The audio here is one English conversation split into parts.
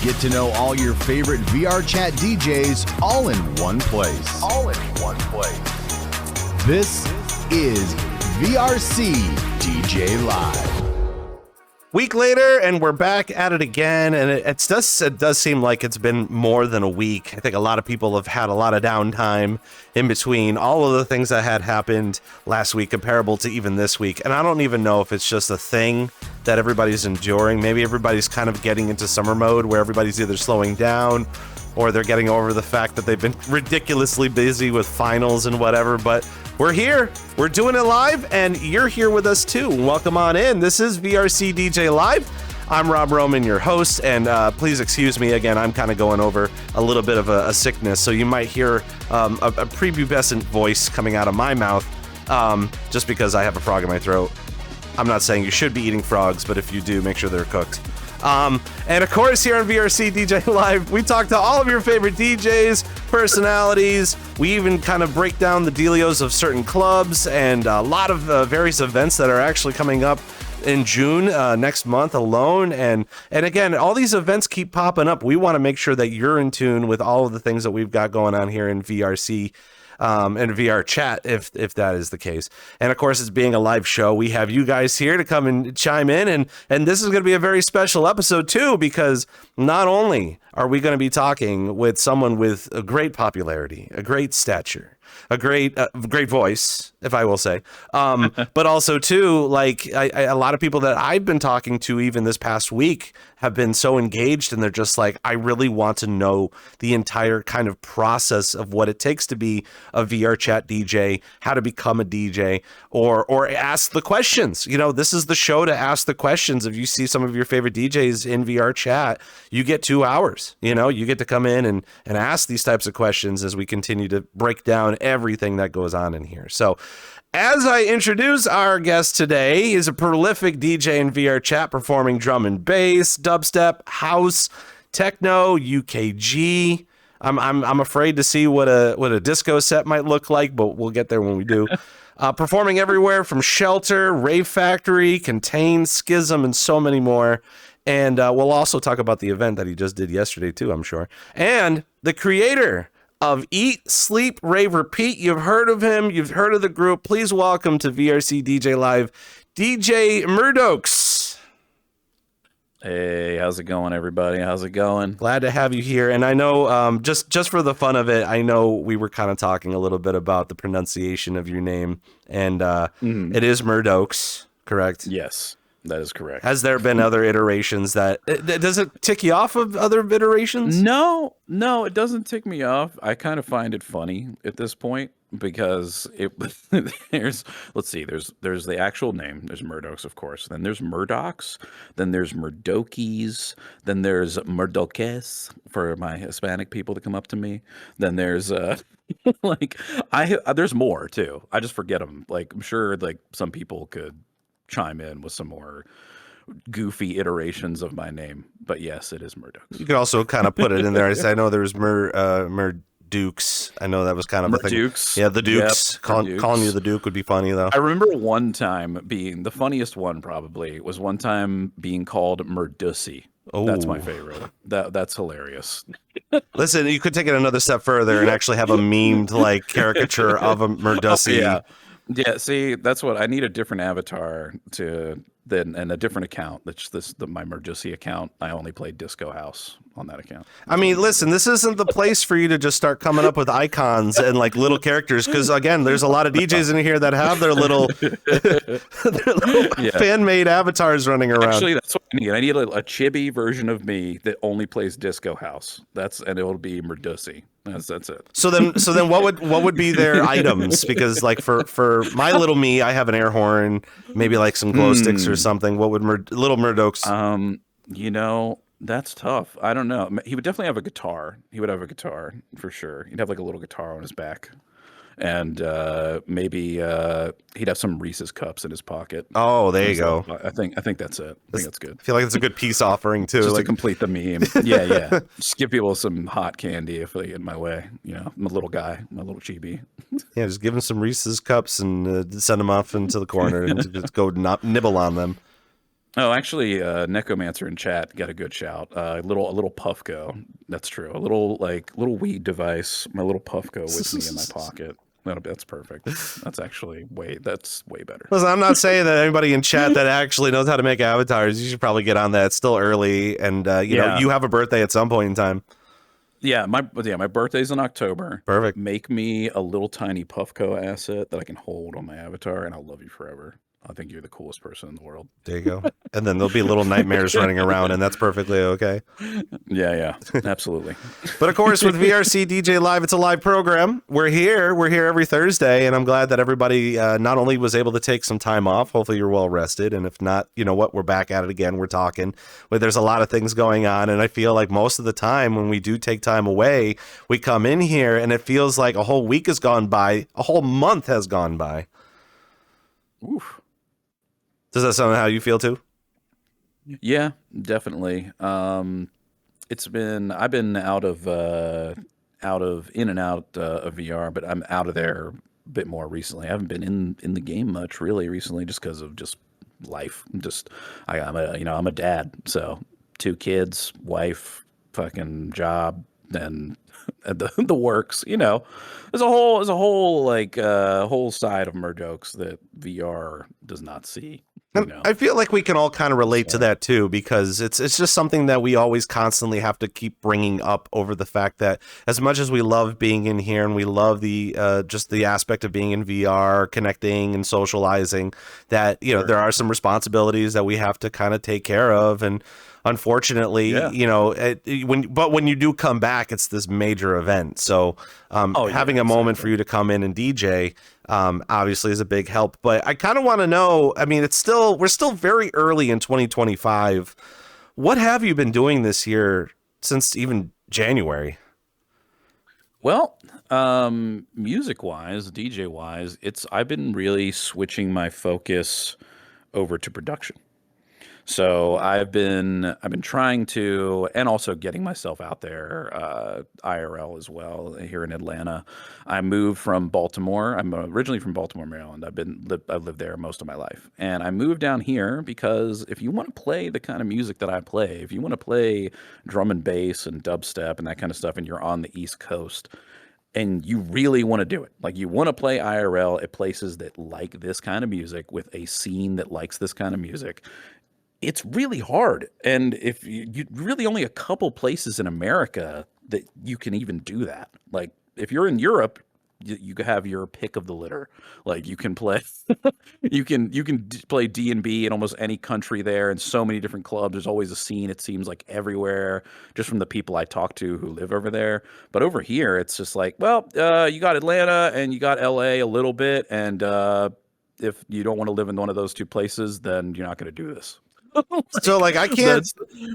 Get to know all your favorite VRChat DJs all in one place. This is VRC DJ Live. Week later, and we're back at it again, and it does seem like it's been more than a week. I think a lot of people have had a lot of downtime in between all of the things that had happened last week, comparable to even this week. And I don't even know if it's just a thing that everybody's enduring. Maybe everybody's kind of getting into summer mode where everybody's either slowing down or they're getting over the fact that they've been ridiculously busy with finals and whatever. But we're here, we're doing it live, and you're here with us too. Welcome on in. This is VRC DJ Live. I'm Rob Roman, your host, and please excuse me again. I'm kind of going over a little bit of a sickness, so you might hear a prepubescent voice coming out of my mouth just because I have a frog in my throat. I'm not saying you should be eating frogs, but if you do, make sure they're cooked. And of course, here on VRC DJ Live, we talk to all of your favorite DJs, personalities. We even kind of break down the dealios of certain clubs and a lot of various events that are actually coming up in June next month alone. And again, all these events keep popping up. We want to make sure that you're in tune with all of the things that we've got going on here in VRC. And VRChat, if that is the case. And of course, it's being a live show, we have you guys here to come and chime in, and this is going to be a very special episode too, because not only are we going to be talking with someone with a great popularity, a great stature, a great voice, if I will say, but also too, like a lot of people that I've been talking to even this past week have been so engaged, and they're just like, I really want to know the entire kind of process of what it takes to be a VRChat DJ, how to become a DJ, or ask the questions. You know, this is the show to ask the questions. If you see some of your favorite DJs in VRChat, you get 2 hours. You know, you get to come in and ask these types of questions as we continue to break down everything that goes on in here. So as I introduce our guest today, he's a prolific DJ in VRChat, performing drum and bass, dubstep, house, techno, UKG. I'm afraid to see what a disco set might look like, but we'll get there when we do. Performing everywhere from Shelter, Rave Factory, Contain, Schism, and so many more. And we'll also talk about the event that he just did yesterday too, I'm sure. And the creator of Eat, Sleep, Rave, Repeat. You've heard of him. You've heard of the group. Please welcome to VRC DJ Live, DJ Murdokes. Hey, how's it going, everybody? How's it going? Glad to have you here. And I know, just for the fun of it, I know we were kind of talking a little bit about the pronunciation of your name, and it is Murdokes, correct? Yes, that is correct. Has there been other iterations that does it tick you off of other iterations? No, it doesn't tick me off. I kind of find it funny at this point because there's the actual name. There's Murdokes, of course. Then there's Murdokes. Then there's Murdokes. Then there's Murdokes for my Hispanic people to come up to me. Then there's there's more too. I just forget them. Like, I'm sure like some people could chime in with some more goofy iterations of my name, but yes, it is Murdokes. You could also kind of put it in there. I know there was Murdokes. I know that was kind of a thing. Murdokes. Yeah, the Dukes. Yep, calling you the Duke would be funny though. I remember one time being the funniest one. Probably was one time being called Murdussy. Oh, that's my favorite. That's hilarious. Listen, you could take it another step further and actually have a memed like caricature of a Murdussy. Yeah, see, that's what I need, a different avatar and a different account. That's my Murdokes account. I only play Disco House on that account. I mean, listen, this isn't the place for you to just start coming up with icons and like little characters, because again, there's a lot of DJs in here that have their little, fan-made avatars running around. Actually, that's what I need. I need a chibi version of me that only plays Disco House. And it'll be Murdokes. That's it. So then what would be their items? Because like for my little me, I have an air horn, maybe like some glow sticks or something. What would little Murdokes? That's tough. I don't know. He would definitely have a guitar. He would have a guitar for sure. He'd have like a little guitar on his back. And maybe he'd have some Reese's cups in his pocket. Oh, there you go. I think that's it. I think that's good. I feel like it's a good peace offering too. Just to complete the meme. Yeah. Just give people some hot candy if they get in my way. You know, I'm a little guy, my little chibi. Yeah, just give him some Reese's cups and send them off into the corner and just go nibble on them. Oh, actually, Necromancer in chat got a good shout. A little Puffco. That's true. A little little weed device. My little Puffco with me in my pocket. That's perfect. That's way better. Listen, I'm not saying that anybody in chat that actually knows how to make avatars, you should probably get on that. It's still early, and you know, you have a birthday at some point in time. Yeah, my birthday's in October. Perfect. Make me a little tiny Puffco asset that I can hold on my avatar, and I'll love you forever. I think you're the coolest person in the world. There you go. And then there'll be little nightmares running around, and that's perfectly okay. Yeah, absolutely. But of course, with VRC DJ Live, it's a live program. We're here every Thursday, and I'm glad that everybody not only was able to take some time off. Hopefully, you're well rested, and if not, you know what, we're back at it again. We're talking. But there's a lot of things going on, and I feel like most of the time when we do take time away, we come in here, and it feels like a whole week has gone by, a whole month has gone by. Oof. Does that sound how you feel too? Yeah, definitely. I've been out of in and out of VR, but I'm out of there a bit more recently. I haven't been in the game much really recently, just because of just life. I'm a dad, so 2 kids, wife, fucking job, and the works. You know, there's a whole whole side of Murdokes that VR does not see. You know? I feel like we can all kind of relate to that too, because it's just something that we always constantly have to keep bringing up over the fact that as much as we love being in here and we love the just the aspect of being in VR, connecting and socializing, that, you know, there are some responsibilities that we have to kind of take care of. And unfortunately, you know, when you do come back, it's this major event. So having a moment for you to come in and DJ obviously is a big help. But I kind of want to know, I mean, we're still very early in 2025. What have you been doing this year since even January? Well, music wise, DJ wise, I've been really switching my focus over to production. So I've been trying to, and also getting myself out there IRL as well here in Atlanta. I moved from Baltimore. I'm originally from Baltimore, Maryland. I've lived there most of my life, and I moved down here because if you want to play the kind of music that I play, if you want to play drum and bass and dubstep and that kind of stuff, and you're on the East Coast, and you really want to do it, like you want to play IRL at places that like this kind of music with a scene that likes this kind of music, it's really hard. And if you really only a couple places in America that you can even do that. Like if you're in Europe, you have your pick of the litter. Like you can play, you can play D&B in almost any country there, and so many different clubs. There's always a scene. It seems like everywhere, just from the people I talk to who live over there. But over here, it's just like, well, you got Atlanta and you got LA a little bit, and if you don't want to live in one of those 2 places, then you're not going to do this. So like I can't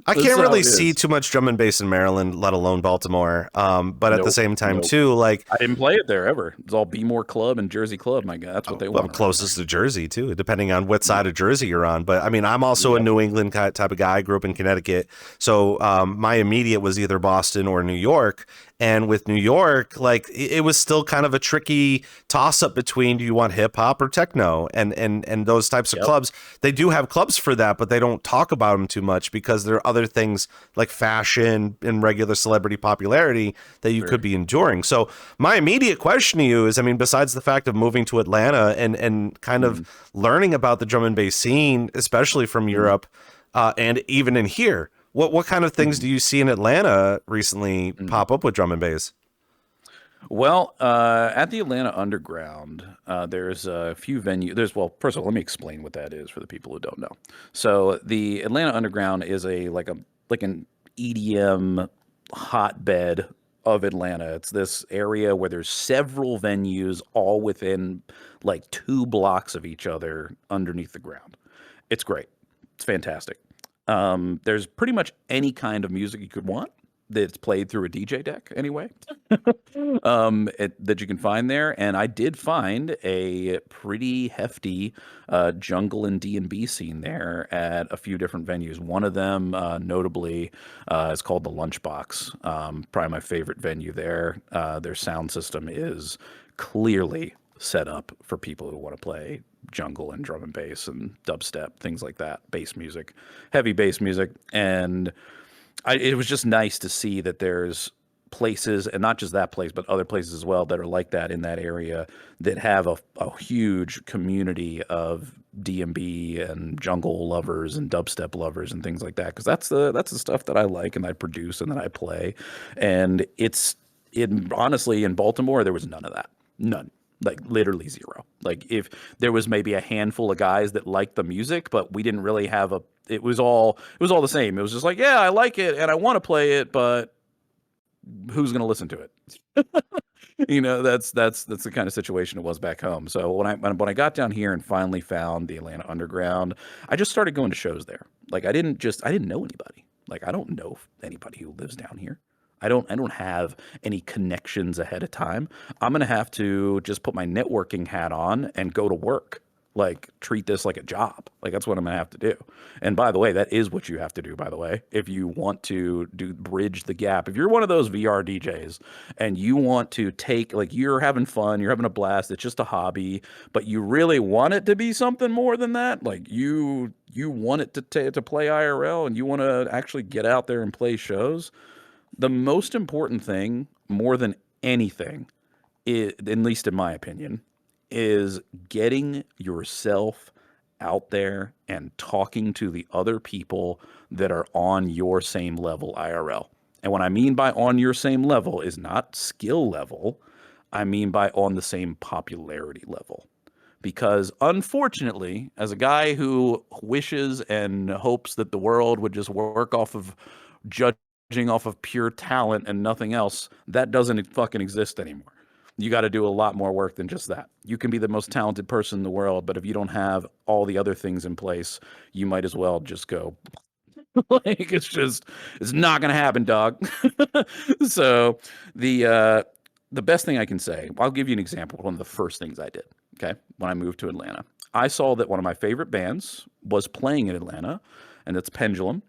really see is. too much drum and bass in Maryland, let alone Baltimore. But at the same time too, like I didn't play it there ever. It's all B More Club and Jersey Club. My God, that's what they want. Well, closest to Jersey too, depending on what side of Jersey you're on. But I mean, I'm also a New England type of guy. I grew up in Connecticut, so my immediate was either Boston or New York. And with New York, like it was still kind of a tricky toss up between, do you want hip hop or techno, and those types of clubs. They do have clubs for that, but they don't talk about them too much because there are other things like fashion and regular celebrity popularity that you could be enduring. So my immediate question to you is, I mean, besides the fact of moving to Atlanta and kind of learning about the drum and bass scene, especially from Europe and even in here, what kind of things do you see in Atlanta recently pop up with drum and bass? Well, at the Atlanta Underground, there's a few venues. Well, first of all, let me explain what that is for the people who don't know. So the Atlanta Underground is like an EDM hotbed of Atlanta. It's this area where there's several venues all within like 2 blocks of each other underneath the ground. It's great. It's fantastic. There's pretty much any kind of music you could want that's played through a DJ deck anyway, that you can find there. And I did find a pretty hefty jungle and D&B scene there at a few different venues. One of them, notably, is called the Lunchbox. Probably my favorite venue there. Their sound system is clearly set up for people who want to play jungle and drum and bass and dubstep, things like that, bass music, heavy bass music. And it was just nice to see that there's places, and not just that place, but other places as well that are like that in that area, that have a huge community of D&B and jungle lovers and dubstep lovers and things like that. Because that's the stuff that I like and I produce and that I play. And honestly, in Baltimore, there was none of that. None. Like literally zero. Like if there was maybe a handful of guys that liked the music, but we didn't really have it was all the same. It was just like, yeah, I like it and I want to play it, but who's going to listen to it? That's the kind of situation it was back home. So when I got down here and finally found the Atlanta Underground, I just started going to shows there. Like I didn't know anybody. Like I don't know anybody who lives down here. I don't have any connections ahead of time. I'm going to have to just put my networking hat on and go to work. Like treat this like a job. Like that's what I'm going to have to do. And by the way, that is what you have to do, by the way, if you want to bridge the gap. If you're one of those VR DJs and you want to take, like you're having fun, you're having a blast, it's just a hobby, but you really want it to be something more than that. Like you want it to play IRL and you want to actually get out there and play shows. The most important thing, more than anything, at least in my opinion, is getting yourself out there and talking to the other people that are on your same level IRL. And what I mean by on your same level is not skill level. I mean by on the same popularity level. Because unfortunately, as a guy who wishes and hopes that the world would just work off of judging off of pure talent and nothing else, that doesn't fucking exist anymore. You got to do a lot more work than just that. You can be the most talented person in the world, but if you don't have all the other things in place, you might as well just go like it's not going to happen, dog. So the best thing I can say, I'll give you an example of one of the first things I did, okay? When I moved to Atlanta, I saw that one of my favorite bands was playing in Atlanta, and it's Pendulum.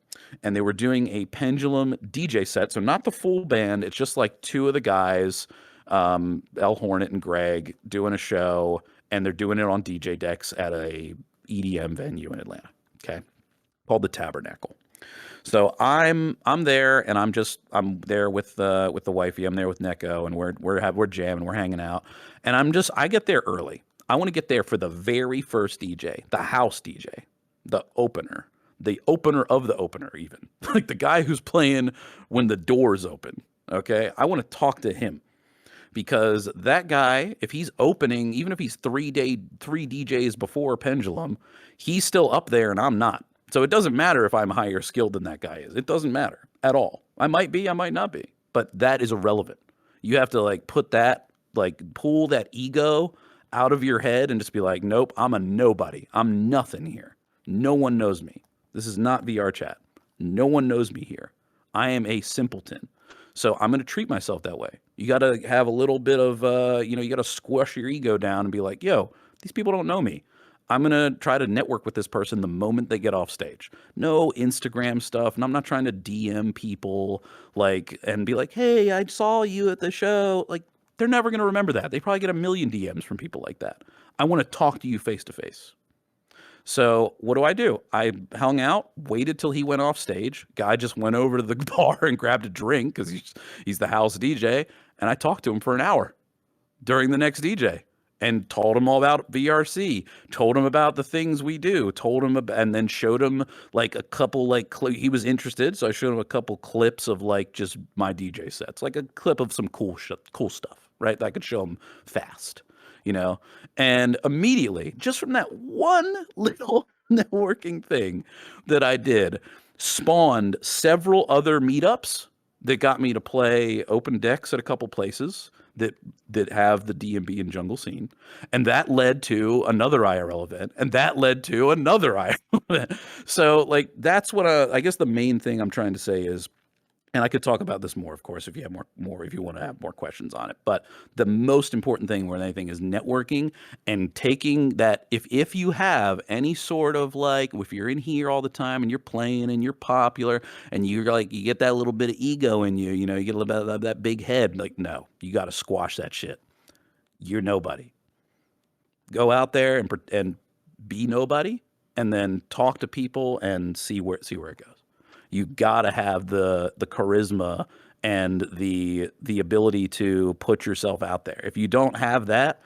And they were doing a Pendulum DJ set. So not the full band. It's just like two of the guys, El Hornet and Greg, doing a show. And they're doing it on DJ decks at a EDM venue in Atlanta. Okay. Called the Tabernacle. So I'm there and I'm there with the wifey. I'm there with Neko and we're jamming, we're hanging out. And I get there early. I want to get there for the very first DJ, the house DJ, the opener. The opener of the opener, even. Like the guy who's playing when the doors open, okay? I want to talk to him because that guy, if he's opening, even if he's three DJs before Pendulum, he's still up there and I'm not. So it doesn't matter if I'm higher skilled than that guy is. It doesn't matter at all. I might be, I might not be, but that is irrelevant. You have to like pull that ego out of your head and just be like, nope, I'm a nobody. I'm nothing here. No one knows me. This is not VRChat. No one knows me here. I am a simpleton. So I'm going to treat myself that way. You got to have a little bit of, you got to squash your ego down and be like, yo, these people don't know me. I'm going to try to network with this person the moment they get off stage. No Instagram stuff. And I'm not trying to DM people and be like, hey, I saw you at the show. Like, they're never going to remember that. They probably get a million DMs from people like that. I want to talk to you face to face. So what do? I hung out, waited till he went off stage. Guy just went over to the bar and grabbed a drink because he's the house DJ. And I talked to him for an hour during the next DJ and told him all about VRC, told him about the things we do, told him about, and then showed him like a couple, he was interested. So I showed him a couple clips of like just my DJ sets, like a clip of some cool stuff, right? That I could show him fast. And immediately, just from that one little networking thing that I did, spawned several other meetups that got me to play open decks at a couple places that have the D&B and jungle scene. And that led to another IRL event, and that led to another IRL event. So, that's what I guess the main thing I'm trying to say is, and I could talk about this more, of course, if you have more, if you want to have more questions on it. But the most important thing more than anything is networking and taking that. If you have any sort of if you're in here all the time and you're playing and you're popular and you get that little bit of ego in you, you get a little bit of that big head. No, you got to squash that shit. You're nobody. Go out there and be nobody and then talk to people and see where it goes. You gotta have the charisma and the ability to put yourself out there. If you don't have that,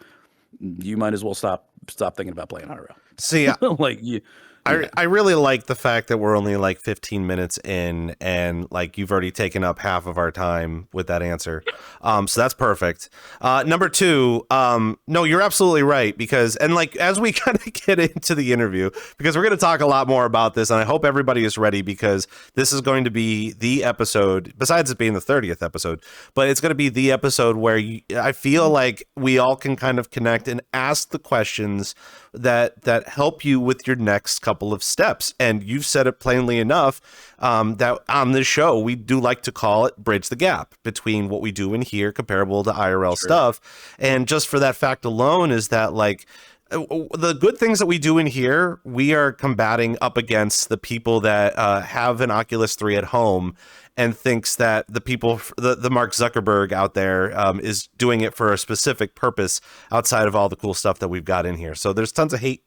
you might as well stop thinking about playing IRL. See, like you. I really like the fact that we're only like 15 minutes in and like you've already taken up half of our time with that answer. So that's perfect. Number two, no, you're absolutely right because, and like, as we kind of get into the interview, because we're going to talk a lot more about this and I hope everybody is ready because this is going to be the episode, besides it being the 30th episode, but it's going to be the episode where I feel like we all can kind of connect and ask the questions that help you with your next couple of steps. And you've said it plainly enough that on this show, we do like to call it bridge the gap between what we do in here comparable to IRL stuff. And just for that fact alone is that like the good things that we do in here, we are combating up against the people that have an Oculus 3 at home and thinks that the people, the Mark Zuckerberg out there is doing it for a specific purpose outside of all the cool stuff that we've got in here. So there's tons of hate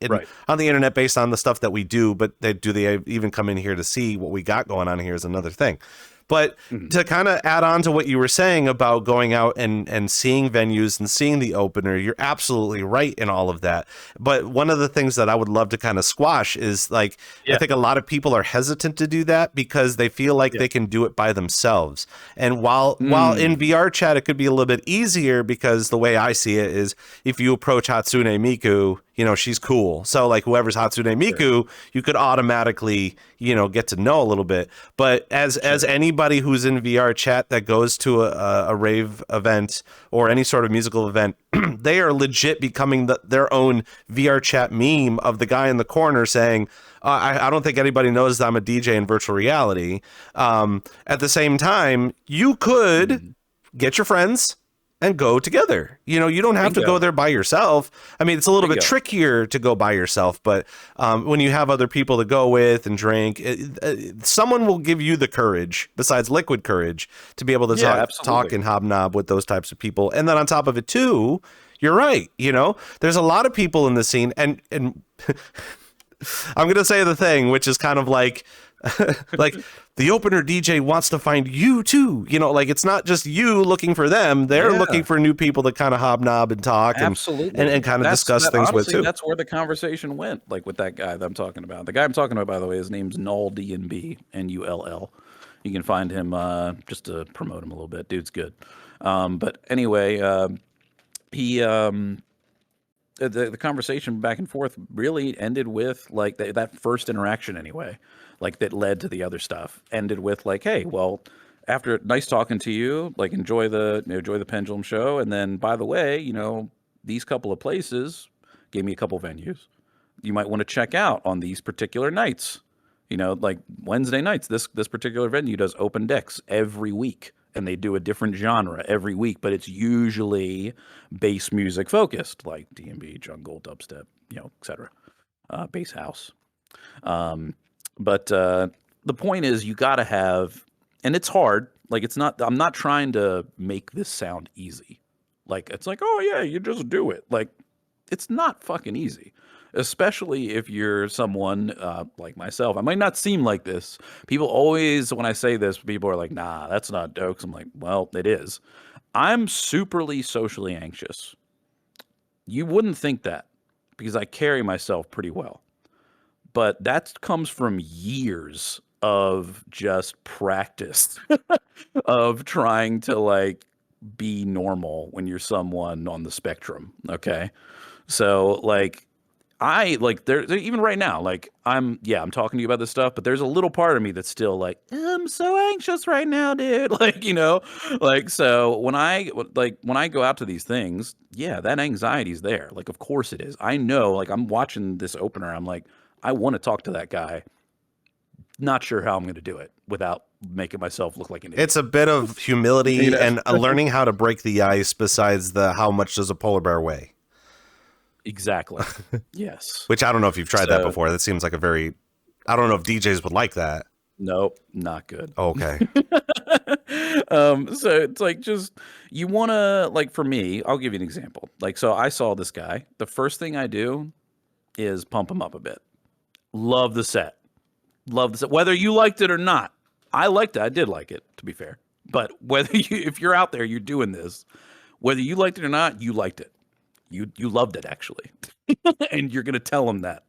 on the internet based on the stuff that we do, but they even come in here to see what we got going on here is another thing. But to kind of add on to what you were saying about going out and seeing venues and seeing the opener, you're absolutely right in all of that. But one of the things that I would love to kind of squash is like, I think a lot of people are hesitant to do that because they feel like they can do it by themselves. And while in VRChat, it could be a little bit easier because the way I see it is if you approach Hatsune Miku, you know, she's cool. So like whoever's Hatsune Miku, you could automatically, you know, get to know a little bit. But as anybody who's in VRChat that goes to a rave event or any sort of musical event, they are legit becoming their own VRChat meme of the guy in the corner saying, I don't think anybody knows that I'm a DJ in virtual reality. At the same time, you could get your friends and go together. You know, you don't have to go there by yourself. I mean, it's a little bit trickier to go by yourself, but when you have other people to go with and drink, someone will give you the courage, besides liquid courage, to be able to talk and hobnob with those types of people. And then on top of it too, you're right. You know, there's a lot of people in the scene and I'm going to say the thing, which is kind of like, like the opener DJ wants to find you too, you know, like it's not just you looking for them, they're looking for new people to kind of hobnob and talk and kind of discuss things with too. That's where the conversation went, like with that guy that I'm talking about. The guy I'm talking about, by the way, his name's Null DNB, Null. You can find him just to promote him a little bit. Dude's good. But anyway, he the conversation back and forth really ended with like that first interaction anyway, like that led to the other stuff, ended with like, hey, well, after nice talking to you, like enjoy the pendulum show. And then by the way, you know, these couple of places gave me a couple venues you might want to check out on these particular nights. You know, like Wednesday nights, this particular venue does open decks every week. And they do a different genre every week, but it's usually bass music focused, like D&B, jungle, dubstep, you know, etc. Bass house. But the point is, you got to have, and it's hard. Like, it's not. I'm not trying to make this sound easy. Like, it's like, oh yeah, you just do it. Like, it's not fucking easy. Especially if you're someone like myself. I might not seem like this. People always, when I say this, people are like, nah, that's not Dokes. I'm like, well, it is. I'm superly socially anxious. You wouldn't think that because I carry myself pretty well. But that comes from years of just practice of trying to like be normal when you're someone on the spectrum. Okay. So like, I like there even right now, like I'm talking to you about this stuff, but there's a little part of me that's still like, I'm so anxious right now, dude. Like, you know, like, so when I go out to these things, yeah, that anxiety's there. Like, of course it is. I know, like I'm watching this opener. I'm like, I want to talk to that guy. Not sure how I'm going to do it without making myself look like an idiot. It's a bit of humility and learning how to break the ice besides the, how much does a polar bear weigh? Exactly. Yes. Which I don't know if you've tried that before. That seems like a very, I don't know if DJs would like that. Nope, not good. Okay. So it's like, just, you want to, like, for me, I'll give you an example. Like, so I saw this guy. The first thing I do is pump them up a bit. Love the set. Love the set. Whether you liked it or not. I liked it. I did like it, to be fair. But if you're out there, you're doing this, whether you liked it or not, you liked it. You loved it, actually. And you're going to tell them that.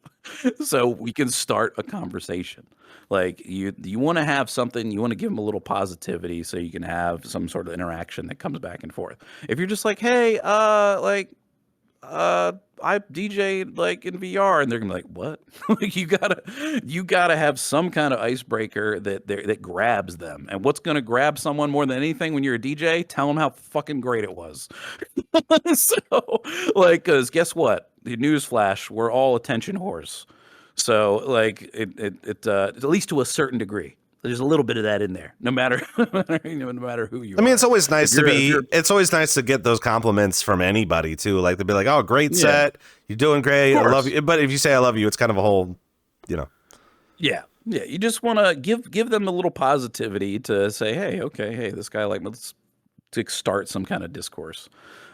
So we can start a conversation. Like you want to have something, you want to give them a little positivity so you can have some sort of interaction that comes back and forth. If you're just like, hey, I DJ like in VR, and they're gonna be like, what? Like you gotta have some kind of icebreaker that grabs them. And what's gonna grab someone more than anything when you're a DJ? Tell them how fucking great it was. So, like, because guess what? The newsflash, we're all attention whores. So, like, at least to a certain degree. There's a little bit of that in there, no matter no matter who you are. I mean, it's always nice it's always nice to get those compliments from anybody too. Like they'll be like, "Oh, great set, you're doing great, I love you." But if you say "I love you," it's kind of a whole, Yeah. You just want to give them a little positivity to say, "Hey, okay, hey, this guy let's to start some kind of discourse."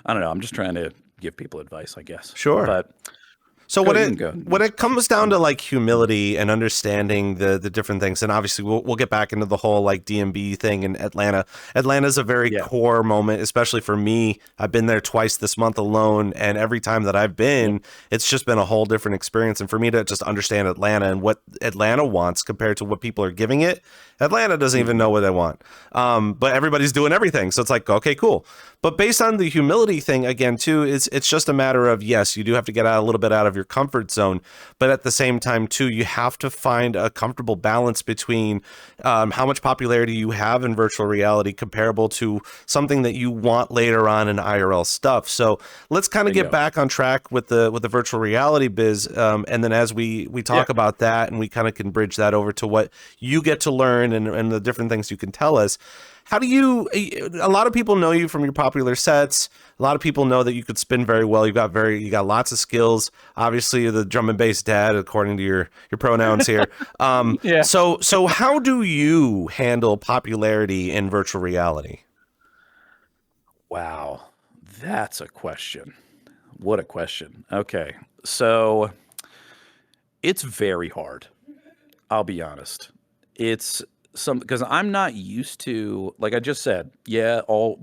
I don't know. I'm just trying to give people advice, I guess. Sure. But so when it comes down to like humility and understanding the different things, and obviously we'll get back into the whole like DMB thing in Atlanta. Atlanta's a very core moment, especially for me. I've been there twice this month alone, and every time that I've been, it's just been a whole different experience. And for me to just understand Atlanta and what Atlanta wants compared to what people are giving it, Atlanta doesn't even know what they want. But everybody's doing everything, so it's like, okay, cool. But based on the humility thing, again, too, it's just a matter of, yes, you do have to get a little bit out of your comfort zone, but at the same time, too, you have to find a comfortable balance between how much popularity you have in virtual reality comparable to something that you want later on in IRL stuff. So let's kind of get back on track with the virtual reality biz, and then as we talk about that, and we kind of can bridge that over to what you get to learn and the different things you can tell us. How do you, a lot of people know you from your popular sets. A lot of people know that you could spin very well. You got lots of skills. Obviously, you're the drum and bass dad, according to your pronouns here. So how do you handle popularity in virtual reality? Wow, that's a question. What a question. Okay, so it's very hard. I'll be honest. It's because I'm not used to, like I just said, all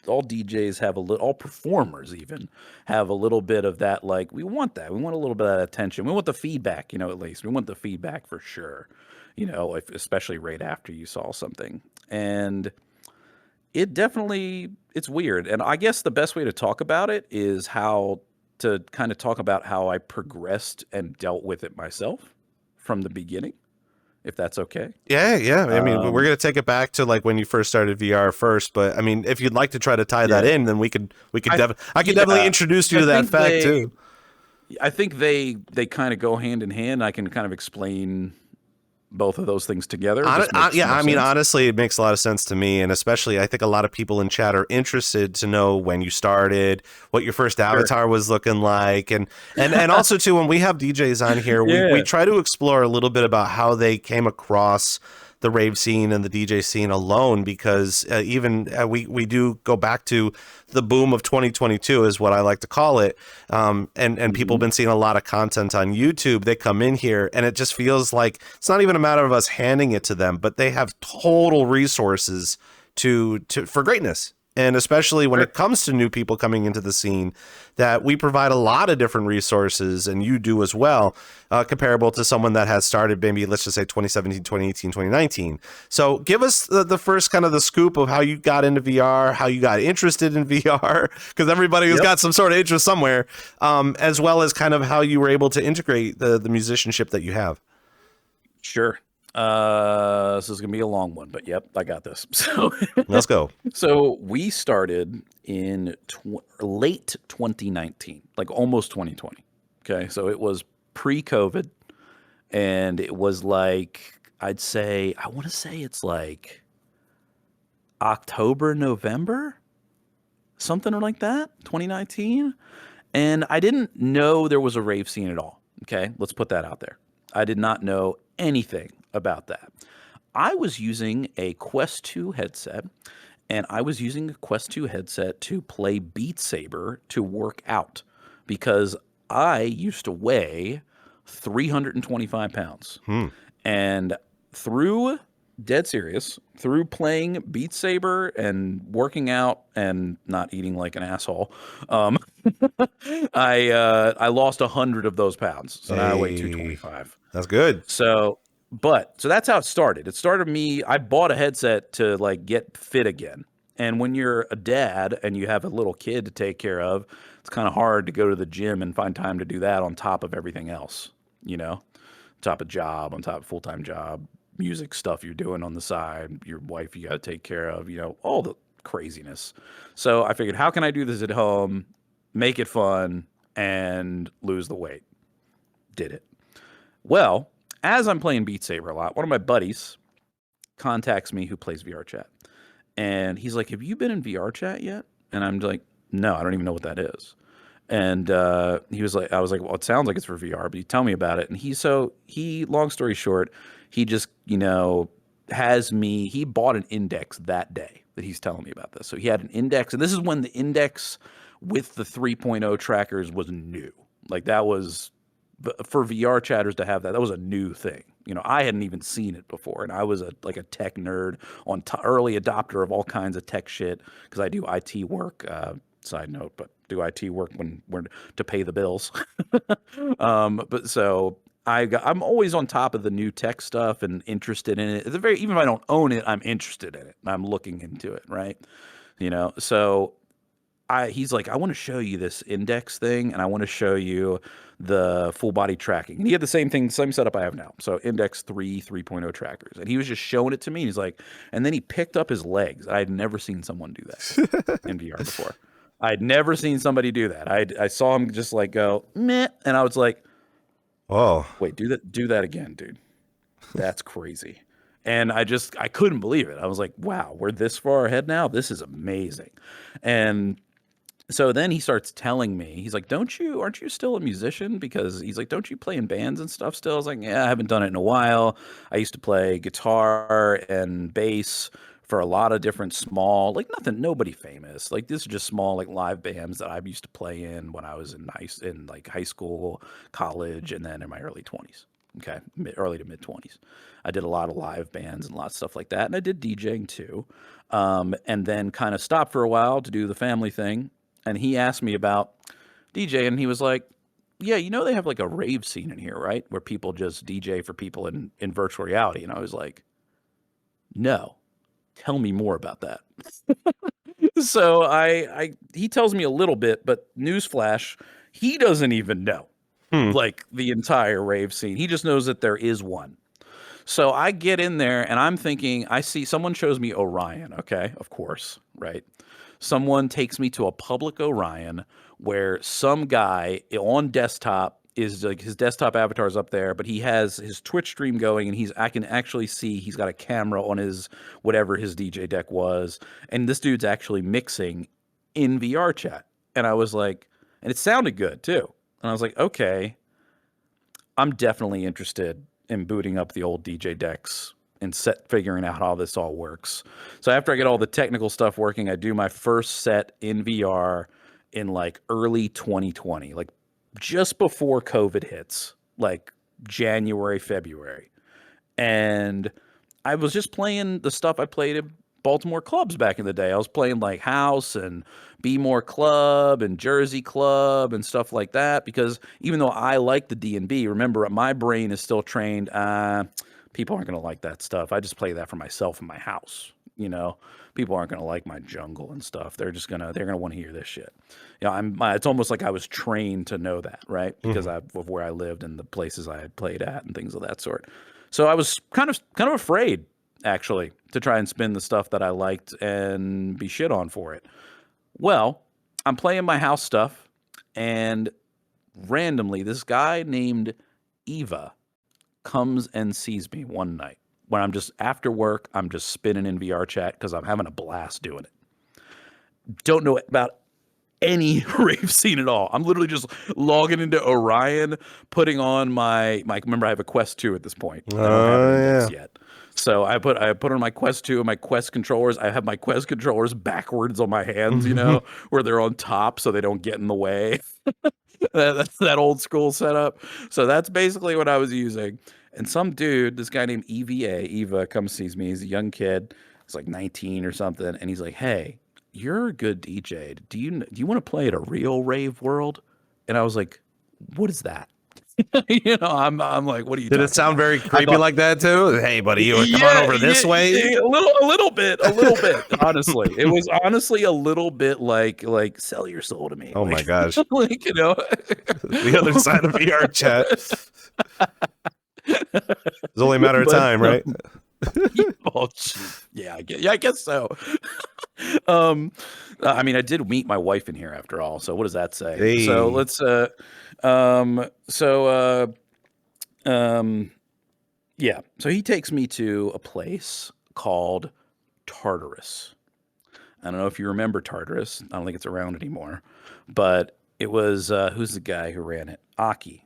DJs have all performers even have a little bit of that. Like we want that. We want a little bit of that attention. We want the feedback, at least we want the feedback for sure. Especially right after you saw something, and it's weird. And I guess the best way to talk about it is how to kind of talk about how I progressed and dealt with it myself from the beginning. If that's okay. Yeah. I mean, we're going to take it back to like when you first started VR first, but I mean, if you'd like to try to tie that in, then I could definitely introduce you to that fact too. I think they kind of go hand in hand. I can kind of explain both of those things together. Honestly, it makes a lot of sense to me, and especially I think a lot of people in chat are interested to know when you started, what your first avatar was looking like, and also too, when we have DJs on here, we try to explore a little bit about how they came across the rave scene and the DJ scene alone, because we do go back to the boom of 2022 is what I like to call it. And people have been seeing a lot of content on YouTube. They come in here and it just feels like it's not even a matter of us handing it to them, but they have total resources for greatness. And especially when it comes to new people coming into the scene, that we provide a lot of different resources, and you do as well, comparable to someone that has started maybe, let's just say 2017, 2018, 2019. So give us the first kind of the scoop of how you got into VR, how you got interested in VR, because everybody has got some sort of interest somewhere, as well as kind of how you were able to integrate the musicianship that you have. Sure. This is gonna be a long one, but yep, I got this. So let's go. So we started in late 2019, like almost 2020. Okay, so it was pre-COVID, and it was like I want to say it's like October, November, something like that, 2019. And I didn't know there was a rave scene at all. Okay, let's put that out there. I did not know anything about that. I was using a Quest 2 headset, and I was using a Quest 2 headset to play Beat Saber to work out, because I used to weigh 325 pounds. And through dead serious, through playing Beat Saber and working out and not eating like an asshole, I lost 100 of those pounds. So now I weigh 225. That's good. So that's how it started. It started me. I bought a headset to like get fit again. And when you're a dad and you have a little kid to take care of, it's kind of hard to go to the gym and find time to do that on top of everything else, on top of job, on top of full-time job, music stuff you're doing on the side, your wife you got to take care of, all the craziness. So I figured, how can I do this at home, make it fun, and lose the weight? Did it. Well, as I'm playing Beat Saber a lot, one of my buddies contacts me who plays VRChat. And he's like, have you been in VRChat yet? And I'm like, no, I don't even know what that is. And I was like, well, it sounds like it's for VR, but you tell me about it. And he, long story short, he just, he bought an index that day that he's telling me about this. So he had an index, and this is when the index with the 3.0 trackers was new. Like that was, for VR chatters to have that was a new thing. I hadn't even seen it before, and I was a tech nerd, early adopter of all kinds of tech shit because I do IT work. Side note, but do IT work when we're to pay the bills. But so I'm always on top of the new tech stuff and interested in it. Even if I don't own it, I'm interested in it. I'm looking into it, right? So he's like, I want to show you this index thing, and I want to show you the full body tracking. And he had the same setup I have now. So index 3.0 trackers. And he was just showing it to me. And he's like, and then he picked up his legs. I had never seen someone do that in VR before. I'd never seen somebody do that. I saw him just like go, meh. And I was like, oh, wait, do that again, dude. That's crazy. And I couldn't believe it. I was like, wow, we're this far ahead now. This is amazing. And so then he starts telling me, he's like, aren't you still a musician? Because he's like, don't you play in bands and stuff still? I was like, yeah, I haven't done it in a while. I used to play guitar and bass for a lot of different small, nobody famous. Like this is just small, live bands that I used to play in when I was in high school, college, and then in my early 20s. Okay. Early to mid 20s. I did a lot of live bands and lots of stuff like that. And I did DJing too. And then kind of stopped for a while to do the family thing. And he asked me about DJ, and he was like, yeah, they have a rave scene in here, right? Where people just DJ for people in virtual reality. And I was like, no, tell me more about that. So he tells me a little bit, but newsflash, he doesn't even know the entire rave scene. He just knows that there is one. So I get in there and I'm thinking, I see someone shows me Orion. Okay. Of course. Right. Someone takes me to a public Orion where some guy on desktop is his desktop avatar is up there, but he has his Twitch stream going, and I can actually see he's got a camera on his whatever his DJ deck was, and this dude's actually mixing in VRChat. And I was like, and it sounded good too. And I was like, okay, I'm definitely interested in booting up the old DJ decks and figuring out how this all works. So after I get all the technical stuff working, I do my first set in VR in early 2020, just before COVID hits, January, February. And I was just playing the stuff I played at Baltimore clubs back in the day. I was playing House and Be More Club and Jersey Club and stuff like that, because even though I like the D&B, remember, my brain is still trained, people aren't going to like that stuff. I just play that for myself in my house. People aren't going to like my jungle and stuff. They're going to want to hear this shit. It's almost like I was trained to know that, right? Because of where I lived and the places I had played at and things of that sort. So I was kind of afraid, actually, to try and spin the stuff that I liked and be shit on for it. Well, I'm playing my house stuff, and randomly, this guy named Eva comes and sees me one night when I'm just after work. I'm just spinning in VRChat because I'm having a blast doing it. Don't know about any rave scene at all. I'm literally just logging into Orion, putting on my remember I have a Quest 2 at this point. I don't have an index yet. So I put on my Quest 2 and my Quest controllers. I have my Quest controllers backwards on my hands, where they're on top so they don't get in the way. That's that old school setup. So that's basically what I was using. And some dude, this guy named Eva, comes sees me. He's a young kid. He's like 19 or something, and he's like, "Hey, you're a good DJ. Do you want to play at a real rave world?" And I was like, "What is that?" I'm like, "What are you?" Did it talking sound about? very I creepy thought, like that too? Hey, buddy, you come on yeah, over this way. yeah, a little bit. Honestly, it was honestly a little bit like sell your soul to me, Oh my gosh, like the other side of VR chat. It's only a matter of but time, right? oh, yeah, I guess so. um, I mean, I did meet my wife in here after all. So what does that say? So Hey, let's so yeah. So he takes me to a place called Tartarus. I don't know if you remember Tartarus. I don't think it's around anymore, but it was who's the guy who ran it? Aki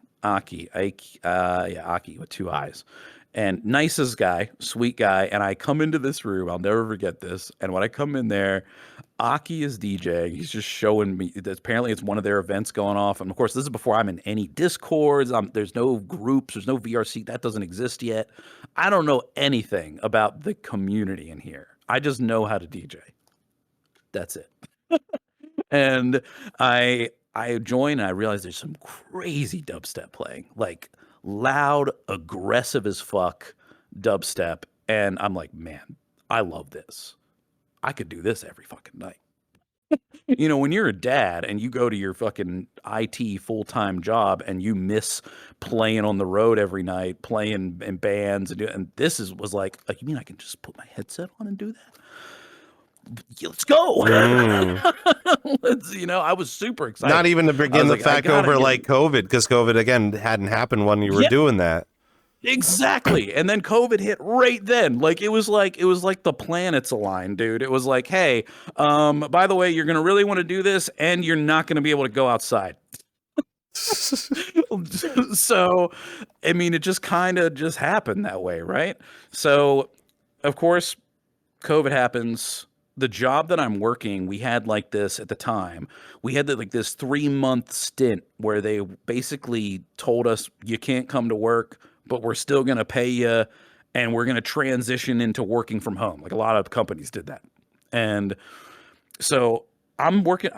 with two eyes, and nicest guy, sweet guy. And I come into this room. I'll never forget this. And when I come in there, Aki is DJing. He's just showing me that apparently it's one of their events going off. And of course, this is before I'm in any Discords. There's no groups. There's no VRC. That doesn't exist yet. I don't know anything about the community in here. I just know how to DJ. That's it. And I join and I realize there's some crazy dubstep playing, like loud, aggressive as fuck dubstep. And I'm like, man, I love this. I could do this every fucking night. When you're a dad and you go to your fucking IT full-time job and you miss playing on the road every night, playing in bands, and this was like, you mean I can just put my headset on and do that? Let's go. I was super excited. not even to begin the like, fact over like COVID, because COVID again hadn't happened when you were doing that. Exactly. And then COVID hit right then. Like it was like the planets aligned, dude. It was like, hey, by the way, you're gonna really want to do this, and you're not gonna be able to go outside. So, I mean, it just kind of just happened that way, right? So, of course, COVID happens. The job that I'm working, we had like this at the time. We had like this 3-month stint where they basically told us you can't come to work, but we're still going to pay you, and we're going to transition into working from home. Like a lot of companies did that. And so I'm working.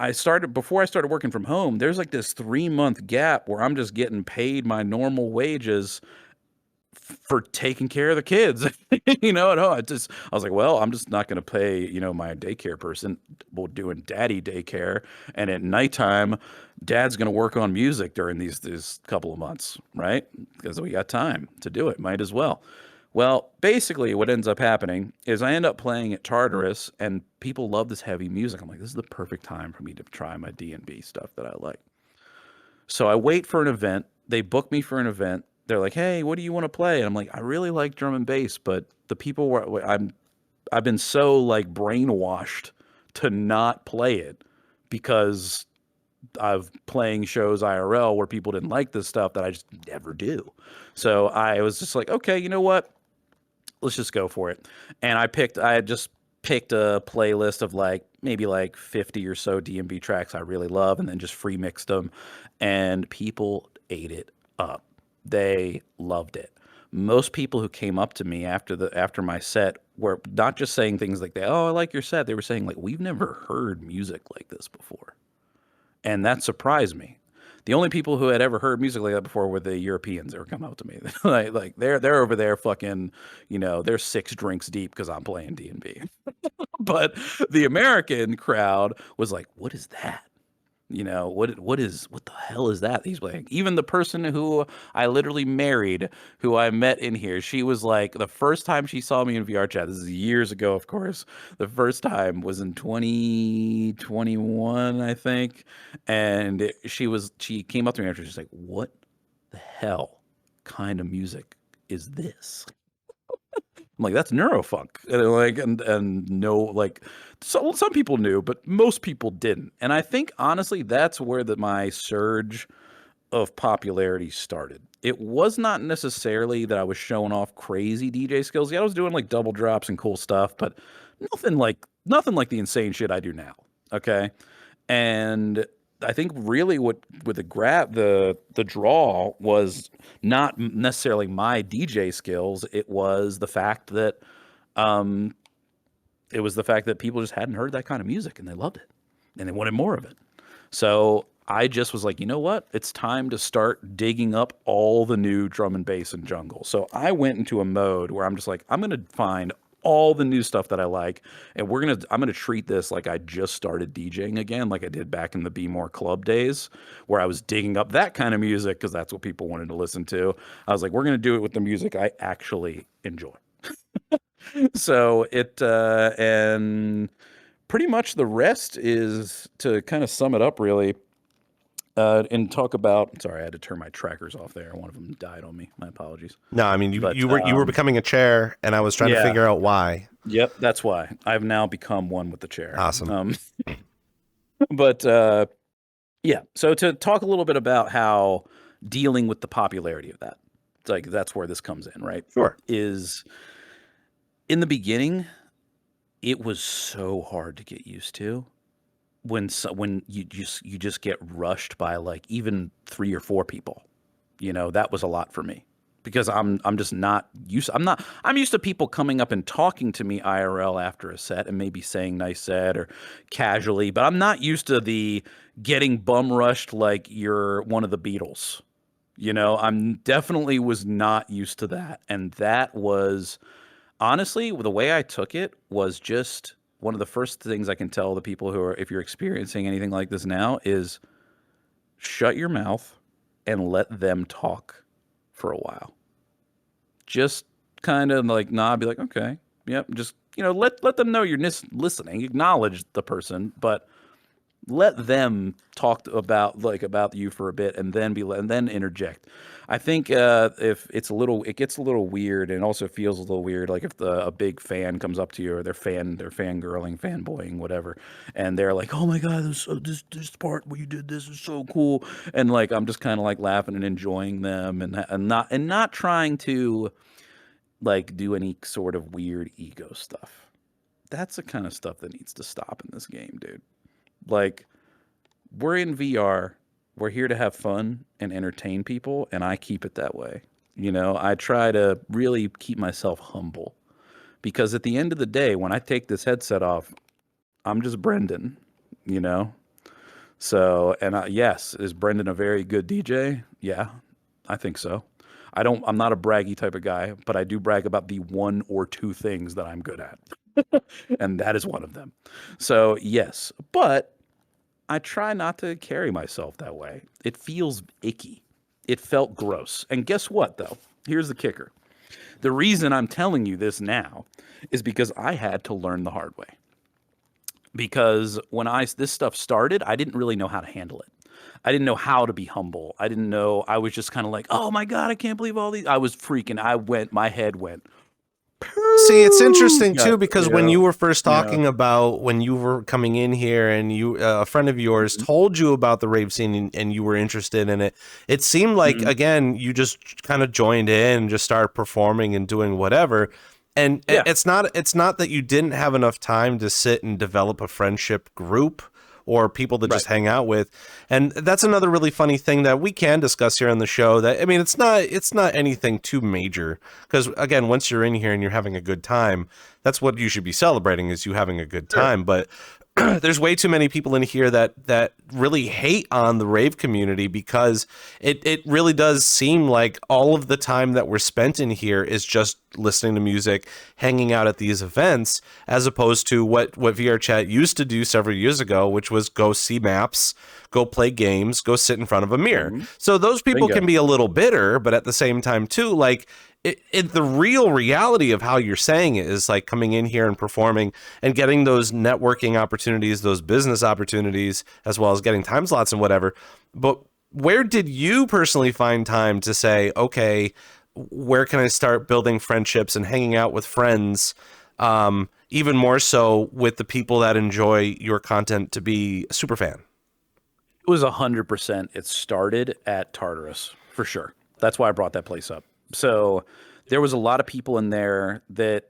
Before I started working from home, there's like this 3-month gap where I'm just getting paid my normal wages for taking care of the kids. I was like, well, I'm just not going to pay, my daycare person doing daddy daycare. And at nighttime, dad's going to work on music during these couple of months, right? Because we got time to do it. Might as well. Well, basically what ends up happening is I end up playing at Tartarus, and people love this heavy music. I'm like, this is the perfect time for me to try my D&B stuff that I like. So I wait for an event. They book me for an event. They're like, hey, what do you want to play? And I'm like, I really like drum and bass, but the people I've been so like brainwashed to not play it because I've playing shows IRL where people didn't like this stuff that I just never do. So I was just like, okay, you know what? Let's just go for it. And I had just picked a playlist of maybe 50 or so D&B tracks I really love, and then just free mixed them, and people ate it up. They loved it. Most people who came up to me after my set were not just saying things like that, oh, I like your set. They were saying like, we've never heard music like this before. And that surprised me. The only people who had ever heard music like that before were the Europeans that were coming up to me. like they're over there fucking, they're 6 drinks deep because I'm playing D&B. But the American crowd was like, what is that? What the hell is that he's playing? Even the person who I literally married, who I met in here, she was like, the first time she saw me in VRChat, this is years ago, of course. The first time was in 2021, I think. And she came up to me after, she's like, what the hell kind of music is this? I'm like, that's neurofunk. And no, like, so some people knew, but most people didn't. And I think honestly, that's where my surge of popularity started. It was not necessarily that I was showing off crazy DJ skills. Yeah, I was doing like double drops and cool stuff, but nothing like the insane shit I do now. Okay. And I think really what with the draw was not necessarily my DJ skills. It was the fact that um, people just hadn't heard that kind of music and they loved it and they wanted more of it. So I just was like, you know what? It's time to start digging up all the new drum and bass and jungle. So I went into a mode where I'm just like, I'm gonna find all the new stuff that I like, and I'm gonna treat this like I just started DJing again, like I did back in the Be More Club days, where I was digging up that kind of music because that's what people wanted to listen to. I was like, we're gonna do it with the music I actually enjoy. So and pretty much the rest is to kind of sum it up really. And talk about. Sorry, I had to turn my trackers off there. One of them died on me. My apologies. No, I mean you were becoming a chair, and I was trying to figure out why. Yep, that's why I've now become one with the chair. Awesome. But yeah. So to talk a little bit about how dealing with the popularity of that, it's like that's where this comes in, right? Sure. Is in the beginning, it was so hard to get used to. When you just get rushed by like even 3 or 4 people, that was a lot for me because I'm just not used. I'm used to people coming up and talking to me IRL after a set and maybe saying nice set or casually, but I'm not used to the getting bum rushed like you're one of the Beatles. I'm definitely was not used to that, and that was honestly the way I took it was just. One of the first things I can tell the people who are, if you're experiencing anything like this now, is shut your mouth and let them talk for a while. Just kind of like nod, be like, okay, yep. Just, let them know you're listening, acknowledge the person, but let them talk about you for a bit and then interject. I think if it gets a little weird and also feels a little weird, like if a big fan comes up to you or they're fangirling, fanboying, whatever, and they're like, "Oh my God, this part where you did this is so cool," and like I'm just kind of like laughing and enjoying them and not trying to like do any sort of weird ego stuff. That's the kind of stuff that needs to stop in this game, dude. Like, we're in VR. We're here to have fun and entertain people, and I keep it that way. I try to really keep myself humble because at the end of the day, when I take this headset off, I'm just Brendan, So, and yes, is Brendan a very good DJ? Yeah, I think so. I'm not a braggy type of guy, but I do brag about the 1 or 2 things that I'm good at. And that is one of them. So yes, but I try not to carry myself that way. It feels icky. It felt gross. And guess what, though? Here's the kicker. The reason I'm telling you this now is because I had to learn the hard way. Because when this stuff started, I didn't really know how to handle it. I didn't know how to be humble. I didn't know. I was just kind of like, oh my God, I can't believe all these. I was freaking. My head went. See, it's interesting too because when you were first Yeah. talking about when you were coming in here and a friend of yours told you about the rave scene and you were interested in it, it seemed like again you just kind of joined in and just started performing and doing whatever. And it's not that you didn't have enough time to sit and develop a friendship group or people to just hang out with. And that's another really funny thing that we can discuss here on the show. That, I mean, it's not anything too major because again, once you're in here and you're having a good time, that's what you should be celebrating, is you having a good time. But there's way too many people in here that really hate on the rave community because it really does seem like all of the time that we're spent in here is just listening to music, hanging out at these events, as opposed to what VRChat used to do several years ago, which was go see maps, go play games, go sit in front of a mirror. So those people can be a little bitter, but at the same time too, like the real reality of how you're saying it is like coming in here and performing and getting those networking opportunities, those business opportunities, as well as getting time slots and whatever. But where did you personally find time to say, okay, where can I start building friendships and hanging out with friends, even more so with the people that enjoy your content, to be a super fan? It was 100%. It started at Tartarus, for sure. That's why I brought that place up. So there was a lot of people in there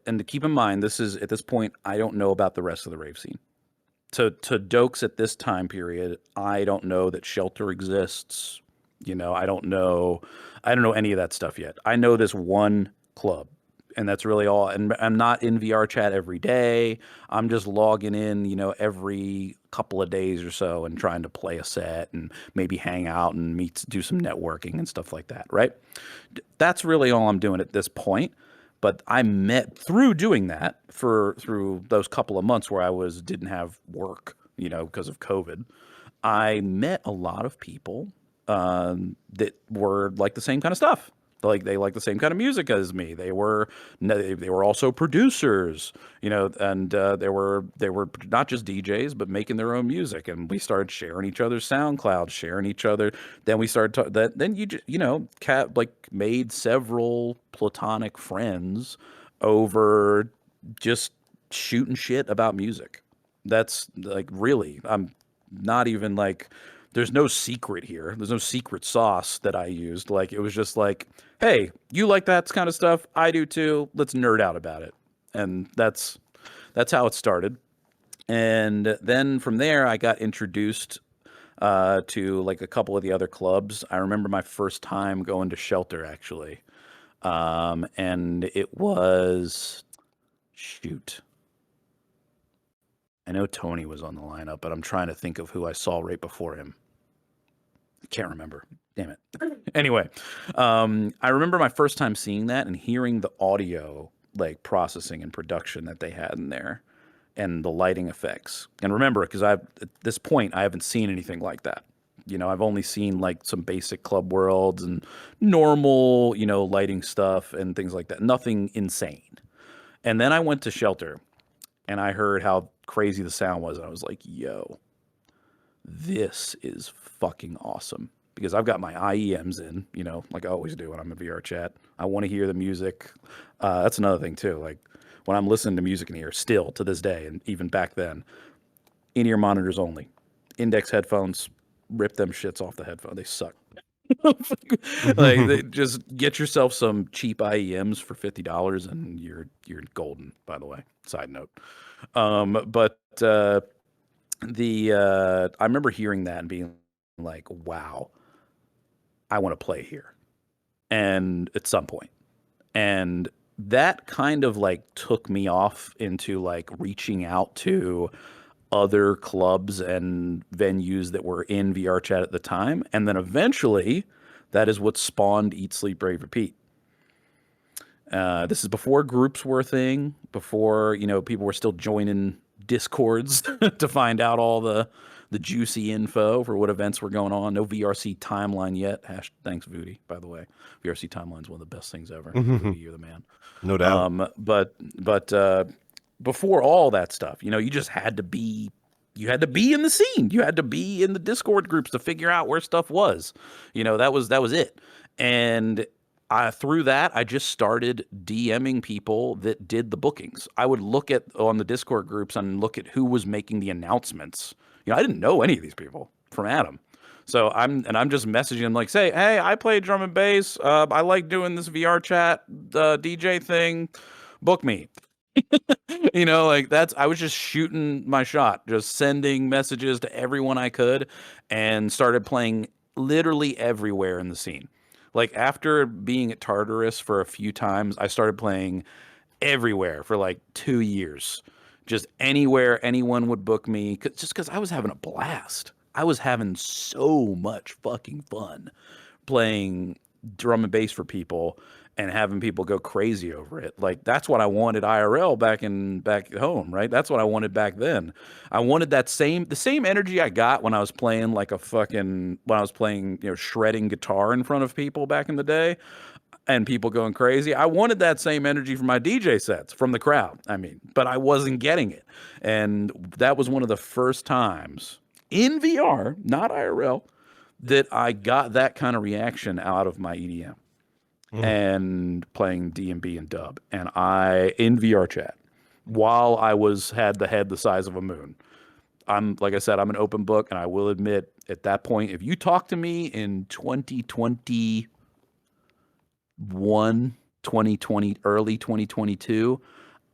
and to keep in mind, this is, at this point, I don't know about the rest of the rave scene. to Dokes at this time period, I don't know that Shelter exists. You know, I don't know any of that stuff yet. I know this one club, and that's really all. And I'm not in VRChat every day. I'm just logging in, you know, every couple of days or so and trying to play a set and maybe hang out and do some networking and stuff like that, right? That's really all I'm doing at this point. But I met through doing that through those couple of months where I didn't have work, you know, because of COVID. I met a lot of people that were like the same kind of stuff. Like they like the same kind of music as me. They were also producers, you know, and they were not just DJs but making their own music. And we started sharing each other's SoundCloud, sharing each other. Then we started then you know, made several platonic friends over just shooting shit about music. That's like, really, I'm not even like, there's no secret here. There's no secret sauce that I used. Like, it was just like, hey, you like that kind of stuff? I do too. Let's nerd out about it. And that's how it started. And then from there, I got introduced to like a couple of the other clubs. I remember my first time going to Shelter, actually. And it was, shoot. I know Tony was on the lineup, but I'm trying to think of who I saw right before him. I can't remember. Damn it. Anyway, I remember my first time seeing that and hearing the audio like processing and production that they had in there and the lighting effects. And remember, because at this point, I haven't seen anything like that. You know, I've only seen like some basic Club Worlds and normal, you know, lighting stuff and things like that. Nothing insane. And then I went to Shelter and I heard how crazy the sound was. And I was like, yo, this is fucking awesome. Because I've got my IEMs in, you know, like I always do when I'm in VRChat. I want to hear the music. That's another thing too. Like when I'm listening to music in here, still to this day, and even back then, in-ear monitors only. Index headphones, rip them shits off the headphone. They suck. Just get yourself some cheap IEMs for $50 and you're golden, by the way. Side note. I remember hearing that and being like, wow, I want to play here. And at some point. And that kind of like took me off into like reaching out to other clubs and venues that were in VRChat at the time. And then eventually that is what spawned Eat, Sleep, Rave, Repeat. This is before groups were a thing, before, you know, people were still joining Discords to find out all the juicy info for what events were going on. No VRC timeline yet. Thanks, Voody, by the way. VRC timeline is one of the best things ever. Voody, you're the man. No doubt. But before all that stuff, you know, you just had to be in the scene. You had to be in the Discord groups to figure out where stuff was. You know, that was it. And through that, I just started DMing people that did the bookings. I would look on the Discord groups and look at who was making the announcements. You know, I didn't know any of these people from Adam. So I'm just messaging them like, say, hey, I play drum and bass. I like doing this VRChat DJ thing. Book me. You know, like I was just shooting my shot, just sending messages to everyone I could, and started playing literally everywhere in the scene. Like after being at Tartarus for a few times, I started playing everywhere for like 2 years. Just anywhere anyone would book me, just because I was having a blast. I was having so much fucking fun playing drum and bass for people and having people go crazy over it. Like that's what I wanted IRL back at home, right? That's what I wanted back then. I wanted the same energy I got when I was playing you know, shredding guitar in front of people back in the day and people going crazy. I wanted that same energy from my DJ sets, from the crowd. I mean, but I wasn't getting it. And that was one of the first times in VR, not IRL, that I got that kind of reaction out of my EDM and playing DMB and dub. And in VRChat, while I had the head the size of a moon. Like I said, I'm an open book, and I will admit at that point, if you talk to me in 2020, early 2022,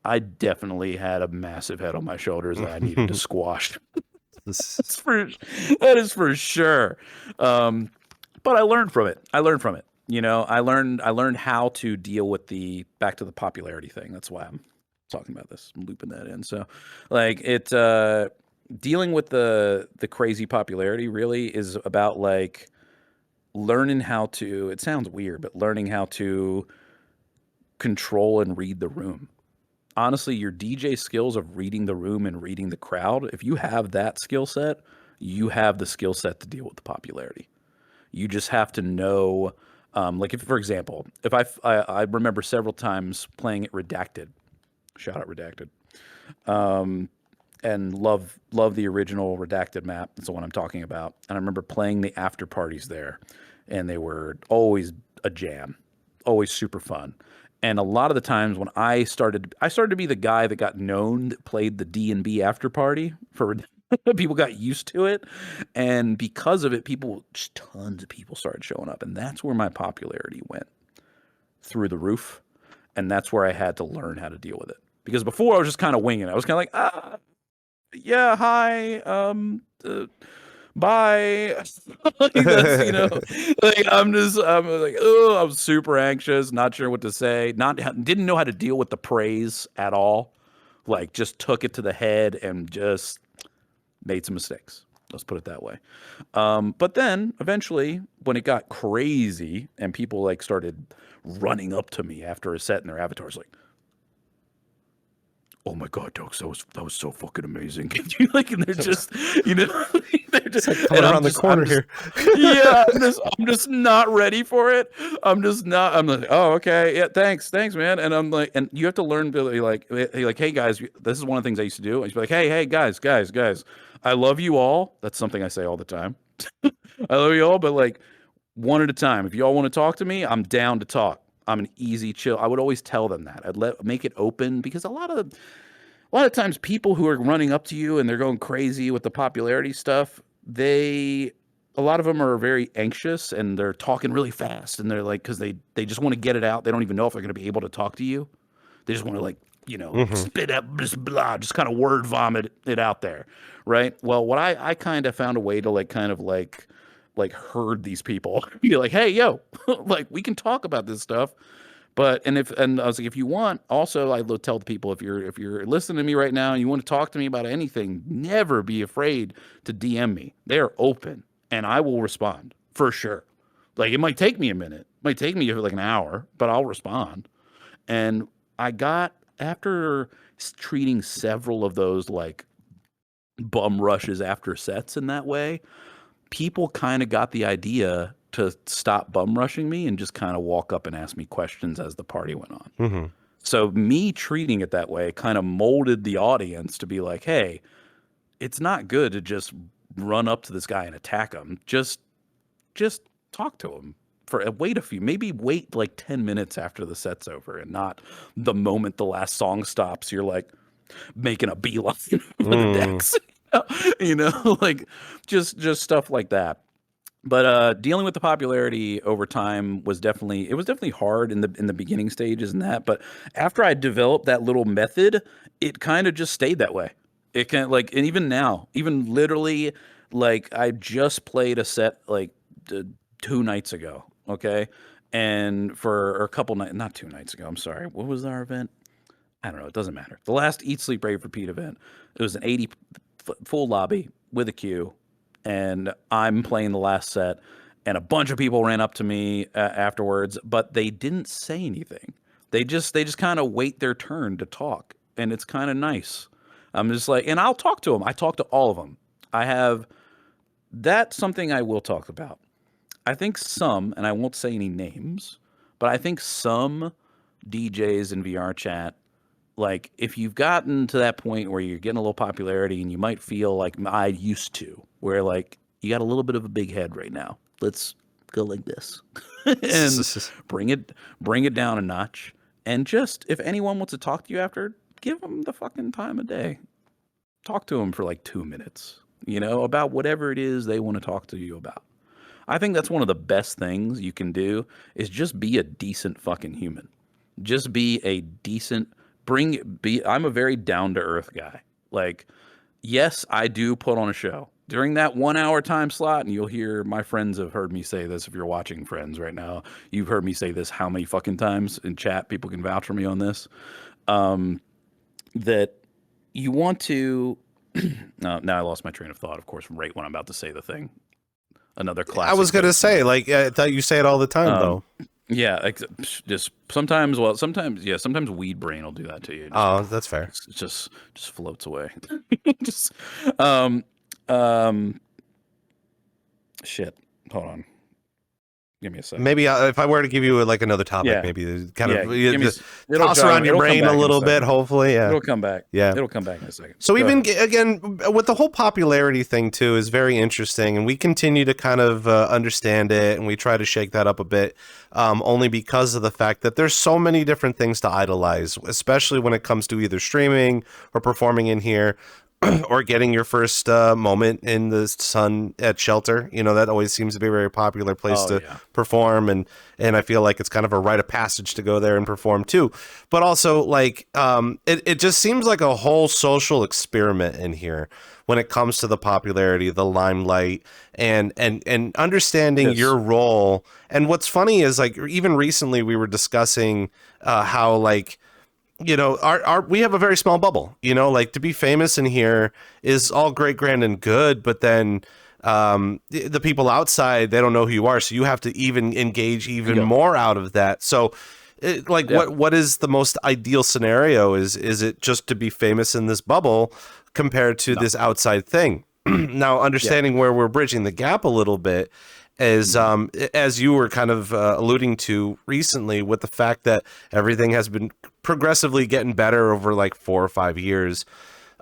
I definitely had a massive head on my shoulders that I needed to squash. That is for sure. But I learned from it. You know, I learned how to deal with the back to the popularity thing. That's why I'm talking about this. I'm looping that in. So, like dealing with the crazy popularity really is about like learning how to. It sounds weird, but learning how to control and read the room. Honestly, your DJ skills of reading the room and reading the crowd, if you have that skill set, you have the skill set to deal with the popularity. You just have to know, like if, for example, if I remember several times playing it Redacted, shout out Redacted, and love the original Redacted map. That's the one I'm talking about. And I remember playing the after parties there, and they were always a jam, always super fun. And a lot of the times when I started to be the guy that got known that played the D&B after party for people got used to it. And because of it, just tons of people started showing up. And that's where my popularity went through the roof. And that's where I had to learn how to deal with it. Because before I was just kind of winging it. I was kind of like, yeah, hi, bye. Like that's, you know, like I'm like, oh, I was super anxious, not sure what to say, didn't know how to deal with the praise at all. Like just took it to the head and just made some mistakes. Let's put it that way. But then eventually when it got crazy and people like started running up to me after a set and their avatars like, oh my God, Dokes, that was so fucking amazing. Like, and they're just, you know, they're just like coming around the corner here. Yeah, I'm just not ready for it. I'm like, oh, okay, yeah, thanks, man. And I'm like, and you have to learn to be like, hey guys, this is one of the things I used to do. I used to be like, hey guys, I love you all. That's something I say all the time. I love you all, but like one at a time. If you all want to talk to me, I'm down to talk. I'm an easy chill. I would always tell them that. Make it open because a lot of times people who are running up to you and they're going crazy with the popularity stuff, a lot of them are very anxious and they're talking really fast and they're like, cause they just want to get it out. They don't even know if they're going to be able to talk to you. They just want to like, you know, spit out, just blah, just kind of word vomit it out there. Right. Well, what I kind of found a way to like herd these people, be like, hey, yo, like we can talk about this stuff. But and I was like, if you want, also I tell the people if you're listening to me right now and you want to talk to me about anything, never be afraid to DM me. They're open and I will respond for sure. Like it might take me a minute, it might take me like an hour, but I'll respond. And I got after treating several of those like bum rushes after sets in that way, people kind of got the idea to stop bum rushing me and just kind of walk up and ask me questions as the party went on. So me treating it that way kind of molded the audience to be like, hey, it's not good to just run up to this guy and attack him. Just talk to him wait like 10 minutes after the set's over and not the moment the last song stops, you're like making a beeline for the decks. You know, like just stuff like that. But dealing with the popularity over time was definitely hard in the beginning stages and that. But after I developed that little method, it kind of just stayed that way. It can like, and even now, even literally, like I just played a set like 2 nights ago, okay, and for a couple nights, not 2 nights ago. I'm sorry, what was our event? I don't know. It doesn't matter. The last Eat, Sleep, Rave, Repeat event. It was an 80 full lobby with a queue, and I'm playing the last set, and a bunch of people ran up to me afterwards, but they didn't say anything. They just kind of wait their turn to talk, and it's kind of nice. I'm just like, and I'll talk to them. I talk to all of them. That's something I will talk about. I think some, and I won't say any names, but I think some DJs in VRChat, like if you've gotten to that point where you're getting a little popularity and you might feel like I used to, where like you got a little bit of a big head right now. Let's go like this and bring it down a notch. And just if anyone wants to talk to you after, give them the fucking time of day. Talk to them for like 2 minutes, you know, about whatever it is they want to talk to you about. I think that's one of the best things you can do is just be a decent fucking human. Just be a decent, I'm a very down to earth guy. Like, yes, I do put on a show during that 1 hour time slot. And you'll hear, my friends have heard me say this. If you're watching Friends right now, you've heard me say this how many fucking times in chat. People can vouch for me on this. That you want to, now I lost my train of thought, of course, right when I'm about to say the thing. Another classic. I was going to say, like, I thought you say it all the time, though. Yeah, just sometimes. Well, sometimes weed brain will do that to you. That's fair. It just floats away. Shit. Hold on. Give me a second. Maybe if I were to give you like another topic, maybe kind of toss around your brain a little bit. Hopefully, it'll come back. Yeah, it'll come back in a second. So again, with the whole popularity thing too is very interesting, and we continue to kind of understand it, and we try to shake that up a bit, only because of the fact that there's so many different things to idolize, especially when it comes to either streaming or performing in here. Or getting your first moment in the sun at Shelter. You know, that always seems to be a very popular place to perform. And I feel like it's kind of a rite of passage to go there and perform too. But also, like, it just seems like a whole social experiment in here when it comes to the popularity, the limelight, and understanding your role. And what's funny is, like, even recently we were discussing how, like, you know, we have a very small bubble, you know, like, to be famous in here is all great, grand, and good, but then the people outside, they don't know who you are, so you have to even engage even more out of that. So what is the most ideal scenario? Is it just to be famous in this bubble compared to this outside thing? Now, understanding where we're bridging the gap a little bit is, as you were kind of alluding to recently, with the fact that everything has been progressively getting better over like 4 or 5 years.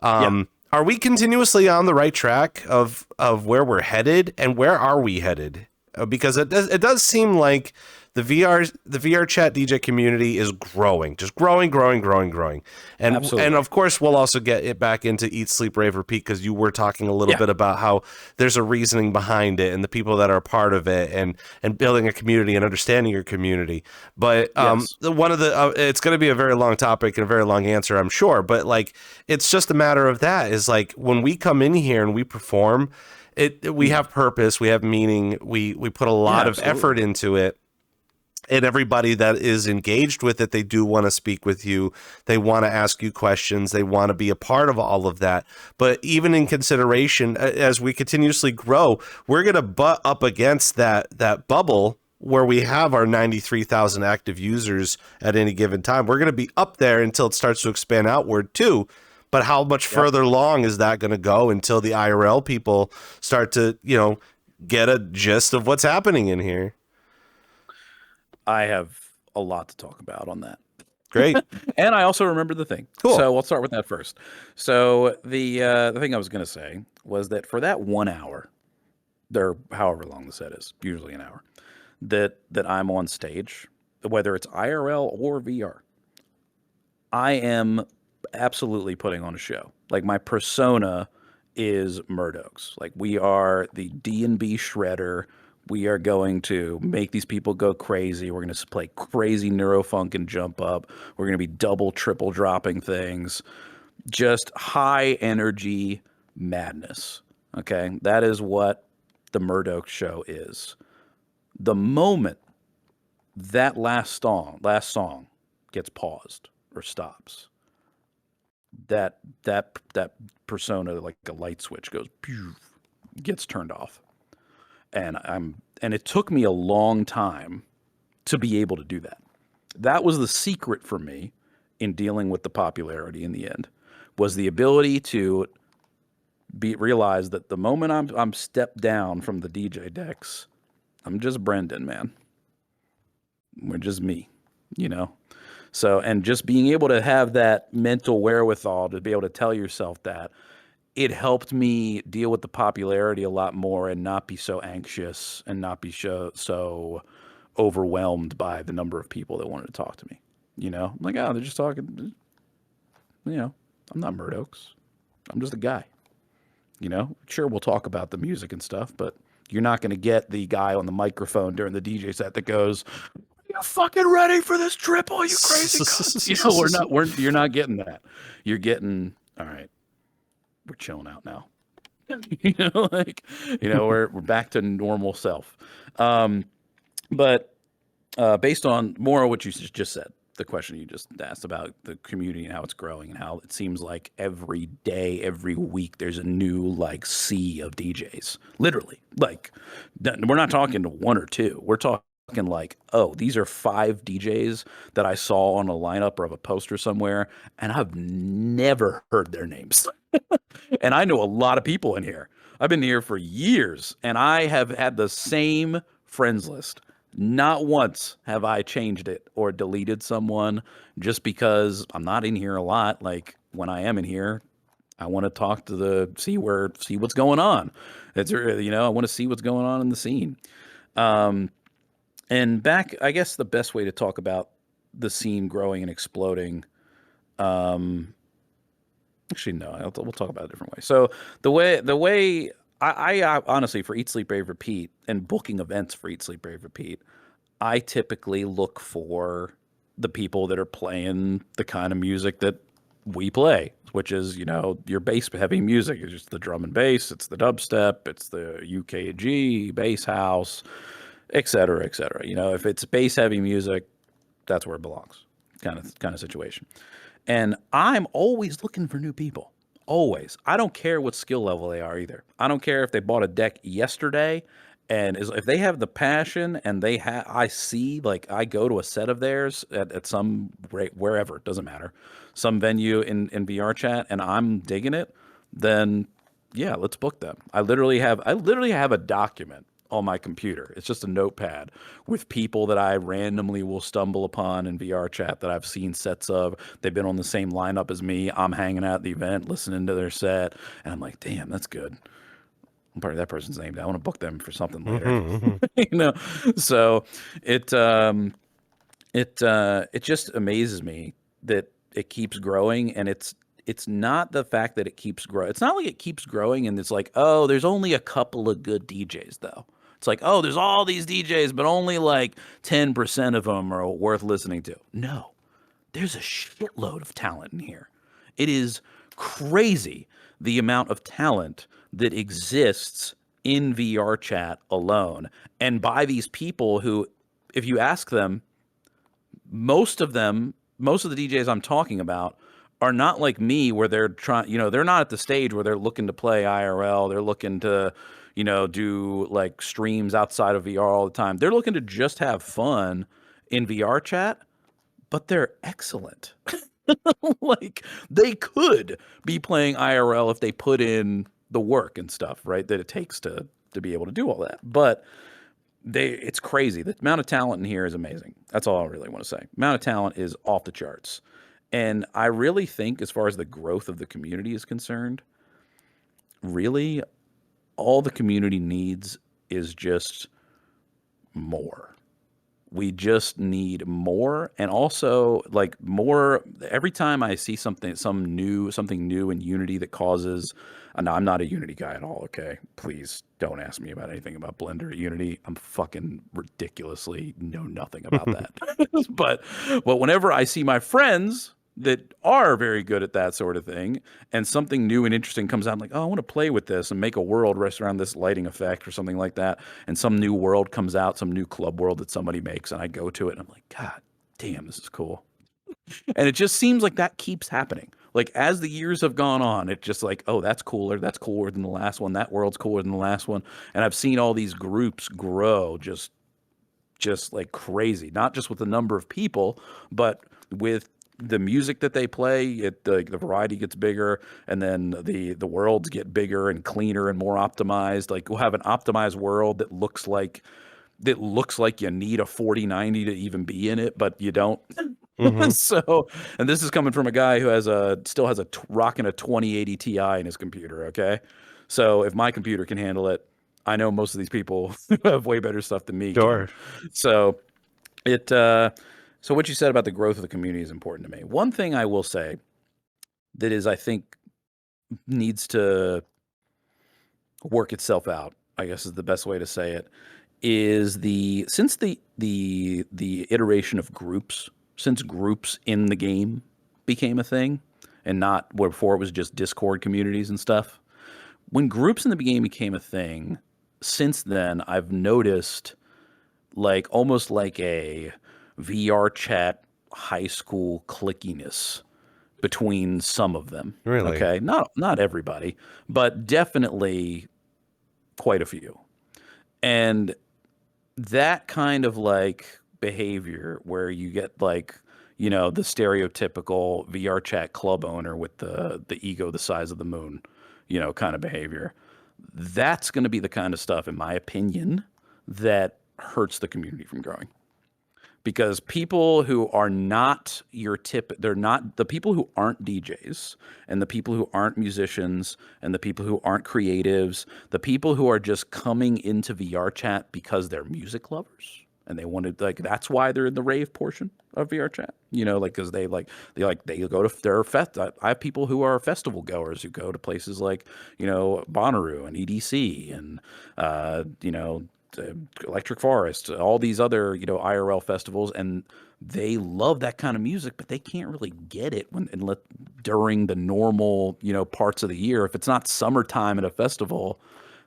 Are we continuously on the right track of where we're headed, and where are we headed? Because it does seem like the VRChat DJ community is growing, just growing. And Absolutely. And of course, we'll also get it back into Eat, Sleep, Rave, Repeat, because you were talking a little bit about how there's a reasoning behind it and the people that are a part of it, and building a community and understanding your community. But one of the it's going to be a very long topic and a very long answer, I'm sure. But like, it's just a matter of that is like, when we come in here and we perform, we have purpose, we have meaning, we put a lot of effort into it. And everybody that is engaged with it, they do want to speak with you. They want to ask you questions. They want to be a part of all of that. But even in consideration, as we continuously grow, we're going to butt up against that bubble where we have our 93,000 active users at any given time. We're going to be up there until it starts to expand outward too. But how much further along is that going to go until the IRL people start to, you know, get a gist of what's happening in here? I have a lot to talk about on that. Great. And I also remember the thing. Cool. So we'll start with that first. So the thing I was going to say was that for that 1 hour, or however long the set is, usually an hour, that I'm on stage, whether it's IRL or VR, I am absolutely putting on a show. Like, my persona is Murdokes. Like, we are the D&B shredder. We are going to make these people go crazy. We're going to play crazy neurofunk and jump up. We're going to be double, triple dropping things. Just high energy madness. Okay? That is what the Murdokes show is. The moment that last song gets paused or stops, that persona, like a light switch, goes, pew, gets turned off. And it took me a long time to be able to do that. That was the secret for me in dealing with the popularity in the end, was the ability to realize that the moment I'm stepped down from the DJ decks, I'm just Brendan, man. We're just me, you know? So, and just being able to have that mental wherewithal to be able to tell yourself that, it helped me deal with the popularity a lot more and not be so anxious and not be so overwhelmed by the number of people that wanted to talk to me. You know, I'm like, oh, they're just talking. You know, I'm not Murdokes. I'm just a guy. You know, sure, we'll talk about the music and stuff, but you're not going to get the guy on the microphone during the DJ set that goes, you fucking ready for this triple, you crazy cunts? You know, you're not getting that. You're getting, all right, we're chilling out now. You know, like, you know, we're back to normal self. But based on more of what you just said, the question you just asked about the community and how it's growing and how it seems like every day, every week, there's a new like sea of DJs. Literally, like we're not talking to one or two. We're talking like, oh, these are 5 DJs that I saw on a lineup or of a poster somewhere, and I've never heard their names. And I know a lot of people in here. I've been here for years, and I have had the same friends list. Not once have I changed it or deleted someone just because I'm not in here a lot. Like when I am in here, I want to talk to see what's going on. It's, you know, I want to see what's going on in the scene. And back, I guess the best way to talk about the scene growing and exploding. Actually, no, we'll talk about it a different way. So the way I honestly, for Eat Sleep Rave Repeat and booking events for Eat Sleep Rave Repeat, I typically look for the people that are playing the kind of music that we play, which is, you know, your bass heavy music. It's just the drum and bass, it's the dubstep, it's the UKG, bass house, et cetera, et cetera. You know, if it's bass heavy music, that's where it belongs, kind of situation. And I'm always looking for new people. Always. I don't care what skill level they are either. I don't care if they bought a deck yesterday, and if they have the passion and I see, like, I go to a set of theirs at some rate, wherever, it doesn't matter, some venue in VRChat, and I'm digging it, then yeah, let's book them. I literally have a document on my computer. It's just a notepad with people that I randomly will stumble upon in VRChat that I've seen sets of. They've been on the same lineup as me. I'm hanging out at the event, listening to their set, and I'm like, damn, that's good. I'm part of that person's name. I want to book them for something later. You know, so it just amazes me that it keeps growing, and it's not the fact that it keeps growing. It's not like it keeps growing and it's like, oh, there's only a couple of good DJs though. It's like, oh, there's all these DJs, but only like 10% of them are worth listening to. No, there's a shitload of talent in here. It is crazy the amount of talent that exists in VRChat alone, and by these people who, if you ask them, most of the DJs I'm talking about are not like me, where they're trying, you know, they're not at the stage where they're looking to play IRL. They're looking to, you know, do like streams outside of VR all the time. They're looking to just have fun in VRChat, but they're excellent. Like they could be playing IRL if they put in the work and stuff, right, that it takes to be able to do all that. But it's crazy. The amount of talent in here is amazing. That's all I really want to say. The amount of talent is off the charts. And I really think, as far as the growth of the community is concerned, really all the community needs is just more. We just need more, and also like more. Every time I see something new in Unity that causes, no, I'm not a Unity guy at all. Okay, please don't ask me about anything about Blender or Unity. I'm fucking ridiculously know nothing about that. but whenever I see my friends that are very good at that sort of thing, and something new and interesting comes out, I'm like, oh, I want to play with this and make a world rest around this lighting effect or something like that. And some new world comes out, some new club world that somebody makes, and I go to it and I'm like, God damn, this is cool. And it just seems like that keeps happening. Like as the years have gone on, it's just like, oh, that's cooler than the last one. That world's cooler than the last one. And I've seen all these groups grow just like crazy, not just with the number of people, but with the music that they play. The variety gets bigger, and then the worlds get bigger and cleaner and more optimized. Like we'll have an optimized world that looks like you need a 4090 to even be in it, but you don't. So, and this is coming from a guy who still has rocking a 2080 Ti in his computer. Okay, so if my computer can handle it, I know most of these people have way better stuff than me. Sure. So so what you said about the growth of the community is important to me. One thing I will say that is, I think, needs to work itself out, I guess is the best way to say it, is since the iteration of groups, since groups in the game became a thing, and not where before it was just Discord communities and stuff. When groups in the game became a thing, since then I've noticed like almost like a VRChat high school clickiness between some of them. Really? Okay, not everybody, but definitely quite a few. And that kind of like behavior where you get like, you know, the stereotypical VRChat club owner with the ego the size of the moon, you know, kind of behavior. That's going to be the kind of stuff, in my opinion, that hurts the community from growing. Because people who are not they're not the people who aren't DJs and the people who aren't musicians and the people who aren't creatives, the people who are just coming into VRChat because they're music lovers and they wanted, like, that's why they're in the rave portion of VRChat, you know, like, because they go to their fest. I have people who are festival goers who go to places like, you know, Bonnaroo and EDC and, you know, Electric Forest, all these other, you know, IRL festivals, and they love that kind of music, but they can't really get it during the normal, you know, parts of the year. If it's not summertime at a festival,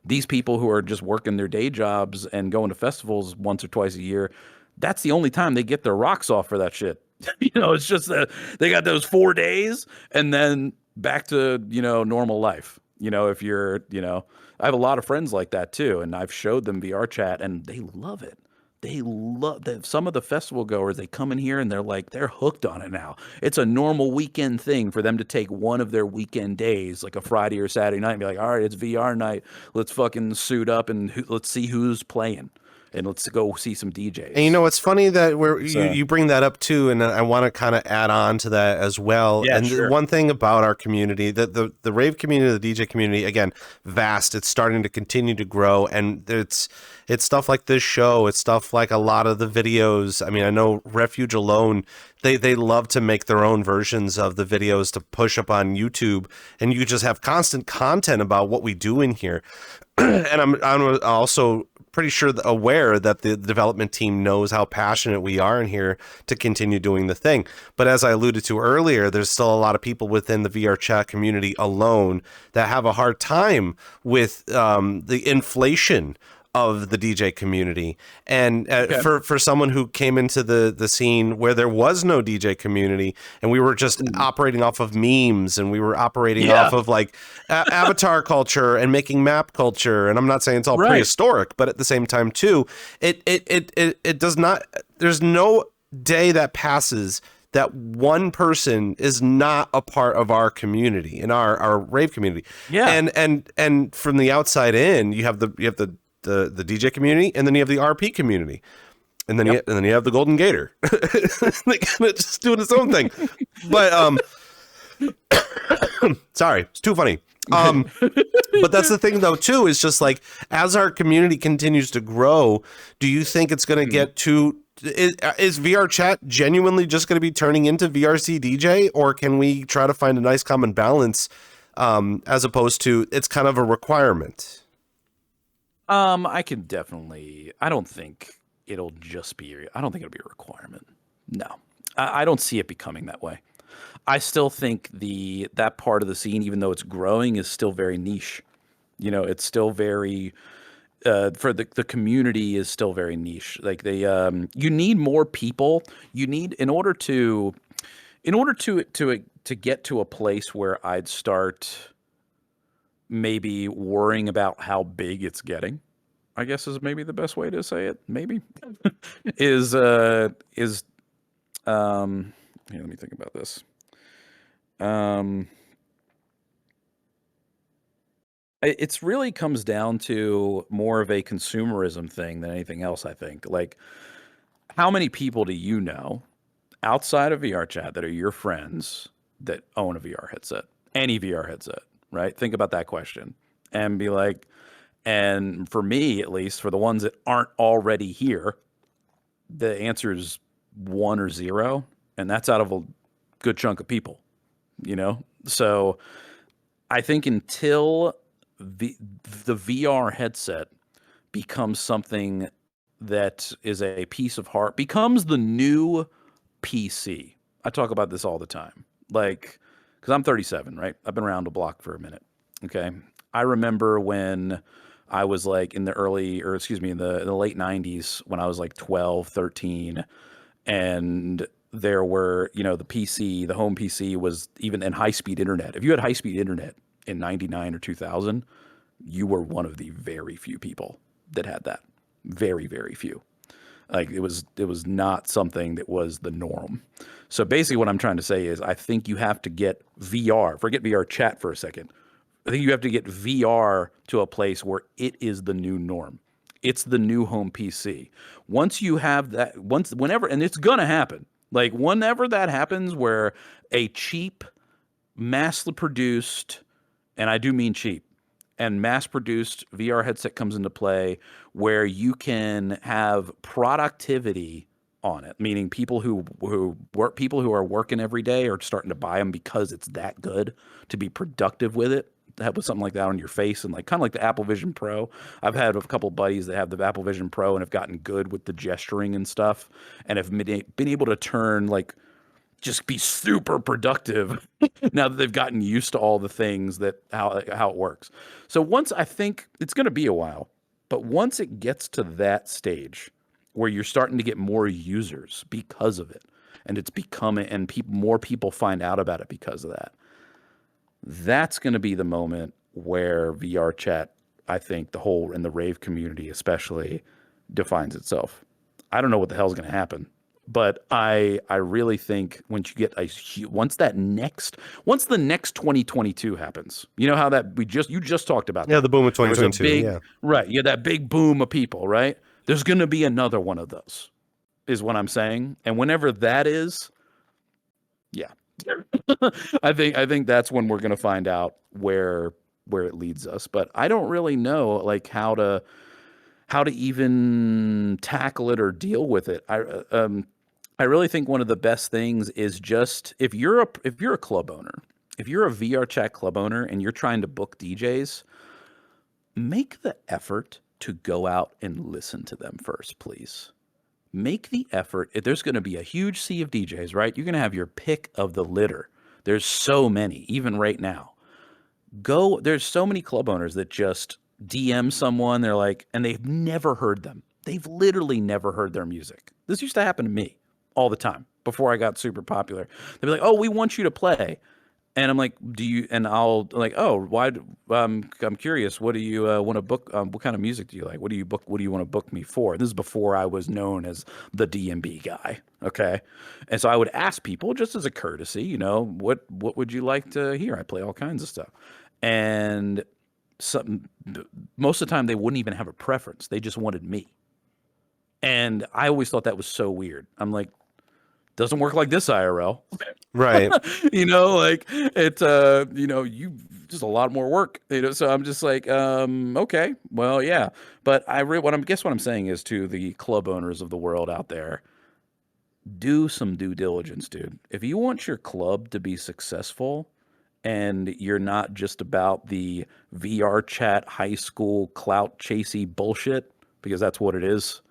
these people who are just working their day jobs and going to festivals once or twice a year, that's the only time they get their rocks off for that shit. You know, it's just that they got those 4 days and then back to, you know, normal life. You know, if you're, you know, I have a lot of friends like that too, and I've showed them VRChat and they love it. They love that. Some of the festival goers, they come in here and they're hooked on it now. It's a normal weekend thing for them to take one of their weekend days, like a Friday or Saturday night, and be like, all right, it's VR night. Let's fucking suit up and let's see who's playing. And let's go see some DJs. And you know, it's funny that you bring that up too, and I want to kind of add on to that as well. Yeah, and sure. One thing about our community, the rave community, the DJ community, again, vast. It's starting to continue to grow, and it's stuff like this show. It's stuff like a lot of the videos. I mean, I know Refuge alone, they love to make their own versions of the videos to push up on YouTube, and you just have constant content about what we do in here. And I'm also pretty sure aware that the development team knows how passionate we are in here to continue doing the thing. But as I alluded to earlier, there's still a lot of people within the VRChat community alone that have a hard time with the inflation of the DJ community. And for someone who came into the scene where there was no DJ community and we were just operating off of memes and we were operating off of like avatar culture and making map culture. And I'm not saying it's all prehistoric, but at the same time too, it does not, there's no day that passes that one person is not a part of our community, in our rave community. Yeah. And from the outside in, you have the DJ community, and then you have the RP community, and then you have the Golden Gator. They kind of just doing its own thing. But sorry, it's too funny. But that's the thing though too, is just like, as our community continues to grow, do you think it's going to get to, is VRChat genuinely just going to be turning into VRCDJ, or can we try to find a nice common balance, as opposed to it's kind of a requirement? I can definitely, I don't think it'll be a requirement. No, I don't see it becoming that way. I still think that part of the scene, even though it's growing, is still very niche. You know, it's still very, for the community is still very niche. Like you need more people. You need, in order to get to a place where I'd start maybe worrying about how big it's getting, I guess is maybe the best way to say it. Maybe is here, let me think about this. It's really comes down to more of a consumerism thing than anything else, I think. Like, how many people do you know outside of VRChat that are your friends that own a VR headset? Any VR headset, right? Think about that question and be like, and for me, at least, for the ones that aren't already here, the answer is 1 or 0, and that's out of a good chunk of people, you know? So I think until the VR headset becomes something that is a piece of hardware becomes the new PC. I talk about this all the time. Like, because I'm 37, right? I've been around the block for a minute. Okay. I remember when I was like in the in the late 90s when I was like 12, 13, and there were, the PC, the home PC was even in high-speed internet. If you had high-speed internet in 99 or 2000, you were one of the very few people that had that. Very, very few. Like it was not something that was the norm. So basically what I'm trying to say is I think you have to get VR, forget VR chat for a second. I think you have to get VR to a place where it is the new norm. It's the new home PC. Once you have that, whenever, and it's going to happen, like whenever that happens where a cheap, mass produced, and I do mean cheap, and mass-produced VR headset comes into play where you can have productivity on it, meaning people who are working every day are starting to buy them because it's that good to be productive with it. To have something like that on your face and like kind of like the Apple Vision Pro. I've had a couple buddies that have the Apple Vision Pro and have gotten good with the gesturing and stuff and have been able to turn like just be super productive now that they've gotten used to all the things that how it works. So once I think it's going to be a while, but once it gets to that stage where you're starting to get more users because of it, and it's becoming, and more people find out about it because of that, that's going to be the moment where VRChat, I think, in the rave community especially, defines itself. I don't know what the hell is going to happen. But I really think once you get once the next 2022 happens, you know how that you just talked about that. Yeah, the boom of 2022. Right. Yeah, that big boom of people, right? There's going to be another one of those, is what I'm saying. And whenever that is, yeah, I think that's when we're going to find out where it leads us. But I don't really know like how to even tackle it or deal with it. I really think one of the best things is just if you're a club owner, if you're a VRChat club owner and you're trying to book DJs, make the effort to go out and listen to them first, please. Make the effort. If there's going to be a huge sea of DJs, right? You're going to have your pick of the litter. There's so many, even right now. There's so many club owners that just DM someone, they're like, and they've never heard them. They've literally never heard their music. This used to happen to me all the time before I got super popular. They'd be like, "Oh, we want you to play," and I'm like, "Do you?" And I'll like, "Oh, why? I'm curious. What do you want to book? What kind of music do you like? What do you book? What do you want to book me for?" This is before I was known as the DMB guy. Okay, and so I would ask people just as a courtesy, what would you like to hear? I play all kinds of stuff, and most of the time they wouldn't even have a preference. They just wanted me. And I always thought that was so weird. I'm like, doesn't work like this IRL. Right. Like it's you just a lot more work. So I'm just like, okay, well, yeah. But what I'm saying is to the club owners of the world out there, do some due diligence, dude. If you want your club to be successful, and you're not just about the VRChat high school clout chasey bullshit, because that's what it is,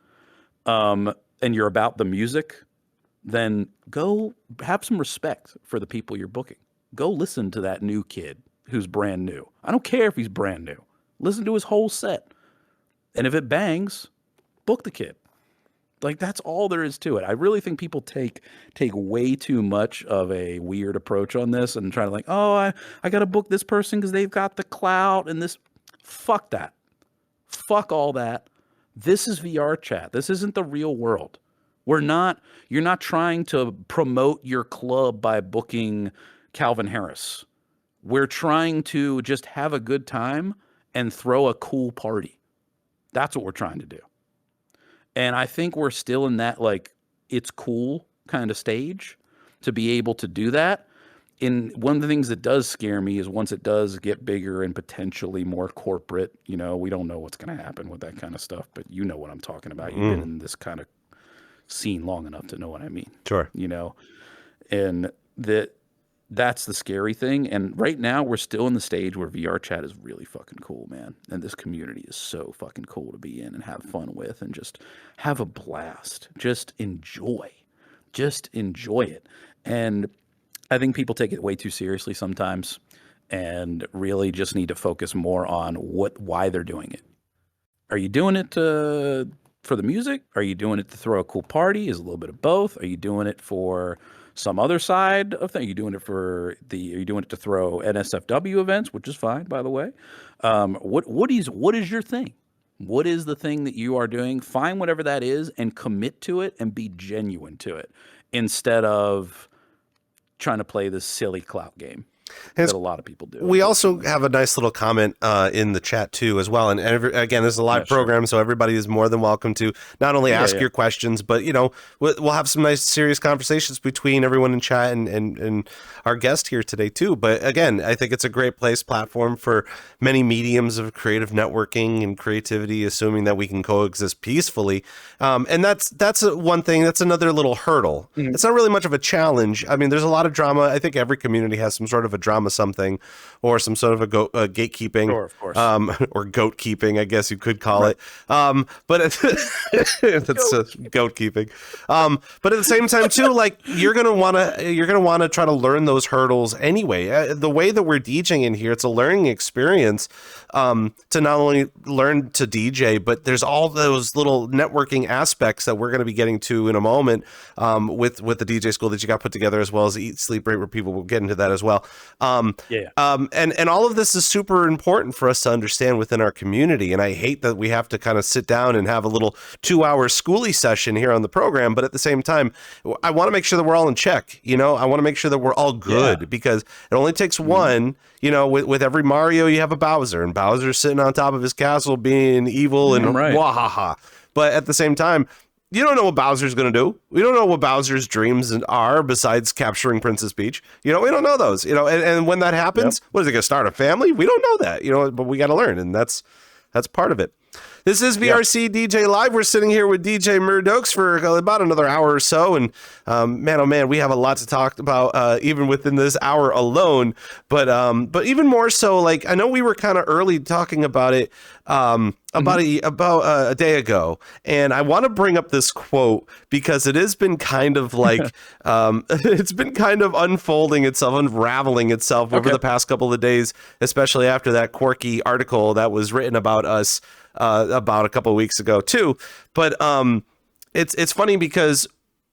and you're about the music, then go have some respect for the people you're booking. Go listen to that new kid who's brand new. I don't care if he's brand new. Listen to his whole set. And if it bangs, book the kid. Like, that's all there is to it. I really think people take way too much of a weird approach on this and try to like, oh, I got to book this person because they've got the clout and this. Fuck that. Fuck all that. This is VRChat. This isn't the real world. You're not trying to promote your club by booking Calvin Harris. We're trying to just have a good time and throw a cool party. That's what we're trying to do. And I think we're still in that, like, it's cool kind of stage to be able to do that. And one of the things that does scare me is once it does get bigger and potentially more corporate, we don't know what's going to happen with that kind of stuff, but you know what I'm talking about. You've been in this kind of scene long enough to know what I mean. Sure. And that that's the scary thing. And right now we're still in the stage where VRChat is really fucking cool, man. And this community is so fucking cool to be in and have fun with and just have a blast. Just enjoy it. And I think people take it way too seriously sometimes and really just need to focus more on why they're doing it. Are you doing it for the music? Are you doing it to throw a cool party? Is a little bit of both? Are you doing it for some other side of things? Are you doing it to throw NSFW events, which is fine, by the way? What is your thing? What is the thing that you are doing? Find whatever that is and commit to it and be genuine to it instead of trying to play this silly clout game that a lot of people do. We also have a nice little comment in the chat too as well. And again, this is a live program, so everybody is more than welcome to not only ask your questions, but we'll have some nice serious conversations between everyone in chat and our guest here today too. But again, I think it's a great platform for many mediums of creative networking and creativity, assuming that we can coexist peacefully. And that's one thing. That's another little hurdle. Mm-hmm. It's not really much of a challenge. I mean, there's a lot of drama. I think every community has some sort of a drama something or some sort of a gatekeeping, sure, of course. Or goat keeping, I guess you could call it. But that's goat keeping. But at the same time too, like you're gonna want to try to learn those hurdles anyway. The way that we're DJing in here, it's a learning experience to not only learn to DJ, but there's all those little networking aspects that we're going to be getting to in a moment with the DJ school that you got put together, as well as Eat, Sleep, Rate, where people will get into that as well. And all of this is super important for us to understand within our community. And I hate that we have to kind of sit down and have a little 2-hour schooly session here on the program. But at the same time, I want to make sure that we're all in check. I want to make sure that we're all good because it only takes one. With every Mario, you have a Bowser, and Bowser's sitting on top of his castle being evil and wahaha. But at the same time, you don't know what Bowser's going to do. We don't know what Bowser's dreams are besides capturing Princess Peach. We don't know those, and when that happens, what is it going to start a family? We don't know that, but we got to learn. And that's part of it. This is VRC DJ Live. We're sitting here with DJ Murdokes for about another hour or so. And man, oh man, we have a lot to talk about even within this hour alone. But even more so, like I know we were kind of early talking about it about a day ago. And I want to bring up this quote because it has been kind of like it's been kind of unfolding itself, unraveling itself over the past couple of days, especially after that quirky article that was written about us about a couple of weeks ago too. But it's funny because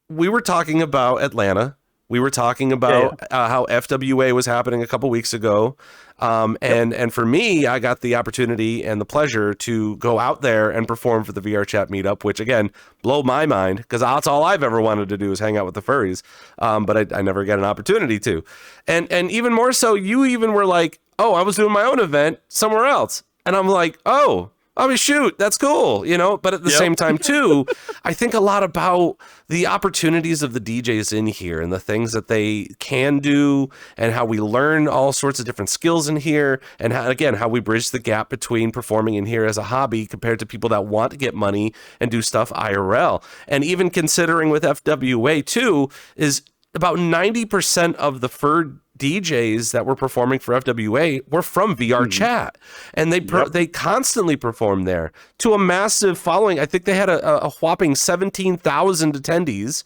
we were talking about Atlanta. We were talking about how FWA was happening a couple weeks ago. And for me, I got the opportunity and the pleasure to go out there and perform for the VRChat meetup, which again, blew my mind because that's all I've ever wanted to do is hang out with the furries. But I never get an opportunity to. And even more so, you even were like, oh, I was doing my own event somewhere else. And I'm like, oh, I mean, shoot, that's cool, but at the same time, too, I think a lot about the opportunities of the DJs in here and the things that they can do and how we learn all sorts of different skills in here. And how we bridge the gap between performing in here as a hobby compared to people that want to get money and do stuff IRL. And even considering with FWA, too, is about 90% of the fur DJs that were performing for FWA were from VRChat, and they constantly perform there to a massive following. I think they had a whopping 17,000 attendees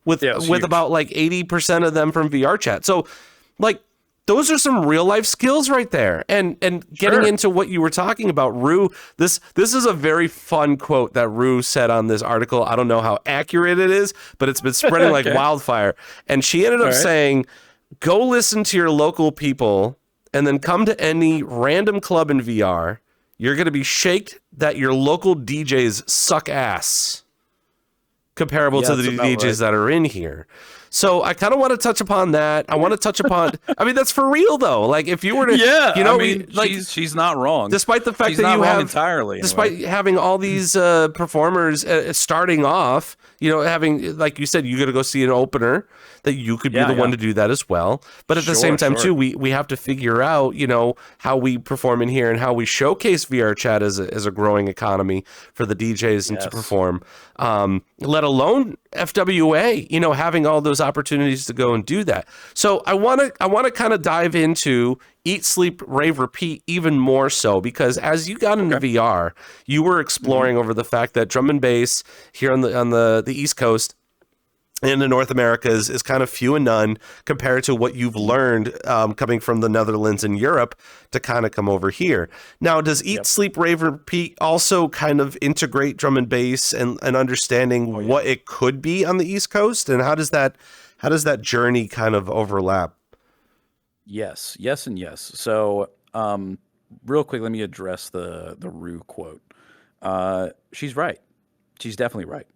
with about like 80% of them from VRChat. So like those are some real life skills right there. And getting into what you were talking about, Rue, this is a very fun quote that Rue said on this article. I don't know how accurate it is, but it's been spreading like wildfire. And she ended up saying, go listen to your local people and then come to any random club in VR. You're going to be shaked that your local DJs suck ass comparable to the DJs that are in here. So I kind of want to touch upon that. I want to touch upon, I mean, that's for real though. Like if you were to, she's not wrong. Despite the fact that you have entirely, despite having all these performers starting off, having, like you said, you got to go see an opener that you could be the one to do that as well. But at the same time too, we have to figure out, how we perform in here and how we showcase VRChat as a growing economy for the DJs and to perform, let alone FWA, you know, having all those opportunities to go and do that. So I want to kind of dive into Eat, Sleep, Rave, Repeat even more so, because as you got into VR, you were exploring over the fact that drum and bass here on the East Coast in the North America is kind of few and none compared to what you've learned coming from the Netherlands and Europe to kind of come over here. Now, does Eat, Sleep, Rave, Repeat also kind of integrate drum and bass and understanding what it could be on the East Coast? And how does that journey kind of overlap? Yes, yes, and yes. So real quick, let me address the Rue quote. She's right. She's definitely right.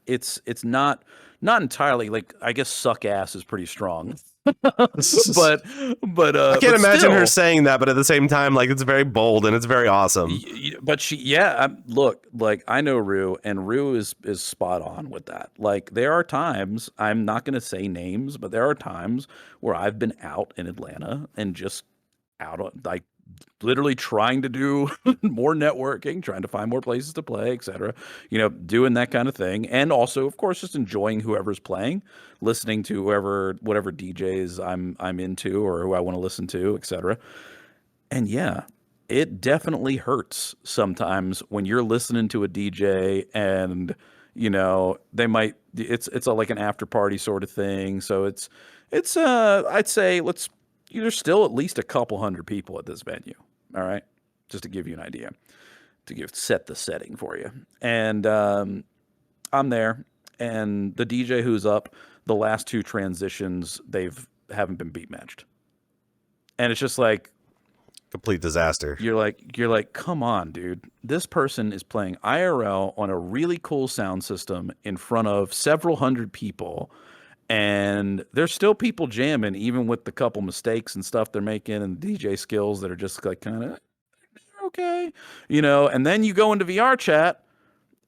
It's not entirely, like, I guess suck ass is pretty strong. but I can't imagine her saying that, but at the same time, like, it's very bold and it's very awesome. But look, like, I know Rue, and Rue is spot on with that. Like, there are times, I'm not going to say names, but there are times where I've been out in Atlanta and just out on, like, literally trying to do more networking, trying to find more places to play, etc. You know, doing that kind of thing. And also, of course, just enjoying whoever's playing, listening to whatever DJs I'm into or who I want to listen to, etc. And yeah, it definitely hurts sometimes when you're listening to a DJ and, you know, they might, it's like an after party sort of thing. So it's I'd say there's still at least a couple hundred people at this venue. All right. Just to give you an idea, set the setting for you. And I'm there, and the DJ who's up, the last two transitions, haven't been beat matched. And it's just like complete disaster. You're like, come on, dude. This person is playing IRL on a really cool sound system in front of several hundred people. And there's still people jamming, even with the couple mistakes and stuff they're making and DJ skills that are just like kind of okay, you know. And then you go into VRChat,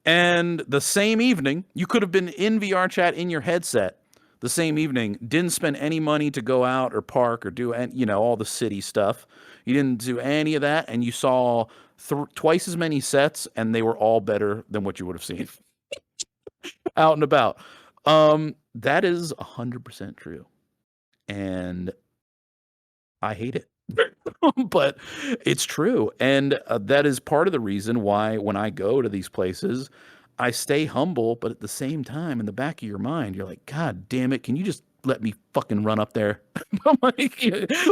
and the same evening, you could have been in VRChat in your headset the same evening, didn't spend any money to go out or park or do, you know, all the city stuff. You didn't do any of that, and you saw twice as many sets, and they were all better than what you would have seen out and about. That is 100% true, and I hate it, but it's true. And that is part of the reason why when I go to these places, I stay humble, but at the same time, in the back of your mind, you're like, God damn it, can you just let me fucking run up there?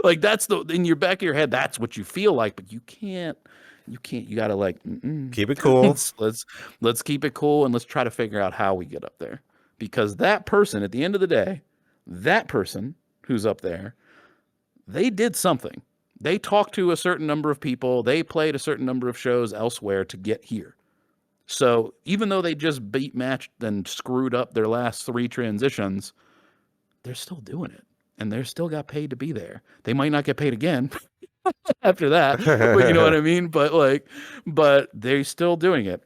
like that's in your back of your head, that's what you feel like, but you can't, you gotta like, keep it cool. let's keep it cool, and let's try to figure out how we get up there. Because that person, at the end of the day, that person who's up there, they did something. They talked to a certain number of people. They played a certain number of shows elsewhere to get here. So even though they just beat matched and screwed up their last 3 transitions, they're still doing it. And they're still got paid to be there. They might not get paid again after that, but you know what I mean? But they're still doing it.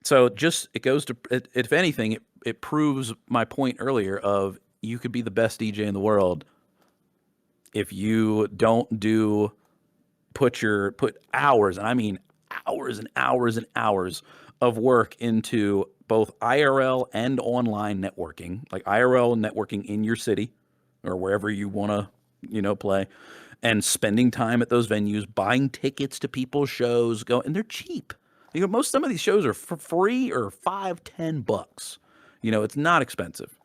So it goes to, if anything, it proves my point earlier of you could be the best DJ in the world if you don't put hours, and I mean hours and hours and hours of work into both IRL and online networking, like IRL networking in your city or wherever you want to, you know, play, and spending time at those venues, buying tickets to people's shows, and they're cheap. You know, some of these shows are for free or $5-10. You know, it's not expensive.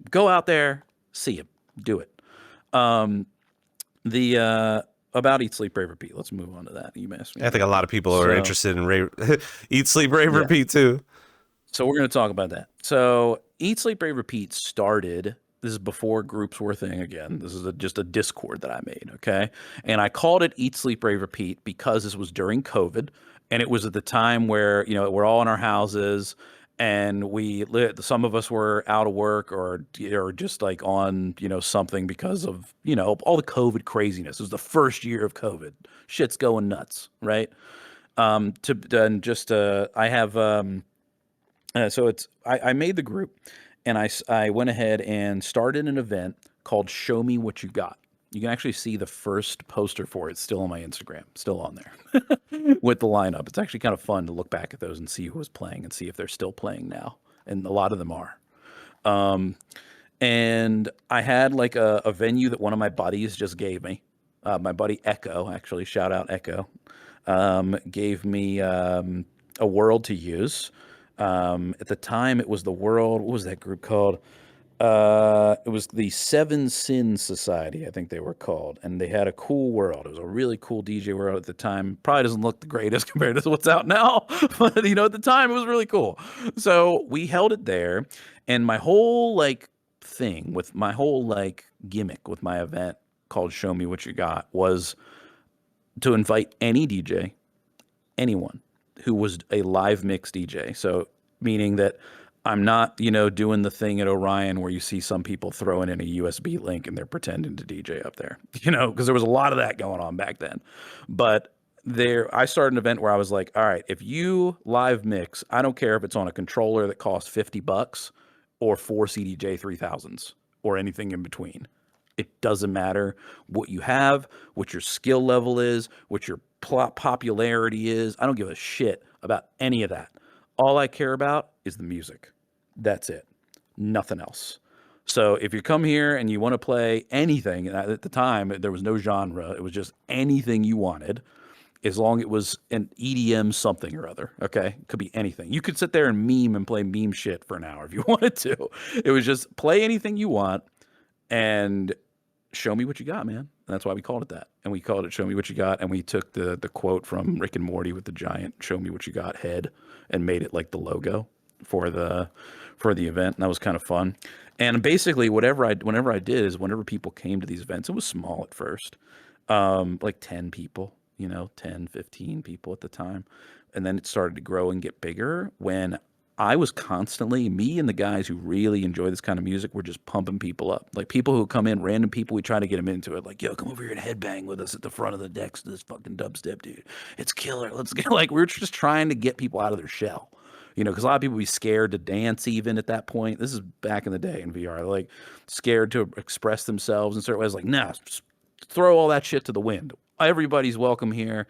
Go out there, see it, do it. About Eat, Sleep, Rave, Repeat. Let's move on to that. You asked me. I think a lot of people are interested in Eat, Sleep, Rave, Repeat too. So we're going to talk about that. So Eat, Sleep, Rave, Repeat started. This is before groups were a thing again. This is just a Discord that I made, okay? And I called it Eat, Sleep, Rave, Repeat because this was during COVID. And it was at the time where, you know, we're all in our houses, and some of us were out of work or just like on, you know, something because of, you know, all the COVID craziness. It was the first year of COVID. Shit's going nuts, right? I made the group, and I went ahead and started an event called Show Me What You Got. You can actually see the first poster for it still on my Instagram, still on there with the lineup. It's actually kind of fun to look back at those and see who was playing and see if they're still playing now and a lot of them are. And I had like a venue that one of my buddies just gave me. My buddy Echo, actually, shout out Echo, gave me a world to use. At the time, it was the world. What was that group called? It was the Seven Sins Society, I think they were called, and they had a cool world. It was a really cool DJ world at the time. Probably doesn't look the greatest compared to what's out now, but you know, at the time it was really cool. So we held it there, and my whole like thing with my whole like gimmick with my event called Show Me What You Got was to invite any DJ, anyone who was a live mix DJ. So meaning that I'm not, you know, doing the thing at Orion where you see some people throwing in a USB link and they're pretending to DJ up there, you know, because there was a lot of that going on back then. But I started an event where I was like, all right, if you live mix, I don't care if it's on a controller that costs $50 or 4 CDJ 3000s or anything in between. It doesn't matter what you have, what your skill level is, what your popularity is. I don't give a shit about any of that. All I care about is the music. That's it. Nothing else. So if you come here and you want to play anything, and at the time there was no genre, it was just anything you wanted, as long as it was an EDM something or other. Okay, it could be anything. You could sit there and meme and play meme shit for an hour if you wanted to. It was just play anything you want and show me what you got, man. And that's why we called it that. And we called it Show Me What You Got. And we took the quote from Rick and Morty with the giant Show Me What You Got head and made it like the logo for the event. And that was kind of fun. And basically whenever I did is whenever people came to these events, it was small at first, like 10 people, you know, 10, 15 people at the time. And then it started to grow and get bigger when I was constantly, me and the guys who really enjoy this kind of music were just pumping people up. Like people who come in, random people, we try to get them into it. Like, yo, come over here and headbang with us at the front of the decks to this fucking dubstep, dude. It's killer. Let's get, like, we're just trying to get people out of their shell. You know, because a lot of people be scared to dance even at that point. This is back in the day in VR. They're like scared to express themselves in certain ways. Like, nah, throw all that shit to the wind. Everybody's welcome here.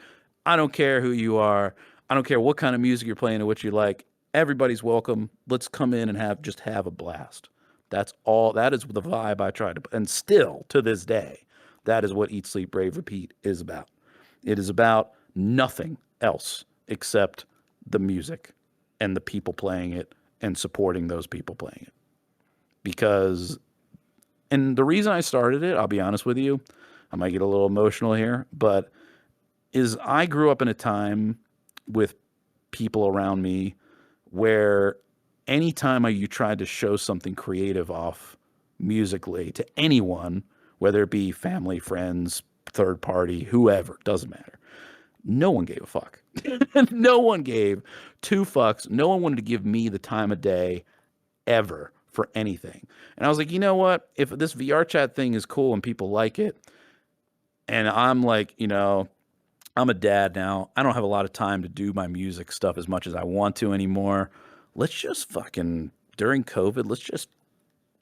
I don't care who you are. I don't care what kind of music you're playing or what you like. Everybody's welcome. Let's come in and have a blast. That's all. That is the vibe I try to, and still to this day, that is what Eat, Sleep, Rave, Repeat is about. It is about nothing else except the music and the people playing it and supporting those people playing it. Because, and the reason I started it, I'll be honest with you, I might get a little emotional here, but is I grew up in a time with people around me where anytime you tried to show something creative off musically to anyone, whether it be family, friends, third party, whoever, doesn't matter. No one gave a fuck. No one gave 2 fucks. No one wanted to give me the time of day ever for anything. And I was like, you know what? If this VRChat thing is cool and people like it, and I'm like, you know, I'm a dad now. I don't have a lot of time to do my music stuff as much as I want to anymore. Let's just fucking, during COVID, let's just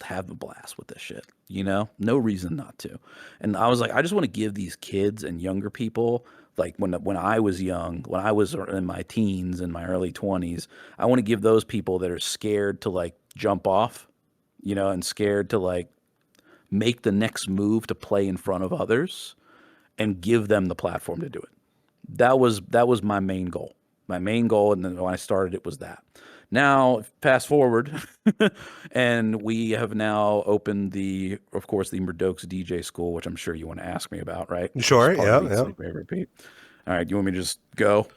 have a blast with this shit, you know? No reason not to. And I was like, I just want to give these kids and younger people, like when I was young, when I was in my teens and my early 20s, I want to give those people that are scared to like jump off, you know, and scared to like make the next move to play in front of others and give them the platform to do it. That was my main goal. My main goal, and then when I started it, was that. Now, fast forward, and we have now opened of course, the Murdokes DJ School, which I'm sure you want to ask me about, right? Sure, yeah. Repeat. All right, you want me to just go?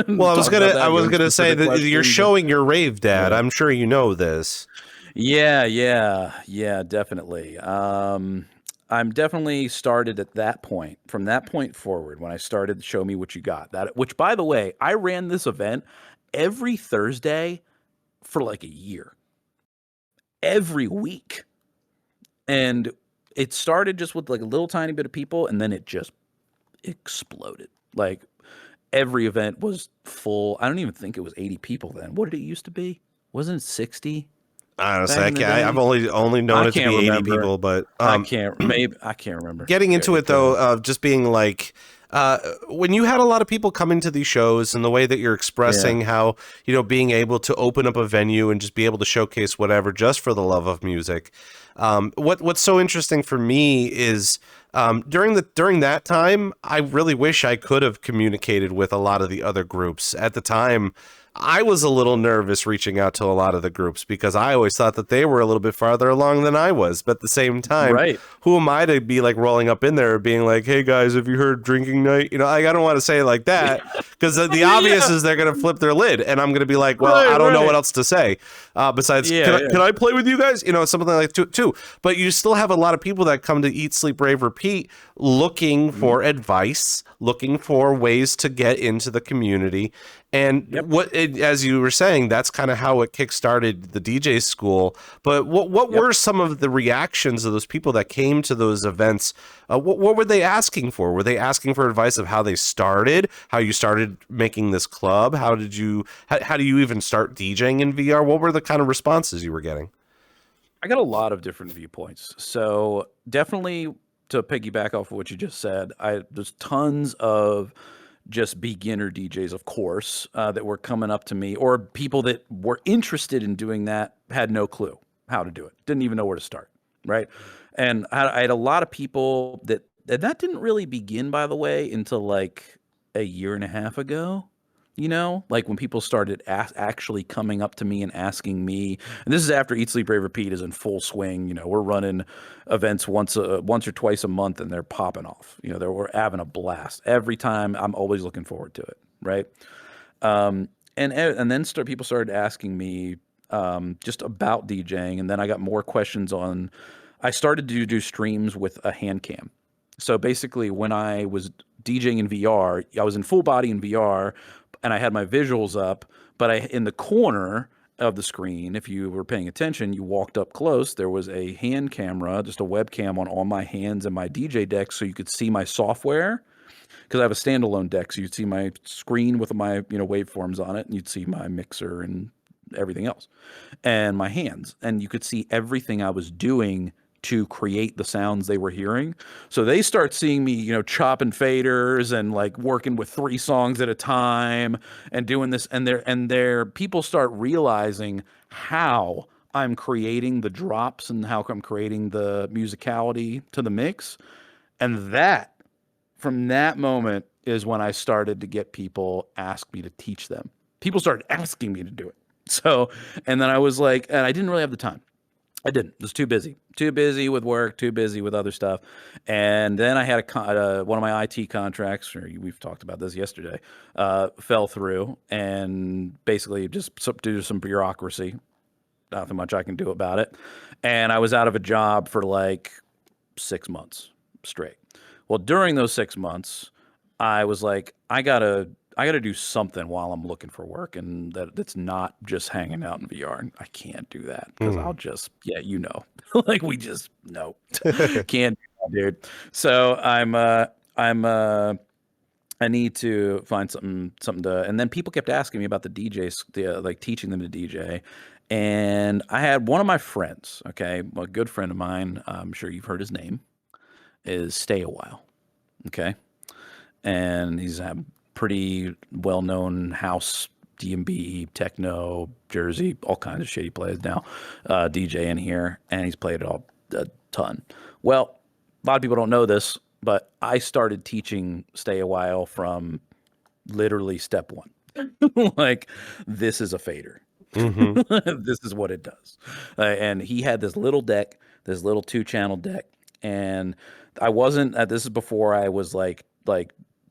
Well, I was gonna say that you're showing your rave dad. Yeah. I'm sure you know this. Yeah, definitely. I'm definitely started at that point. From that point forward, when I started Show Me What You Got, which, by the way, I ran this event every Thursday for like a year, every week. And it started just with like a little tiny bit of people, and then it just exploded. Like every event was full. I don't even think it was 80 people then. What did it used to be? Wasn't it 60? Honestly, back I in the can't. day? I've only known I it to can't be 80 remember. people, but I can't remember. getting into it though, of just being like, when you had a lot of people coming to these shows and the way that you're expressing how, being able to open up a venue and just be able to showcase whatever just for the love of music. What's so interesting for me is during that time, I really wish I could have communicated with a lot of the other groups. At the time, I was a little nervous reaching out to a lot of the groups because I always thought that they were a little bit farther along than I was. But at the same time, Right. who am I to be like rolling up in there being like, hey guys, have you heard drinking night? I don't want to say it like that because the obvious is they're going to flip their lid and I'm going to be like, well, I don't know what else to say besides, can I play with you guys? Something like too. But you still have a lot of people that come to Eat, Sleep, Rave, Repeat looking for advice, looking for ways to get into the community. And as you were saying, that's kind of how it kickstarted the DJ school. But what were some of the reactions of those people that came to those events? What were they asking for? Were they asking for advice of how they started, how you started making this club? How do you even start DJing in VR? What were the kind of responses you were getting? I got a lot of different viewpoints. So definitely to piggyback off of what you just said, there's tons of just beginner DJs, of course, that were coming up to me, or people that were interested in doing that had no clue how to do it, didn't even know where to start, right? And I had a lot of people that didn't really begin, by the way, until like a year and a half ago. Like when people started actually coming up to me and asking me, and this is after Eat, Sleep, Rave, Repeat is in full swing. We're running events once or twice a month, and they're popping off. We're having a blast every time. I'm always looking forward to it, right? And then people started asking me just about DJing, and then I got more questions on. I started to do streams with a hand cam. So basically, when I was DJing in VR, I was in full body in VR. And I had my visuals up, but in the corner of the screen, if you were paying attention, you walked up close, there was a hand camera, just a webcam on my hands and my DJ deck so you could see my software. Because I have a standalone deck, so you'd see my screen with my waveforms on it, and you'd see my mixer and everything else, and my hands. And you could see everything I was doing to create the sounds they were hearing. So they start seeing me, chopping faders and like working with 3 songs at a time and doing this. And their people start realizing how I'm creating the drops and how I'm creating the musicality to the mix. And from that moment is when I started to get people ask me to teach them. People started asking me to do it. So, and then I was like, and I didn't really have the time. I didn't. I was too busy with work, too busy with other stuff. And then I had one of my IT contracts, or we've talked about this yesterday, fell through, and basically just due to some bureaucracy, nothing much I can do about it. And I was out of a job for like 6 months straight. Well, during those 6 months, I was like, I gotta do something while I'm looking for work, and that's not just hanging out in VR. And I can't do that because I'll just, like we just can't do that, dude. So I need to find something to. And then people kept asking me about the DJs, like teaching them to DJ. And I had one of my friends, okay, a good friend of mine. I'm sure you've heard his name, is Stay a While, okay, and he's a pretty well-known house, D&B, techno, Jersey, all kinds of shit he plays now, DJ in here, and he's played it all a ton. Well, a lot of people don't know this, but I started teaching Stay a While from literally step 1. Like, this is a fader. Mm-hmm. This is what it does. And he had this little deck, this little 2-channel deck, and I wasn't, this is before I was like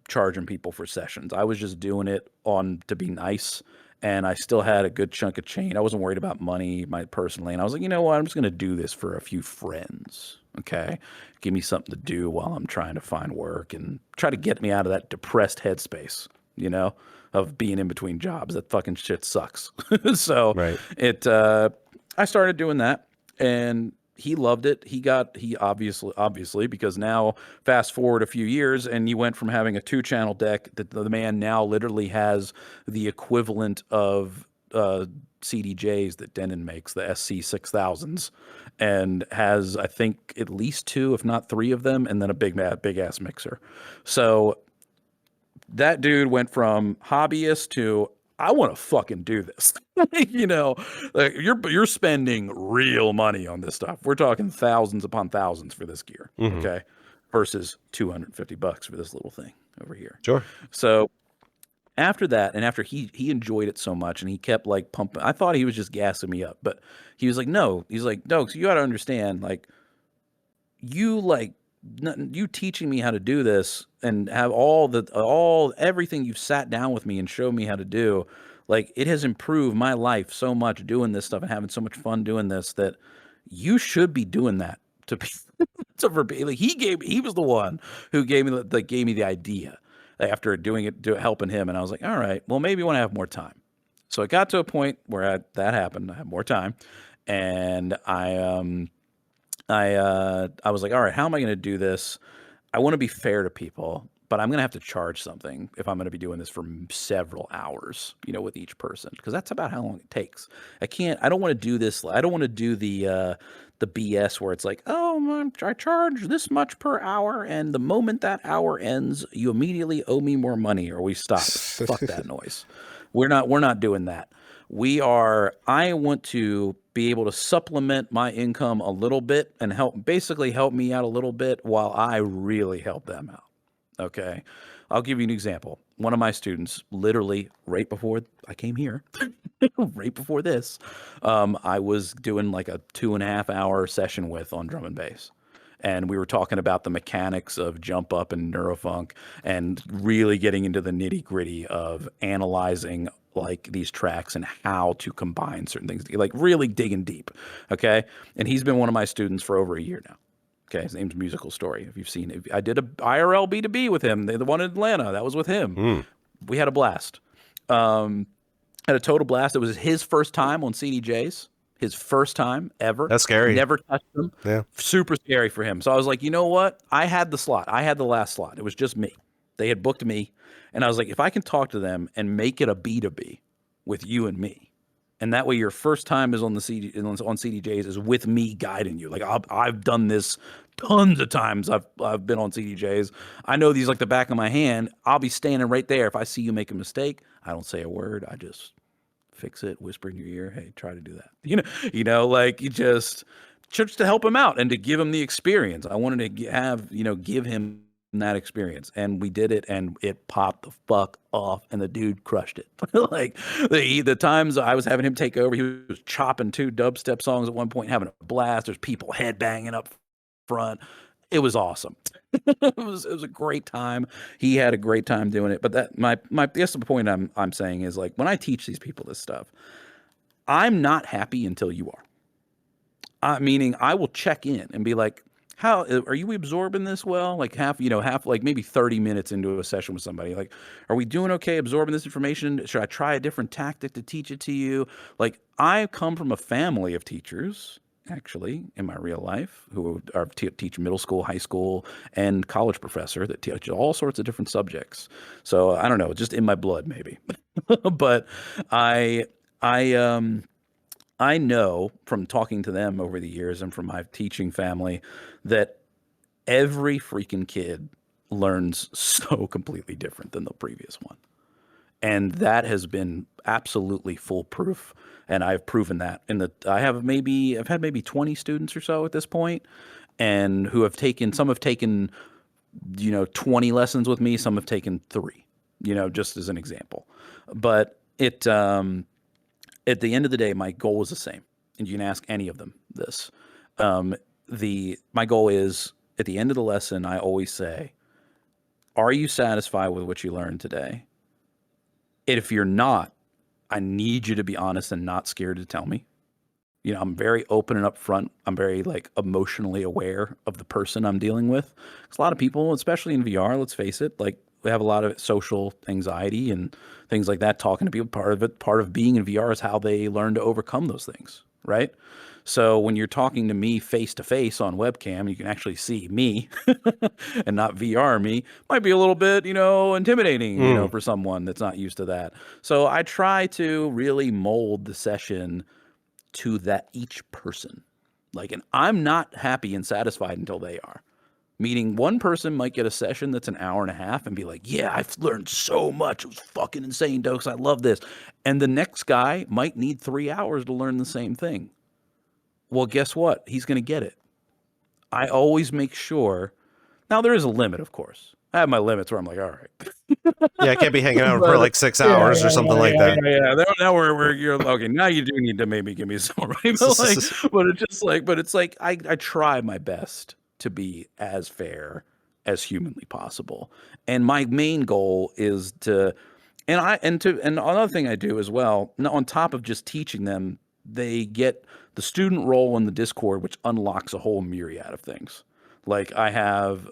charging people for sessions. I was just doing it to be nice, and I still had a good chunk of change. I wasn't worried about money personally, and I was like, you know what, I'm just going to do this for a few friends, okay? Give me something to do while I'm trying to find work and try to get me out of that depressed headspace, of being in between jobs. That fucking shit sucks. So right. I started doing that, and he loved it. He obviously, because now fast forward a few years and you went from having a 2-channel deck that the man now literally has the equivalent of CDJs that Denon makes, the SC6000s, and has, I think, at least 2, if not 3 of them, and then a big ass mixer. So that dude went from hobbyist to, I want to fucking do this. You know, like you're spending real money on this stuff. We're talking thousands upon thousands for this gear, okay, versus $250 for this little thing over here. Sure. So after that, and after he enjoyed it so much, and he kept like pumping, I thought he was just gassing me up, but he was like, no, he's like, Dokes, you got to understand, like, you teaching me how to do this and have everything you've sat down with me and showed me how to do, like, it has improved my life so much doing this stuff and having so much fun doing this, that you should be doing that to for like, he was the one who gave me the idea after doing it, helping him, and I was like, all right, well, maybe when I have more time. So it got to a point where that happened. I had more time, and I was like, all right, how am I going to do this? I want to be fair to people, but I'm going to have to charge something if I'm going to be doing this for several hours, you know, with each person, because that's about how long it takes. I don't want to do this. I don't want to do the BS where it's like, oh, I charge this much per hour, and the moment that hour ends, you immediately owe me more money, or we stop. Fuck that noise. We're not doing that. I want to be able to supplement my income a little bit and help me out a little bit while I really help them out. Okay. I'll give you an example. One of my students, literally right before I came here, right before this, I was doing like a 2.5 hour session on drum and bass. And we were talking about the mechanics of jump up and neurofunk, and really getting into the nitty gritty of analyzing like these tracks and how to combine certain things, like really digging deep. Okay. And he's been one of my students for over a year now. Okay. His name's Musical Story. If you've seen it, I did a IRL B2B with him. The one in Atlanta, that was with him. We had a blast. Had a total blast. It was his first time on CDJs. His first time ever. That's scary. Never touched them. Yeah. Super scary for him. So I was like, you know what? I had the slot. I had the last slot. It was just me. They had booked me. And I was like, if I can talk to them and make it a B2B with you and me, and that way your first time is on CDJs is with me guiding you. Like I've done this tons of times. I've been on CDJs. I know these like the back of my hand. I'll be standing right there. If I see you make a mistake, I don't say a word. I just fix it, whisper in your ear, hey, try to do that. You know, like you just to help him out and to give him the experience. I wanted to give him that experience, and we did it, and it popped the fuck off, and the dude crushed it. Like the times I was having him take over, he was chopping 2 dubstep songs at one point, having a blast. There's people headbanging up front. It was awesome. It was a great time. He had a great time doing it. But that my guess the point I'm saying is, like, when I teach these people this stuff, I'm not happy until you are. Meaning I will check in and be like, how are you absorbing this well? Like half, like maybe 30 minutes into a session with somebody, like, are we doing okay absorbing this information? Should I try a different tactic to teach it to you? Like, I come from a family of teachers, actually, in my real life, who are teach middle school, high school, and college professor that teach all sorts of different subjects. So I don't know, just in my blood, maybe. But I know from talking to them over the years and from my teaching family that every freaking kid learns so completely different than the previous one. And that has been absolutely foolproof. And I've proven that I've had maybe 20 students or so at this point, and some have taken 20 lessons with me. Some have taken 3, just as an example. But at the end of the day, my goal is the same. And you can ask any of them this. My goal is, at the end of the lesson, I always say, are you satisfied with what you learned today? And if you're not, I need you to be honest and not scared to tell me. I'm very open and upfront. I'm very emotionally aware of the person I'm dealing with. Because a lot of people, especially in VR, let's face it, we have a lot of social anxiety and things like that. Talking to people, part of being in VR is how they learn to overcome those things, right? So when you're talking to me face to face on webcam, you can actually see me and not VR me. Might be a little bit, intimidating, for someone that's not used to that. So I try to really mold the session to that each person. And I'm not happy and satisfied until they are. Meaning one person might get a session that's an hour and a half and be like, yeah, I've learned so much. It was fucking insane, Dokes. I love this. And the next guy might need 3 hours to learn the same thing. Well, guess what? He's going to get it. I always make sure. Now, there is a limit, of course. I have my limits where I'm like, all right. Yeah, I can't be hanging out for like 6 hours or something like that. Yeah. Now you're okay. Now you do need to maybe give me some, right? But it's like I try my best to be as fair as humanly possible. And my main goal is to, and another thing I do as well, on top of just teaching them, they get the student role in the Discord, which unlocks a whole myriad of things. Like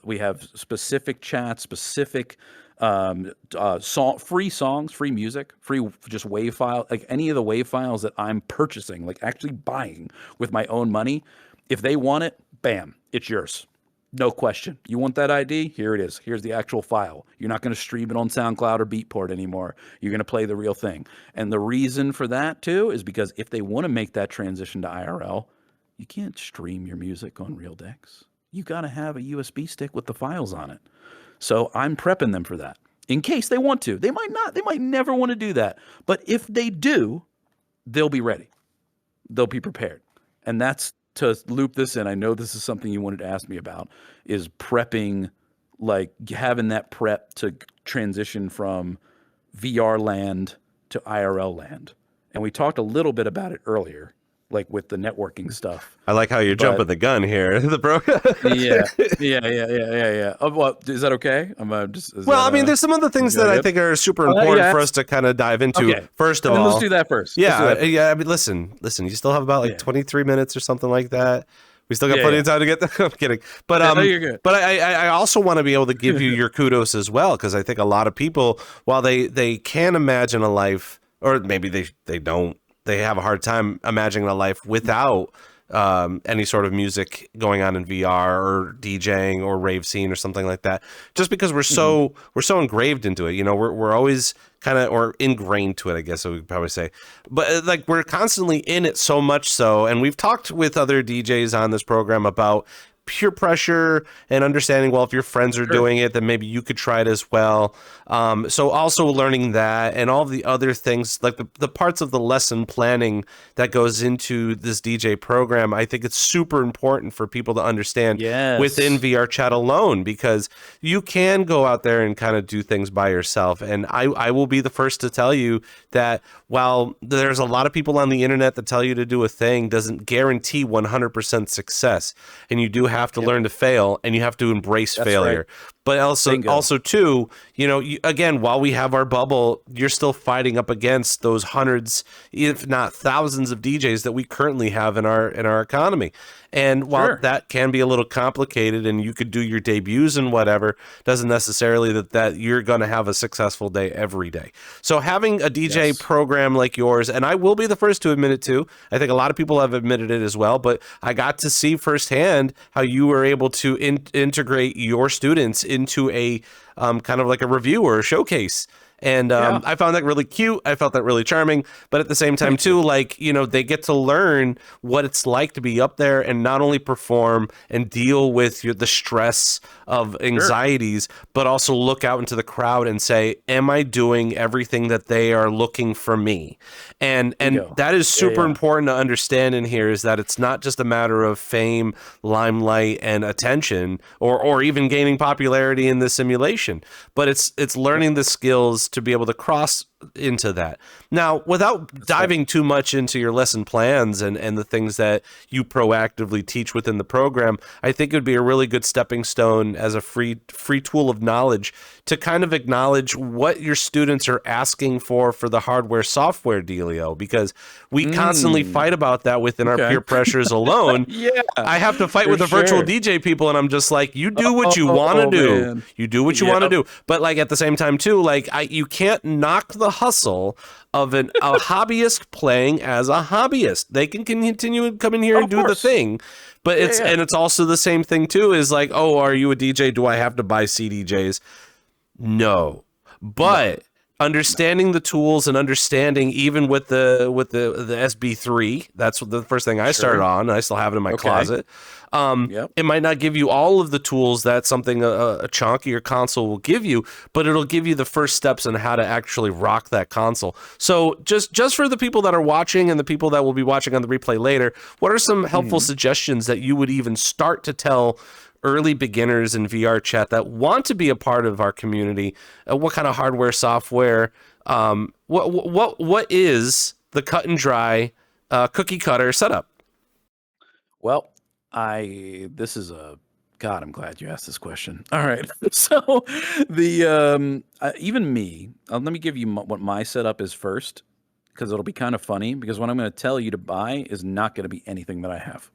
we have specific chats, specific free songs, free music, free just WAV file, like any of the WAV files that I'm purchasing, like actually buying with my own money. If they want it, bam, it's yours. No question. You want that ID? Here it is. Here's the actual file. You're not going to stream it on SoundCloud or Beatport anymore. You're going to play the real thing. And the reason for that, too, is because if they want to make that transition to IRL, you can't stream your music on real decks. You got to have a USB stick with the files on it. So I'm prepping them for that in case they want to. They might not. They might never want to do that. But if they do, they'll be ready. They'll be prepared. And that's to loop this in. I know this is something you wanted to ask me about, is prepping, like having that prep to transition from VR land to IRL land. And we talked a little bit about it earlier, like with the networking stuff. I like how you're jumping the gun here. Yeah. Oh, well, is that okay? There's some other things that I think are super important for us to kind of dive into. Okay. First of all, let's do that first. Yeah. I mean, listen. You still have about 23 minutes or something like that. We still got plenty of time to get there. I'm kidding. But no, you're good. But I also want to be able to give you your kudos as well, because I think a lot of people, while they can imagine a life, or maybe they don't, they have a hard time imagining a life without any sort of music going on in VR or DJing or rave scene or something like that. Just because we're so engraved into it, we're always kind of, or ingrained to it, I guess I would probably say. But like we're constantly in it so much so, and we've talked with other DJs on this program about peer pressure and understanding, well, if your friends are doing it, then maybe you could try it as well. So also learning that and all the other things, like the parts of the lesson planning that goes into this DJ program, I think it's super important for people to understand within VRChat alone, because you can go out there and kind of do things by yourself. And I will be the first to tell you that while there's a lot of people on the internet that tell you to do a thing, doesn't guarantee 100% success. And you do have to learn to fail, and you have to embrace failure. Right. But also too, again, while we have our bubble, you're still fighting up against those hundreds, if not thousands of DJs that we currently have in our economy. And while that can be a little complicated and you could do your debuts and whatever, doesn't necessarily that you're going to have a successful day every day. So having a DJ program like yours, and I will be the first to admit it too, I think a lot of people have admitted it as well, but I got to see firsthand how you were able to integrate your students into a kind of like a review or a showcase. And I found that really cute. I felt that really charming. But at the same time, too, they get to learn what it's like to be up there and not only perform and deal with the stress of anxieties, but also look out into the crowd and say, am I doing everything that they are looking for me? And that is super important to understand in here, is that it's not just a matter of fame, limelight, and attention, or even gaining popularity in the simulation, but it's learning the skills to be able to cross into that. Now, without diving too much into your lesson plans and the things that you proactively teach within the program, I think it would be a really good stepping stone as a free tool of knowledge to kind of acknowledge what your students are asking for the hardware software dealio, because we constantly fight about that within our peer pressures alone. I have to fight with the virtual DJ people, and I'm just like, you do what you want to do. Man. You do what you want to do. But like at the same time too, like you can't knock the the hustle of a hobbyist playing as a hobbyist. They can continue to come in here and do the thing, but and it's also the same thing too. Is like, oh, are you a DJ? Do I have to buy CDJs? No, but understanding the tools and understanding even with the SB3, that's what the first thing I started on. And I still have it in my closet. It might not give you all of the tools that something a chunkier console will give you, but it'll give you the first steps on how to actually rock that console. So just for the people that are watching and the people that will be watching on the replay later, what are some helpful suggestions that you would even start to tell early beginners in VRChat that want to be a part of our community? What kind of hardware, software, what is the cut and dry cookie cutter setup? Well, this is God, I'm glad you asked this question. All right. So the even me, let me give you what my setup is first, because it'll be kind of funny, because what I'm going to tell you to buy is not going to be anything that I have.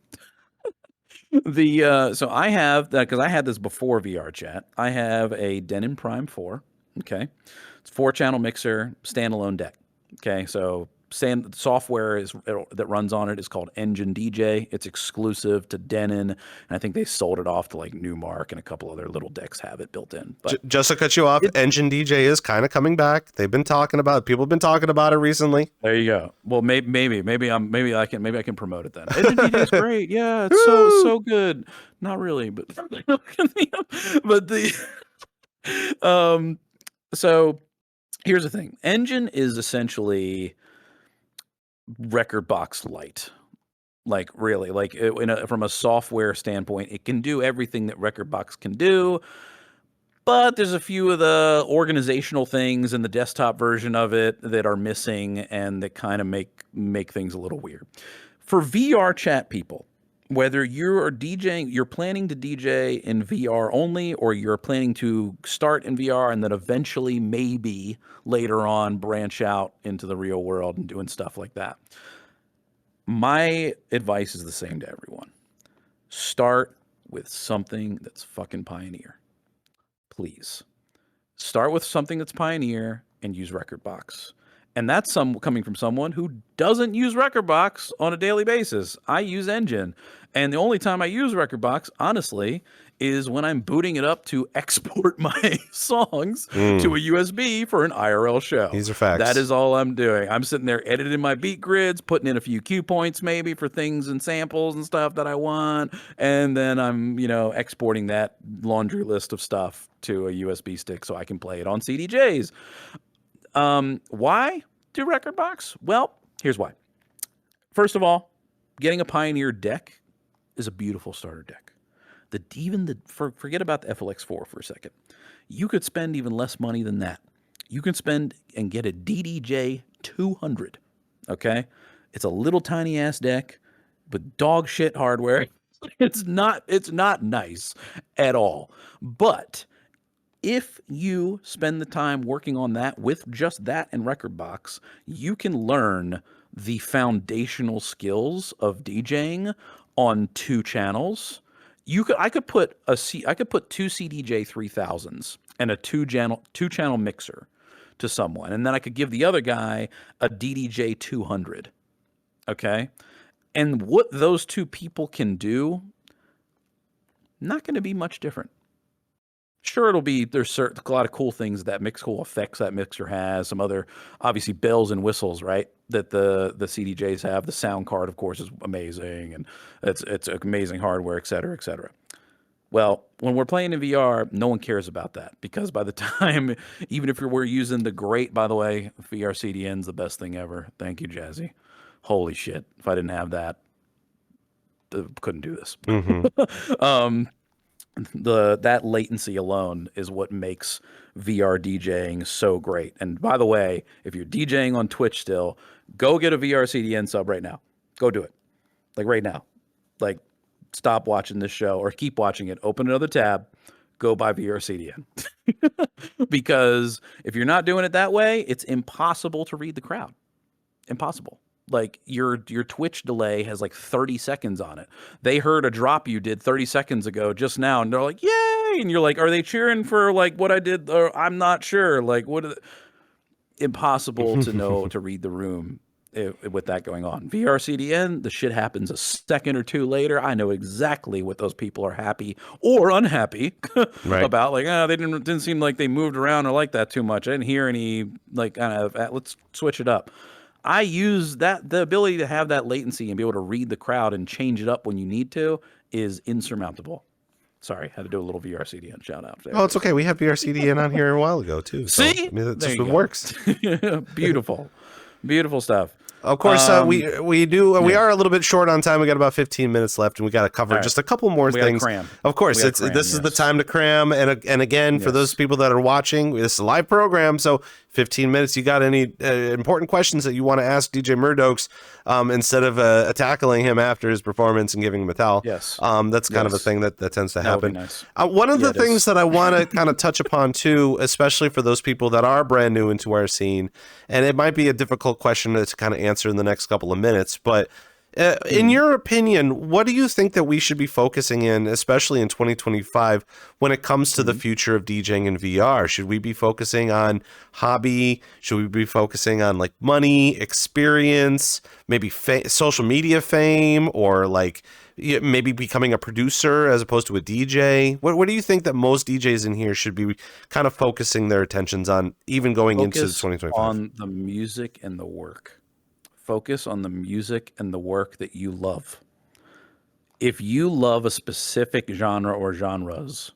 So I have that, because I had this before VRChat. I have a Denon Prime 4. Okay, it's 4-channel mixer, standalone deck. Okay, so software that runs on it is called Engine DJ. It's exclusive to Denon, and I think they sold it off to like Newmark, and a couple other little decks have it built in. But just to cut you off, Engine DJ is kind of coming back. They've been talking about it. People have been talking about it recently. There you go. Well, maybe I can promote it then. Engine DJ is great. Yeah, it's so good. Not really, but so here's the thing. Engine is essentially record box light. Like really, like from a software standpoint, it can do everything that record box can do, but there's a few of the organizational things in the desktop version of it that are missing, and that kind of make things a little weird. For VRChat people, whether you're DJing, you're planning to DJ in VR only, or you're planning to start in VR and then eventually maybe later on branch out into the real world and doing stuff like that, my advice is the same to everyone. Start with something that's fucking Pioneer. Please. Start with something that's Pioneer and use Rekordbox. And that's coming from someone who doesn't use Rekordbox on a daily basis. I use Engine. And the only time I use Rekordbox, honestly, is when I'm booting it up to export my songs to a USB for an IRL show. These are facts. That is all I'm doing. I'm sitting there editing my beat grids, putting in a few cue points maybe for things and samples and stuff that I want. And then I'm, exporting that laundry list of stuff to a USB stick so I can play it on CDJs. Why do Rekordbox? Well, here's why. First of all, getting a Pioneer deck is a beautiful starter deck. Forget about the FLX4 for a second. You could spend even less money than that. You can spend and get a DDJ 200. Okay, it's a little tiny ass deck with dog shit hardware. It's not nice at all. But if you spend the time working on that with just that and Rekordbox, you can learn the foundational skills of DJing on 2 channels. I could put two CDJ 3000s and a two channel mixer to someone, and then I could give the other guy a DDJ 200. Okay, and what those two people can do, not going to be much different. Sure, there's a lot of cool things cool effects that mixer has, some other obviously bells and whistles, right? That the CDJs have. The sound card, of course, is amazing, and it's amazing hardware, et cetera, et cetera. Well, when we're playing in VR, no one cares about that, because by the time, even if we're using the great, by the way, VRCDN's the best thing ever. Thank you, Jazzy. Holy shit! If I didn't have that, couldn't do this. That latency alone is what makes VR DJing so great. And by the way, if you're DJing on Twitch still, go get a VRCDN sub right now. Go do it. Like right now. Like, stop watching this show or keep watching it. Open another tab. Go buy VRCDN. Because if you're not doing it that way, it's impossible to read the crowd. Impossible. Like your Twitch delay has like 30 seconds on it. They heard a drop you did 30 seconds ago just now, and they're like, "Yay!" And you're like, "Are they cheering for like what I did?" Or I'm not sure. Like, what? impossible to know to read the room with that going on. VRCDN, the shit happens a second or two later. I know exactly what those people are happy or unhappy Right. about. Like, they didn't seem like they moved around or like that too much. I didn't hear any like kind of let's switch it up. I use that, the ability to have that latency and be able to read the crowd and change it up when you need to is insurmountable. Sorry, had to do a little VRCDN shout out there. Oh, it's okay. We had VRCDN on here a while ago too. So, See, I mean, it there just you go. works. Beautiful, beautiful stuff. Of course, we are a little bit short on time. We got about 15 minutes left, and we got to cover just a couple more things. Cram. Of course, this is the time to cram. And again, for those people that are watching, this is a live program, so 15 minutes. You got any important questions that you want to ask DJ Murdokes instead of tackling him after his performance and giving him a towel? Yes, that's kind of a thing that tends to happen. Nice. One of the things that I want to kind of touch upon too, especially for those people that are brand new into our scene, and it might be a difficult question to kind of answer in the next couple of minutes, but in your opinion, what do you think that we should be focusing in, especially in 2025, when it comes to the future of DJing in VR? Should we be focusing on hobby? Should we be focusing on like money, experience, maybe social media fame, or like maybe becoming a producer as opposed to a DJ? What do you think that most DJs in here should be kind of focusing their attentions on, even going into 2025? On the music and the work. Focus on the music and the work that you love. If you love a specific genre or genres,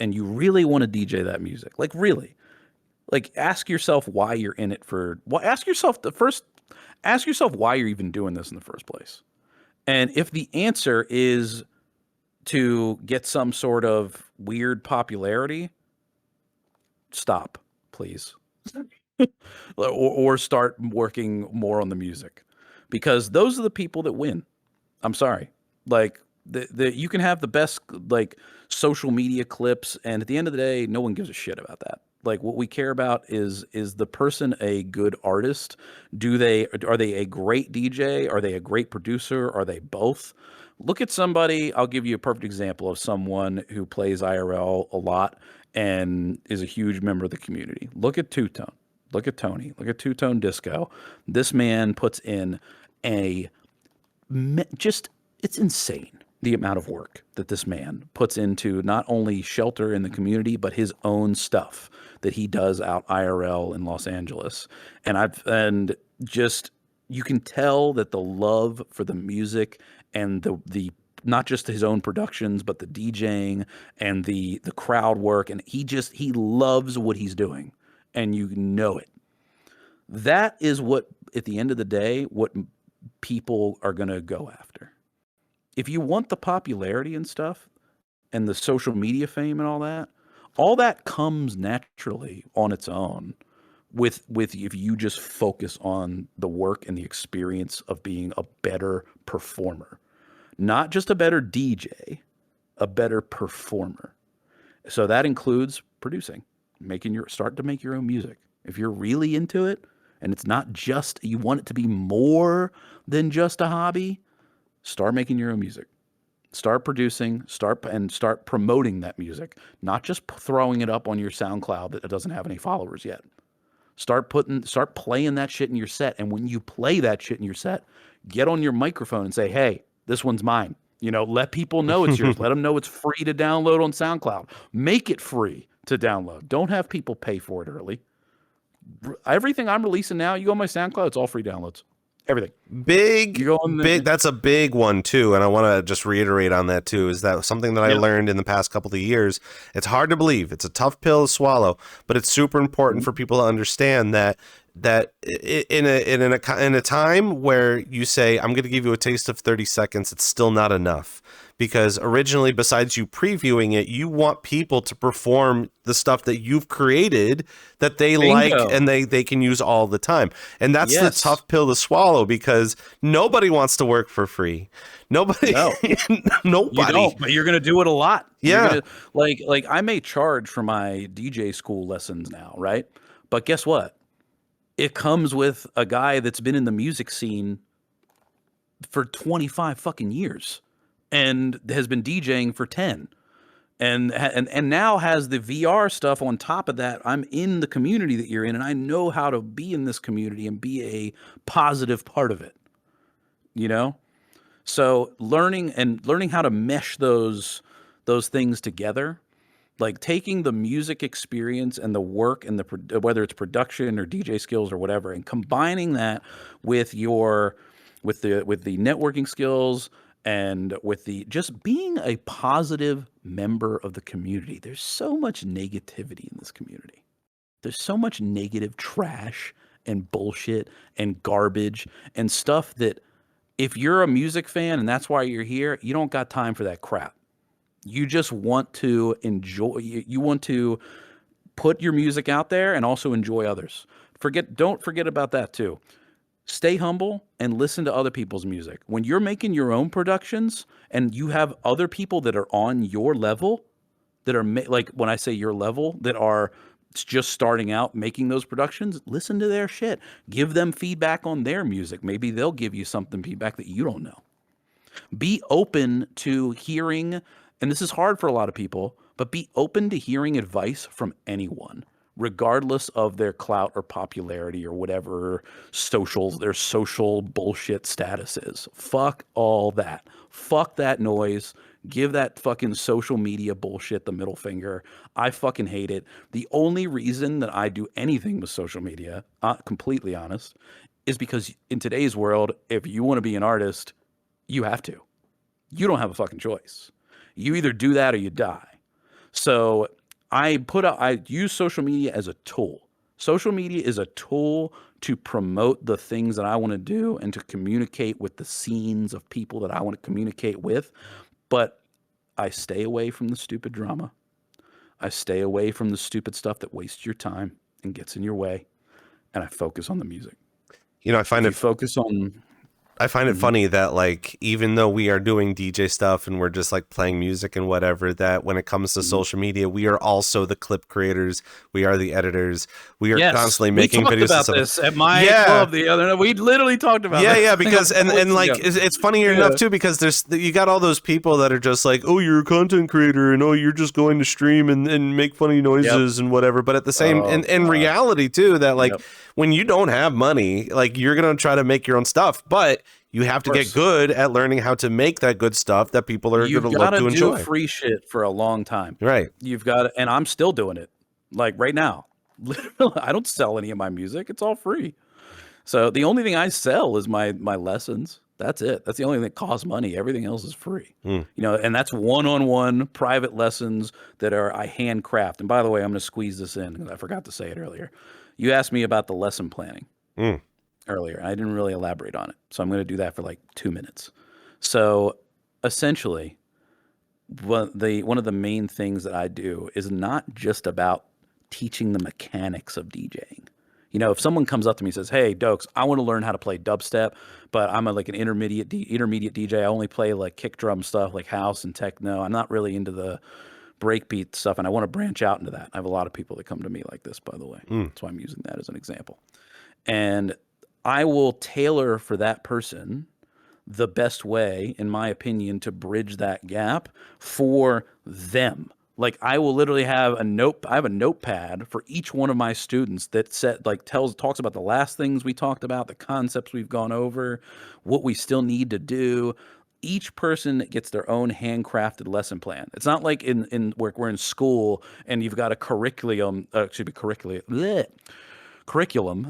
and you really want to DJ that music, like really, like ask yourself why you're in it for. Well, ask yourself why you're even doing this in the first place. And if the answer is to get some sort of weird popularity, stop, please. or start working more on the music, because those are the people that win. I'm sorry. Like you can have the best like social media clips, and at the end of the day, no one gives a shit about that. Like what we care about is the person a good artist? Are they a great DJ? Are they a great producer? Are they both? Look at somebody. I'll give you a perfect example of someone who plays IRL a lot and is a huge member of the community. Look at Two Tone. Look at Tony. Look at Two Tone Disco. This man puts in it's insane the amount of work that this man puts into not only shelter in the community, but his own stuff that he does out IRL in Los Angeles. And you can tell that the love for the music and the not just his own productions, but the DJing and the crowd work, and he loves what he's doing. And you know it. That is what, at the end of the day, what people are going to go after. If you want the popularity and stuff and the social media fame and all that comes naturally on its own with if you just focus on the work and the experience of being a better performer. Not just a better DJ, a better performer. So that includes producing. Start to make your own music. If you're really into it and it's not just, you want it to be more than just a hobby, start making your own music. Start producing, start promoting that music, not just throwing it up on your SoundCloud that doesn't have any followers yet. Start playing that shit in your set. And when you play that shit in your set, get on your microphone and say, hey, this one's mine. Let people know it's yours. Let them know it's free to download on SoundCloud. Make it free to download. Don't have people pay for it early. Everything I'm releasing now, you go on my SoundCloud, it's all free downloads. Everything. Big. That's a big one too, and I want to just reiterate on that too. Is that something that I learned in the past couple of years? It's hard to believe. It's a tough pill to swallow, but it's super important for people to understand that in a time where you say, I'm going to give you a taste of 30 seconds, it's still not enough. Because originally, besides you previewing it, you want people to perform the stuff that you've created that they like and they can use all the time. And that's the tough pill to swallow, because nobody wants to work for free. Nobody. Nobody. You don't, but you're going to do it a lot. Yeah. Like I may charge for my DJ school lessons now, right? But guess what? It comes with a guy that's been in the music scene for 25 fucking years and has been DJing for 10. and now has the VR stuff on top of that. I'm in the community that you're in, and I know how to be in this community and be a positive part of it. You know, so learning how to mesh those things together, like taking the music experience and the work and whether it's production or DJ skills or whatever, and combining that with with the networking skills and with the just being a positive member of the community. There's so much negativity in this community. There's so much negative trash and bullshit and garbage and stuff that if you're a music fan and that's why you're here, you don't got time for that crap. You just want to enjoy, you want to put your music out there and also enjoy others. Don't forget about that too. Stay humble and listen to other people's music. When you're making your own productions and you have other people that are on your level, that are like when I say your level, that are just starting out making those productions, listen to their shit. Give them feedback on their music. Maybe they'll give you something feedback that you don't know. Be open to hearing, and this is hard for a lot of people, but be open to hearing advice from anyone, regardless of their clout or popularity or whatever their social bullshit status is. Fuck all that. Fuck that noise. Give that fucking social media bullshit the middle finger. I fucking hate it. The only reason that I do anything with social media, completely honest, is because in today's world, if you want to be an artist, you have to. You don't have a fucking choice. You either do that or you die. So I use social media as a tool. Social media is a tool to promote the things that I want to do and to communicate with the scenes of people that I want to communicate with. But I stay away from the stupid drama. I stay away from the stupid stuff that wastes your time and gets in your way. And I focus on the music. You know, I find it funny that, like, even though we are doing DJ stuff and we're just like playing music and whatever, that when it comes to social media, we are also the clip creators. We are the editors. We are constantly making videos. We talked about this at my club the other night. We literally talked about this. Yeah, because and like it's funny enough too, because you got all those people that are just like, oh, you're a content creator and oh, you're just going to stream and make funny noises and whatever. But at the same in reality too, that like when you don't have money, like you're gonna try to make your own stuff, but you have to get good at learning how to make that good stuff that people are going to look to enjoy. You've got to do free shit for a long time. Right. You've got to, and I'm still doing it. Like right now. I don't sell any of my music. It's all free. So the only thing I sell is my lessons. That's it. That's the only thing that costs money. Everything else is free. You know, and that's one-on-one private lessons that I handcraft. And by the way, I'm going to squeeze this in because I forgot to say it earlier. You asked me about the lesson planning. Earlier. I didn't really elaborate on it. So I'm going to do that for like 2 minutes. So essentially, one of the main things that I do is not just about teaching the mechanics of DJing. You know, if someone comes up to me and says, hey, Dokes, I want to learn how to play dubstep, but I'm like an intermediate DJ. I only play like kick drum stuff like house and techno. I'm not really into the breakbeat stuff, and I want to branch out into that. I have a lot of people that come to me like this, by the way. That's why I'm using that as an example. And I will tailor for that person the best way, in my opinion, to bridge that gap for them. Like I will literally have I have a notepad for each one of my students that talks about the last things we talked about, the concepts we've gone over, what we still need to do. Each person gets their own handcrafted lesson plan. It's not like we're in school and you've got a curriculum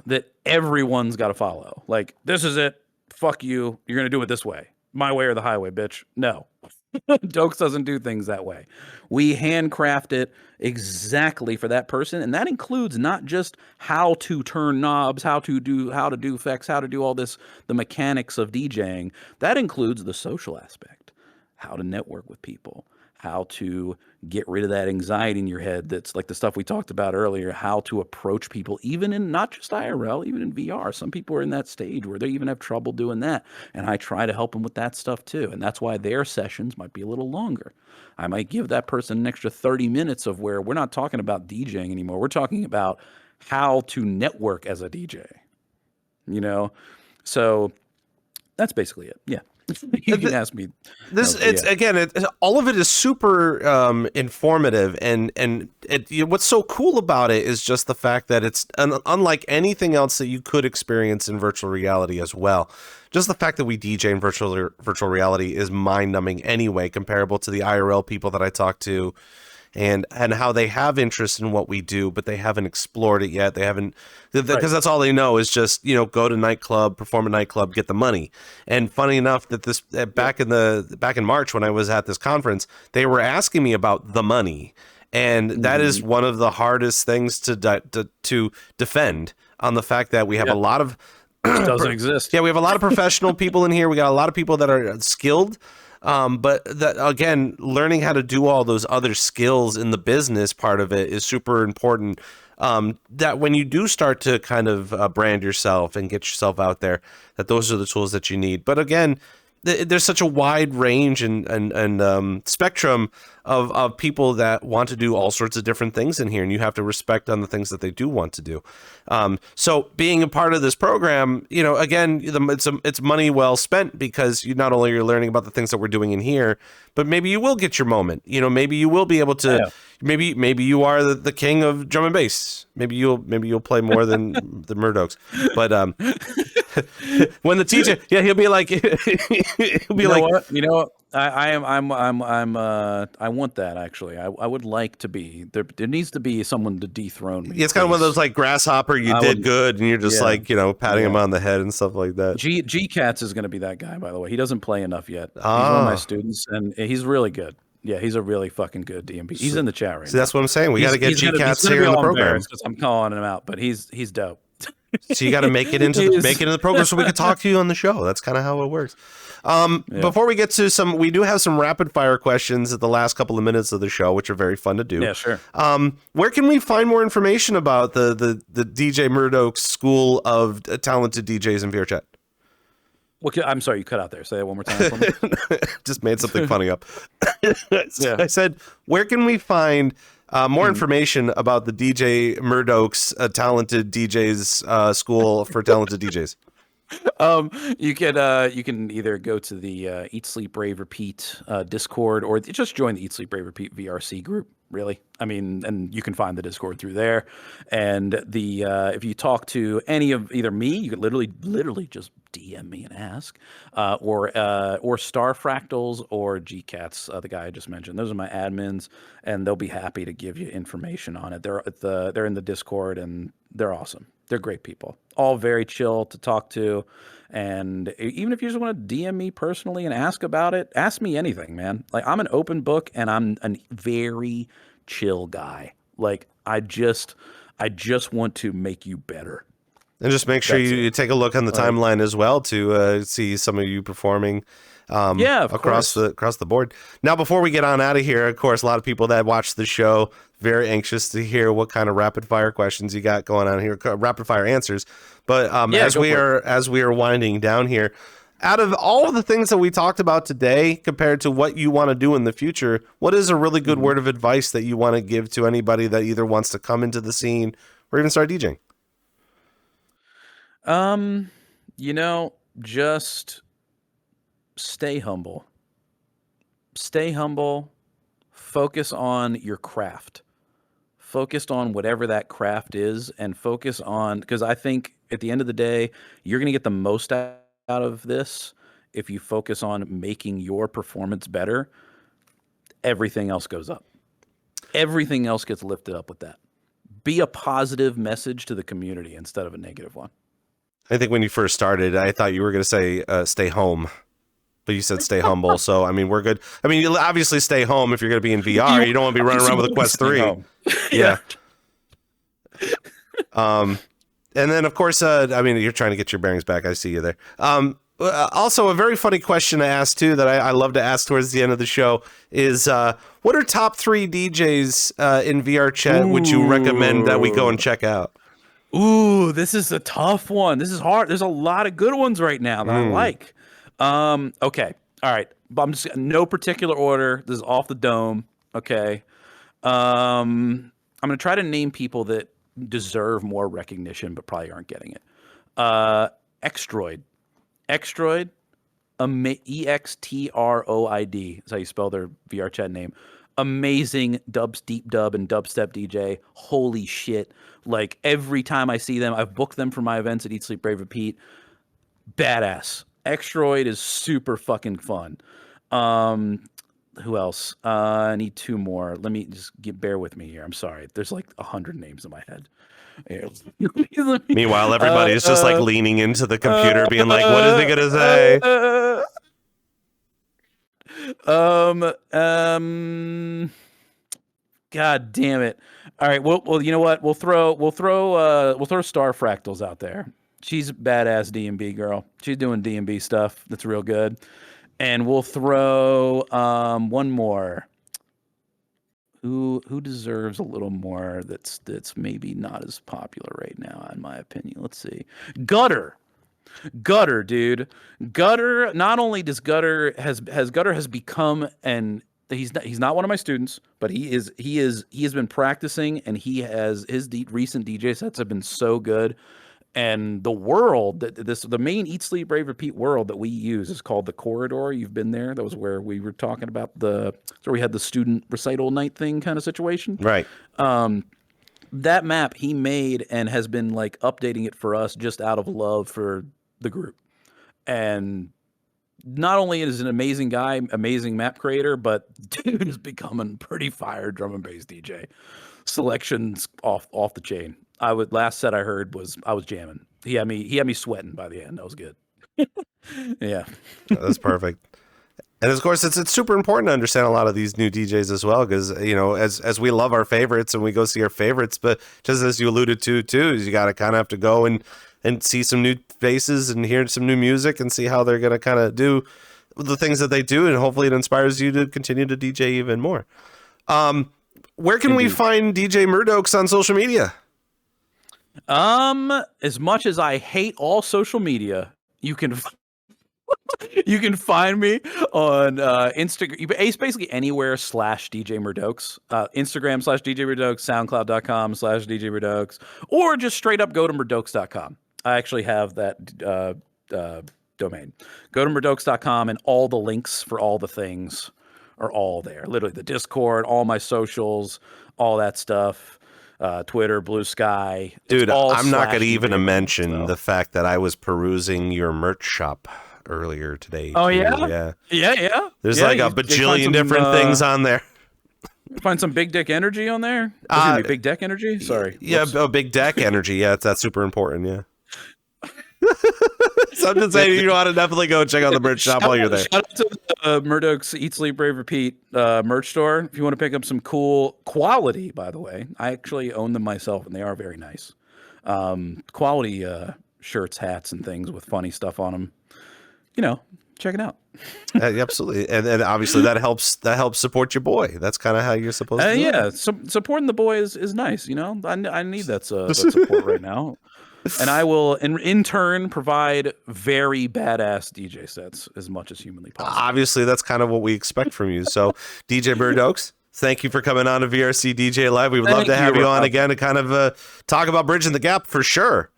that everyone's got to follow. Like, this is it. Fuck you. You're going to do it this way. My way or the highway, bitch. No. Dokes doesn't do things that way. We handcraft it exactly for that person. And that includes not just how to turn knobs, how to do effects, how to do all this, the mechanics of DJing. That includes the social aspect, how to network with people, how to get rid of that anxiety in your head. That's like the stuff we talked about earlier, how to approach people, even in not just IRL, even in VR. Some people are in that stage where they even have trouble doing that. And I try to help them with that stuff too. And that's why their sessions might be a little longer. I might give that person an extra 30 minutes of where we're not talking about DJing anymore. We're talking about how to network as a DJ, you know? So that's basically it. Yeah. You can ask me. All of it is super informative, and what's so cool about it is just the fact that it's unlike anything else that you could experience in virtual reality as well. Just the fact that we DJ in virtual reality is mind-numbing anyway, comparable to the IRL people that I talk to, and how they have interest in what we do, but they haven't explored it yet. They haven't, because that's all they know is just, go to nightclub, perform a nightclub, get the money. And funny enough that this back in March when I was at this conference, they were asking me about the money, and that is one of the hardest things to defend, on the fact that we have a lot of doesn't exist. Yeah, we have a lot of professional people in here. We got a lot of people that are skilled. But that, again, learning how to do all those other skills in the business part of it is super important. That when you do start to kind of brand yourself and get yourself out there, that those are the tools that you need. But again, there's such a wide range and spectrum of people that want to do all sorts of different things in here, and you have to respect on the things that they do want to do. So being a part of this program, again, it's money well spent, because you not only are learning about the things that we're doing in here, but maybe you will get your moment. Maybe you will be able to. Maybe you are the king of drum and bass. Maybe you'll play more than the Murdokes. But when the teacher, he'll be like, what? I want that, actually. I would like to be there. There needs to be someone to dethrone me. It's kind of one of those like grasshopper. You did good, and you're just patting him on the head and stuff like that. G Cats is going to be that guy, by the way. He doesn't play enough yet. He's one of my students, and he's really good. Yeah, he's a really fucking good DMP. He's in the chat right now. So that's what I'm saying. We got to get G Cats here in the program. Because I'm calling him out, but he's dope. So you got to make it into the program so we can talk to you on the show. That's kind of how it works. Before we get to we do have some rapid fire questions at the last couple of minutes of the show, which are very fun to do. Yeah, sure. Where can we find more information about the DJ Murdokes School of Talented DJs in VRChat? I'm sorry, you cut out there. Say that one more time for me. Just made something funny up. I said, where can we find more information about the DJ Murdokes Talented DJs School for Talented DJs? You can either go to the Eat Sleep Rave Repeat Discord, or just join the Eat Sleep Rave Repeat VRC group. Really, I mean, and you can find the Discord through there. And if you talk to any of either me, you could literally just DM me and ask, or Star Fractals or GCats, the guy I just mentioned. Those are my admins, and they'll be happy to give you information on it. They're in the Discord, and they're awesome. They're great people, all very chill to talk to. And even if you just want to DM me personally and ask about it, ask me anything, man. Like, I'm an open book, and I'm a very chill guy. Like, I just want to make you better. And just make sure you take a look on the timeline as well to see some of you performing across the board. Now, before we get on out of here, of course, a lot of people that watch the show very anxious to hear what kind of rapid fire questions you got going on here, rapid fire answers. But as we are winding down here, out of all of the things that we talked about today, compared to what you want to do in the future, what is a really good word of advice that you want to give to anybody that either wants to come into the scene or even start DJing? Just stay humble. Stay humble. Focus on your craft. Focus on whatever that craft is, and focus on, because I think at the end of the day, you're going to get the most out of this if you focus on making your performance better. Everything else goes up. Everything else gets lifted up with that. Be a positive message to the community instead of a negative one. I think when you first started, I thought you were going to say stay home, but you said stay humble. So, I mean, we're good. I mean, you'll obviously stay home if you're going to be in VR. You don't want to be running around with a Quest 3. Yeah. And then, of course, I mean, you're trying to get your bearings back. I see you there. Also, a very funny question to ask, too, that I love to ask towards the end of the show is, what are top 3 DJs in VRChat would you recommend that we go and check out? Ooh, this is a tough one. This is hard. There's a lot of good ones right now that I like. Okay. All right. But I'm just no particular order. This is off the dome. Okay. I'm going to try to name people that deserve more recognition, but probably aren't getting it. Extroid. EXTROID is how you spell their VRChat name. Amazing deep dub and dubstep DJ. Holy shit. Like every time I see them, I've booked them for my events at Eat Sleep Rave Repeat. Badass. Extroid is super fucking fun. Who else? I need two more. Let me just bear with me here. I'm sorry. There's like 100 names in my head. Here. Meanwhile, everybody's just like leaning into the computer, being like, "What is he gonna say?" God damn it! All right. Well, you know what? We'll throw Star Fractals out there. She's a badass D&B girl. She's doing D&B stuff that's real good. And we'll throw one more. Who deserves a little more that's maybe not as popular right now, in my opinion. Let's see. Gutter, dude. Gutter, not only does Gutter has become, and he's not one of my students, but he has been practicing, and his recent DJ sets have been so good. And the world the main Eat Sleep Rave Repeat world that we use is called the Corridor. You've been there. That was where we were talking about we had the student recital night thing kind of situation. Right. That map he made and has been like updating it for us just out of love for the group. And not only is an amazing guy, amazing map creator, but dude is becoming pretty fire drum and bass DJ. Selections off the chain. Last set I heard I was jamming. He had me sweating by the end. That was good. Yeah. That's perfect. And of course, it's super important to understand a lot of these new DJs as well, because as we love our favorites and we go see our favorites, but just as you alluded to too, is you got to kind of have to go and see some new faces and hear some new music and see how they're going to kind of do the things that they do, and hopefully it inspires you to continue to DJ even more. Where can we find DJ Murdokes on social media? As much as I hate all social media, you can find me on Instagram. It's basically anywhere /DJ Murdokes. Instagram /DJ Murdokes, SoundCloud.com /DJ Murdokes, or just straight up go to Murdokes.com. I actually have that domain. Go to Murdokes.com, and all the links for all the things are all there. Literally the Discord, all my socials, all that stuff. Twitter, Blue Sky. Dude, I'm not going to even mention the fact that I was perusing your merch shop earlier today. Oh, too. Yeah. There's like a bajillion different things on there. Find some big dick energy on there? Big deck energy? Sorry. Yeah, big deck energy. Yeah, that's super important. Yeah. So I'm just saying, you want to definitely go check out the merch shop while you're there. Shout out to the Murdokes Eat Sleep Rave Repeat merch store. If you want to pick up some cool quality, by the way, I actually own them myself, and they are very nice. Quality shirts, hats, and things with funny stuff on them. Check it out. Absolutely, and obviously that helps support your boy. That's kind of how you're supposed to. Yeah, supporting the boy is nice. I need that support right now. And I will, in turn, provide very badass DJ sets as much as humanly possible. Obviously, that's kind of what we expect from you. So, DJ Murdokes, thank you for coming on to VRC DJ Live. We would love to have you on again to kind of talk about bridging the gap for sure.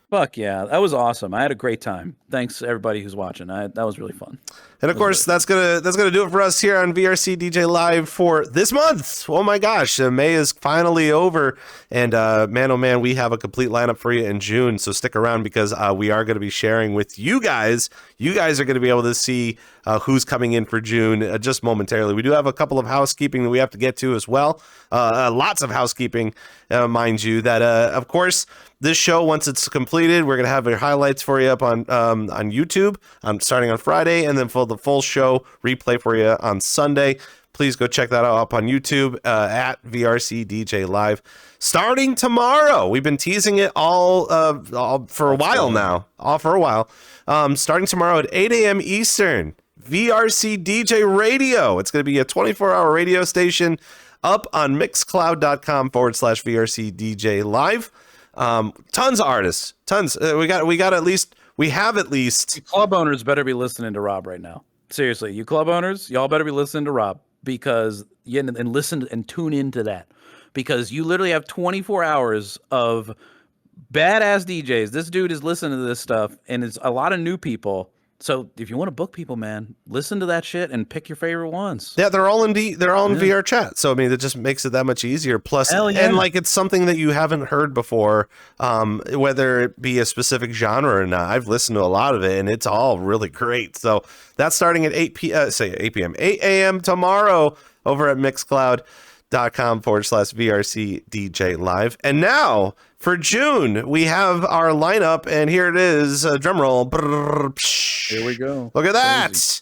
Fuck yeah, that was awesome. I had a great time. Thanks to everybody who's watching. That was really fun. And of course, that's gonna do it for us here on VRC DJ Live for this month. Oh my gosh, May is finally over, and man, oh man, we have a complete lineup for you in June. So stick around, because we are going to be sharing with you guys. You guys are going to be able to see who's coming in for June just momentarily. We do have a couple of housekeeping that we have to get to as well. Lots of housekeeping, mind you. That of course, this show, once it's completed, we're going to have your highlights for you up on YouTube starting on Friday, and then for the full show replay for you on Sunday. Please go check that out up on YouTube at VRC DJ Live. Starting tomorrow, we've been teasing it all for a while now. Starting tomorrow at 8 a.m. Eastern, VRC DJ Radio. It's going to be a 24-hour radio station up on mixcloud.com/VRC DJ Live. Tons of artists, tons. We have at least. Club owners better be listening to Rob right now. Seriously, you club owners, y'all better be listening to Rob, because and listen and tune into that, because you literally have 24 hours of badass DJs. This dude is listening to this stuff, and it's a lot of new people. So if you want to book people, man, listen to that shit and pick your favorite ones. Yeah, they're all in VRChat. So I mean, it just makes it that much easier. Plus, Hell yeah. and like it's something that you haven't heard before, whether it be a specific genre or not. I've listened to a lot of it, and it's all really great. So that's starting at 8 a.m. tomorrow over at mixcloud.com/VRCDJLIVE. And now for June, we have our lineup, and here it is. Drum roll. Here we go. Look at that. Crazy.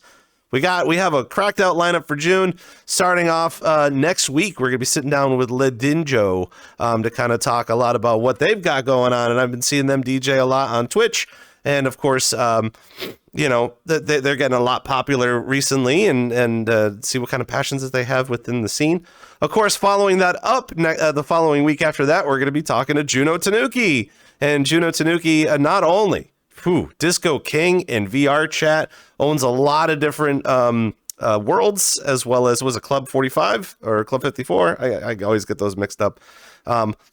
We have a cracked out lineup for June. Starting off next week, we're going to be sitting down with Ledinjo to kind of talk a lot about what they've got going on. And I've been seeing them DJ a lot on Twitch. And of course, you know, they're getting a lot popular recently, and see what kind of passions that they have within the scene. Of course, following that up, the following week after that, we're going to be talking to Juno Tanuki. And Juno Tanuki, not only Disco King in VRChat, owns a lot of different worlds, as well as, was it Club 45 or Club 54? I always get those mixed up.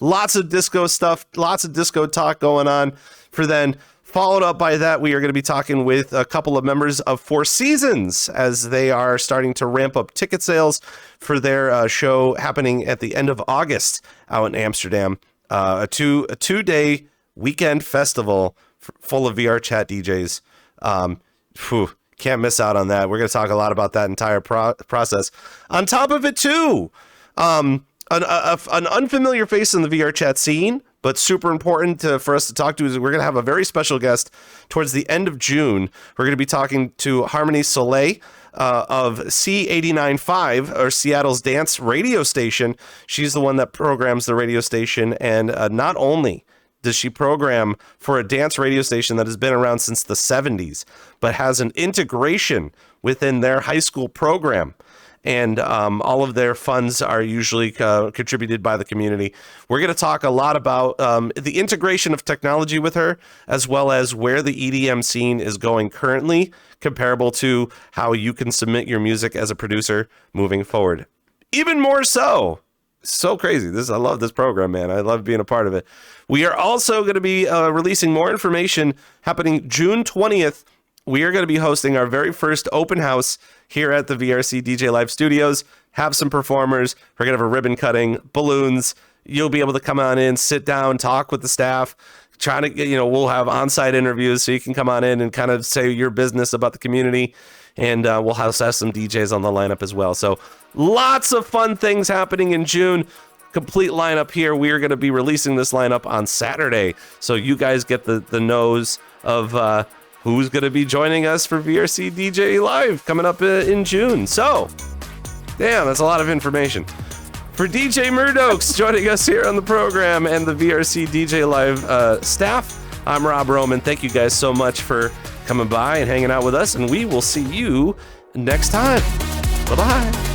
Lots of disco stuff, lots of disco talk going on for then. Followed up by that, we are going to be talking with a couple of members of Four Seasons as they are starting to ramp up ticket sales for their show happening at the end of August out in Amsterdam. A two-day weekend festival full of VRChat DJs. Can't miss out on that. We're going to talk a lot about that entire process. On top of it, too, an unfamiliar face in the VRChat scene, but super important for us to talk to, is we're going to have a very special guest towards the end of June. We're going to be talking to Harmony Soleil of C89.5, or Seattle's dance radio station. She's the one that programs the radio station, and not only does she program for a dance radio station that has been around since the 70s, but has an integration within their high school program. And all of their funds are usually contributed by the community. We're going to talk a lot about the integration of technology with her, as well as where the EDM scene is going currently, comparable to how you can submit your music as a producer moving forward. Even more so. So crazy. I love this program, man. I love being a part of it. We are also going to be releasing more information happening June 20th. We are going to be hosting our very first open house here at the VRC DJ Live studios. Have some performers. We're going to have a ribbon cutting, balloons. You'll be able to come on in, sit down, talk with the staff. Trying to get, we'll have on-site interviews so you can come on in and kind of say your business about the community. And we'll have some DJs on the lineup as well. So lots of fun things happening in June. Complete lineup here. We are going to be releasing this lineup on Saturday. So you guys get the nose of who's going to be joining us for VRC DJ Live coming up in June. So, damn, that's a lot of information. For DJ Murdokes joining us here on the program and the VRC DJ Live staff, I'm Rob Roman. Thank you guys so much for coming by and hanging out with us, and we will see you next time. Bye-bye.